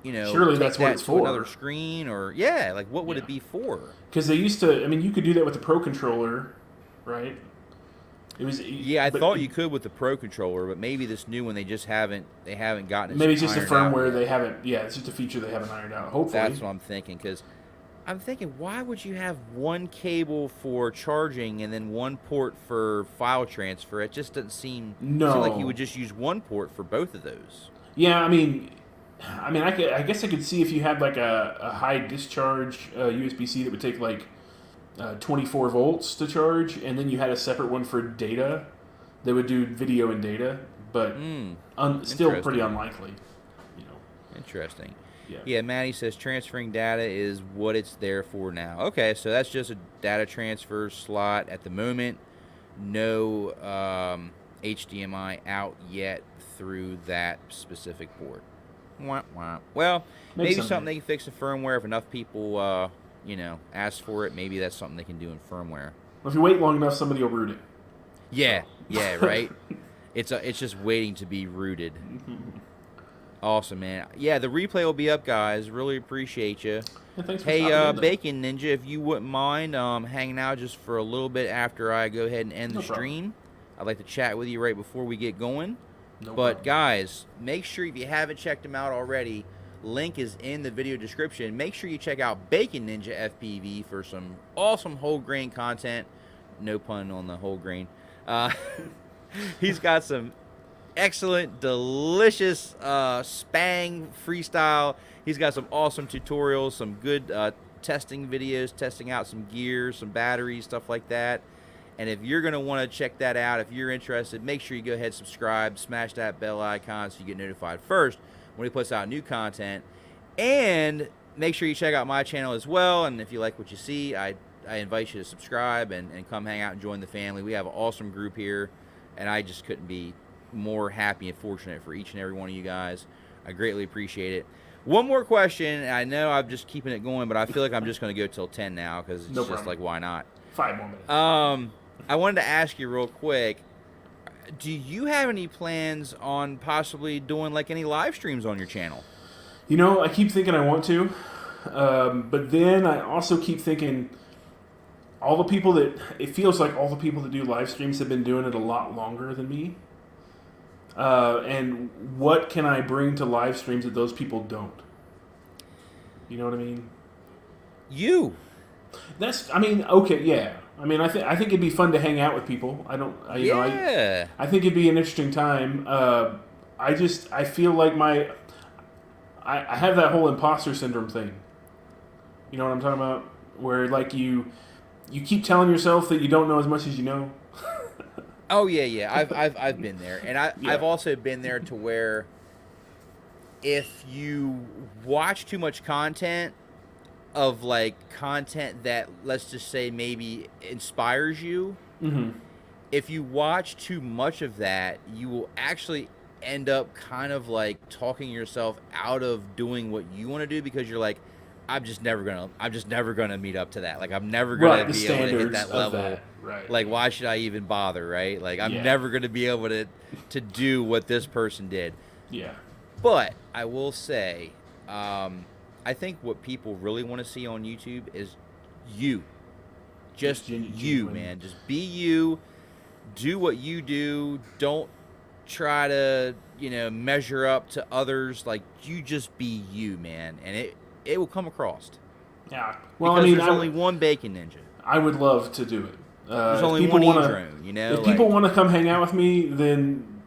Surely
take
that's what
that
it's
to
for.
another screen? Or like what would
Yeah.
it be for?
Because they used to, you could do that with the Pro controller, right? It was.
Yeah, I
but
thought you could with the Pro controller, but maybe this new one they haven't gotten it.
Maybe it's just a
ironed out
firmware
yet.
they haven't. Yeah, it's just a feature they haven't ironed out. Hopefully.
That's what I'm thinking, because I'm thinking, why would you have one cable for charging and then one port for file transfer? It just doesn't seem like you would just use one port for both of those.
Yeah, I guess I could see if you had like a high discharge USB-C that would take like 24 volts to charge, and then you had a separate one for data that would do video and data, but still pretty
Interesting.
unlikely.
Interesting.
Yeah.
Yeah, Maddie says transferring data is what it's there for now. Okay, so that's just a data transfer slot at the moment. No HDMI out yet through that specific port. Wah, wah. Well, maybe something they can fix in firmware if enough people, ask for it. Maybe that's something they can do in firmware.
Well, if you wait long enough, somebody will root it.
Yeah, yeah, right. It's just waiting to be rooted. Awesome, man. Yeah, the replay will be up, guys. Really appreciate you.
Yeah, thanks for
Hey, Bacon Ninja, if you wouldn't mind hanging out just for a little bit after I go ahead and end the stream. I'd like to chat with you right before we get going.
No
but,
problem.
guys, make sure if you haven't checked them out already, link is in the video description. Make sure you check out Bacon Ninja FPV for some awesome whole grain content. No pun on the whole grain. He's got some excellent, delicious Spang freestyle. He's got some awesome tutorials, some good testing videos, testing out some gear, some batteries, stuff like that. And if you're going to want to check that out, if you're interested, make sure you go ahead and subscribe, smash that bell icon so you get notified first when he puts out new content. And make sure you check out my channel as well. And if you like what you see, I invite you to subscribe and come hang out and join the family. We have an awesome group here, and I just couldn't be more happy and fortunate for each and every one of you guys. I greatly appreciate it. One more question. I know I'm just keeping it going, but I feel like I'm just going to go till 10 now because it's just like, why not?
5 more minutes.
I wanted to ask you real quick, do you have any plans on possibly doing like any live streams on your channel?
You know, I keep thinking I want to, but then I also keep thinking it feels like all the people that do live streams have been doing it a lot longer than me. And what can I bring to live streams that those people don't? You know what I mean?
Okay,
yeah. I mean, I think it'd be fun to hang out with people. I think it'd be an interesting time. I feel like I have that whole imposter syndrome thing. You know what I'm talking about? Where like you keep telling yourself that you don't know as much as you know.
Oh yeah. I've been there, and I've also been there to where if you watch too much content that, let's just say, maybe inspires you, if you watch too much of that, you will actually end up kind of like talking yourself out of doing what you want to do because you're like, I'm just never gonna meet up to that. Like, I'm never gonna be able to hit that level.
Right.
Like, why should I even bother, right? Like, I'm never gonna be able to do what this person did.
Yeah.
But I will say, I think what people really want to see on YouTube is you. Just you, man. Just be you. Do what you do. Don't try to, measure up to others. Like, you just be you, man. And it will come across.
Yeah. Well,
because there's only one Bacon Ninja.
I would love to do it.
There's only one edrone,
If people want to come hang out with me, then,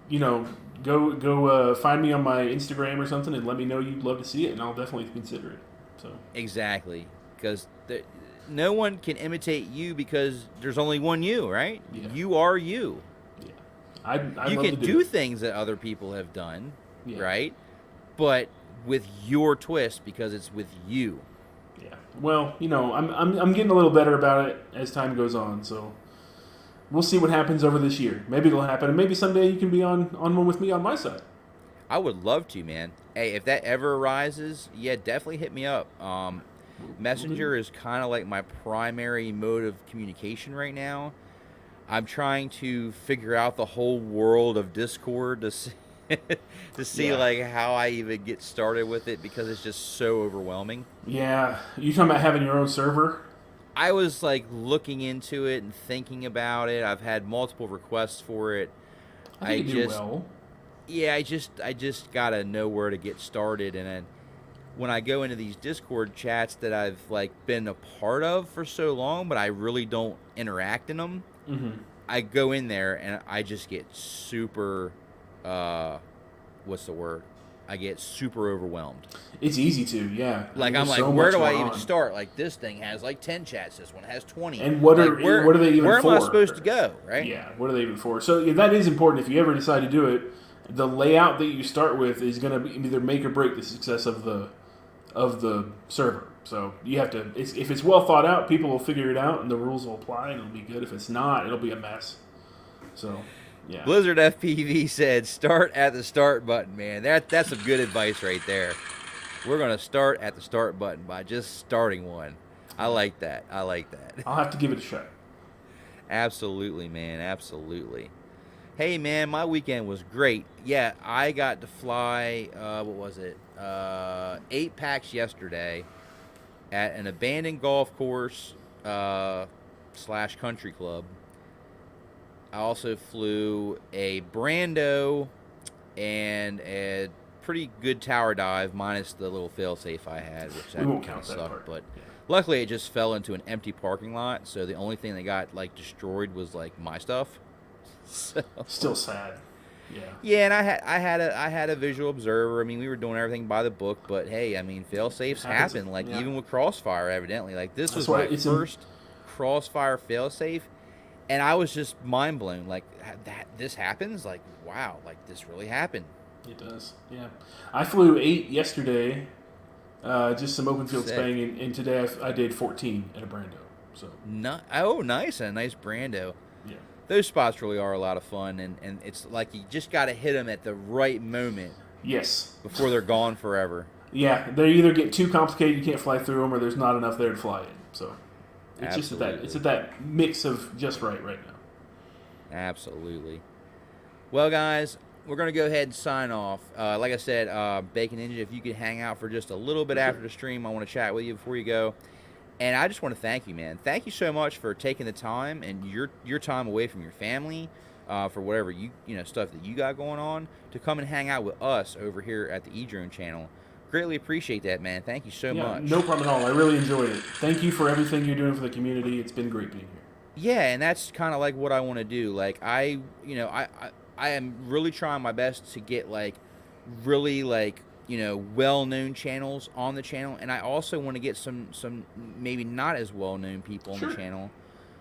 go find me on my Instagram or something and let me know you'd love to see it, and I'll definitely consider it. So
exactly, because no one can imitate you because there's only one you, right?
Yeah.
You are you.
Yeah,
you can do things that other people have done, right? But with your twist, because it's with you.
Yeah. Well, I'm getting a little better about it as time goes on, so we'll see what happens over this year. Maybe it'll happen, and maybe someday you can be on one with me on my side.
I would love to, man. Hey, if that ever arises, yeah, definitely hit me up. Messenger is kind of like my primary mode of communication right now. I'm trying to figure out the whole world of Discord to see like how I even get started with it because it's just so overwhelming.
Yeah, you talking about having your own server?
I was like looking into it and thinking about it. I've had multiple requests for it.
I
just gotta know where to get started, and then when I go into these Discord chats that I've like been a part of for so long, but I really don't interact in them. I go in there and I just get super, what's the word? I get super overwhelmed.
It's easy to, yeah.
Like, I'm like, where do I even start? Like, this thing has like 10 chats. This one has 20.
And what are they even for?
Where am I supposed to go, right?
Yeah, what are they even for? So yeah, that is important. If you ever decide to do it, the layout that you start with is going to either make or break the success of the server. So you have to. If it's well thought out, people will figure it out, and the rules will apply, and it'll be good. If it's not, it'll be a mess. So, yeah.
Blizzard FPV said, "Start at the start button, man." That's some good advice right there. We're gonna start at the start button by just starting one. I like that. I like that.
I'll have to give it a shot.
Absolutely, man. Absolutely. Hey, man, my weekend was great. Yeah, I got to fly. What was it? 8 packs yesterday at an abandoned golf course slash country club. I also flew a Brando and a pretty good tower dive, minus the little fail-safe I had, which that
We won't
kind
count
of
that
sucked.
part.
But
Yeah.
luckily, it just fell into an empty parking lot, so the only thing that got like destroyed was like my stuff. So
Still sad. Yeah.
yeah, and I had a visual observer. I mean, we were doing everything by the book, but hey, I mean, fail safes happen. Like
Yeah.
even with Crossfire, evidently, like this
That's
was
why
my
it's
first Crossfire fail safe, and I was just mind blown. Like that this happens. Like wow, like this really happened.
It does. Yeah. I flew 8 yesterday, just some open field
Sick.
spang, and today I did 14 at a Brando. So
Oh, nice, a nice Brando.
yeah.
Those spots really are a lot of fun, and it's like you just got to hit them at the right moment
Yes.
before they're gone forever.
Yeah, they either get too complicated, you can't fly through them, or there's not enough there to fly in. So it's just at that mix of just right now.
Absolutely. Well, guys, we're going to go ahead and sign off. Like I said, Bacon Ninja, if you could hang out for just a little bit after the stream, I want to chat with you before you go. And I just want to thank you, man. Thank you so much for taking the time and your time away from your family, for whatever stuff that you got going on, to come and hang out with us over here at the edrone channel. Greatly appreciate that, man. Thank you so much.
No problem at all. I really enjoyed it. Thank you for everything you're doing for the community. It's been great being here.
Yeah, and that's kind of like what I want to do. Like I am really trying my best to get like really like well-known channels on the channel, and I also want to get some maybe not as well-known people on the channel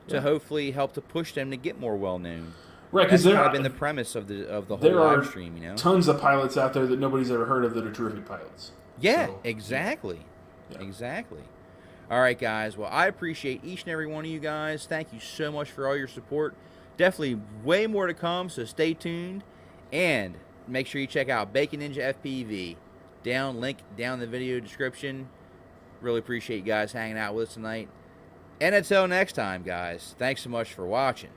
to hopefully help to push them to get more well-known.
Right, because
that's kind of been the premise of the whole live stream.
Tons of pilots out there that nobody's ever heard of that are terrific pilots.
Yeah,
So,
exactly.
Yeah.
Exactly. All right, guys. Well, I appreciate each and every one of you guys. Thank you so much for all your support. Definitely way more to come, so stay tuned. And make sure you check out Bacon Ninja FPV. Link down in the video description. Really appreciate you guys hanging out with us tonight. And until next time, guys, thanks so much for watching.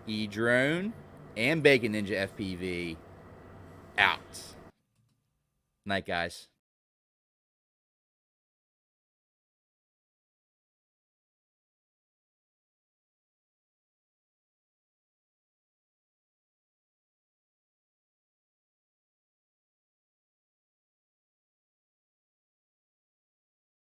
edrone and Bacon Ninja FPV out. Night, guys.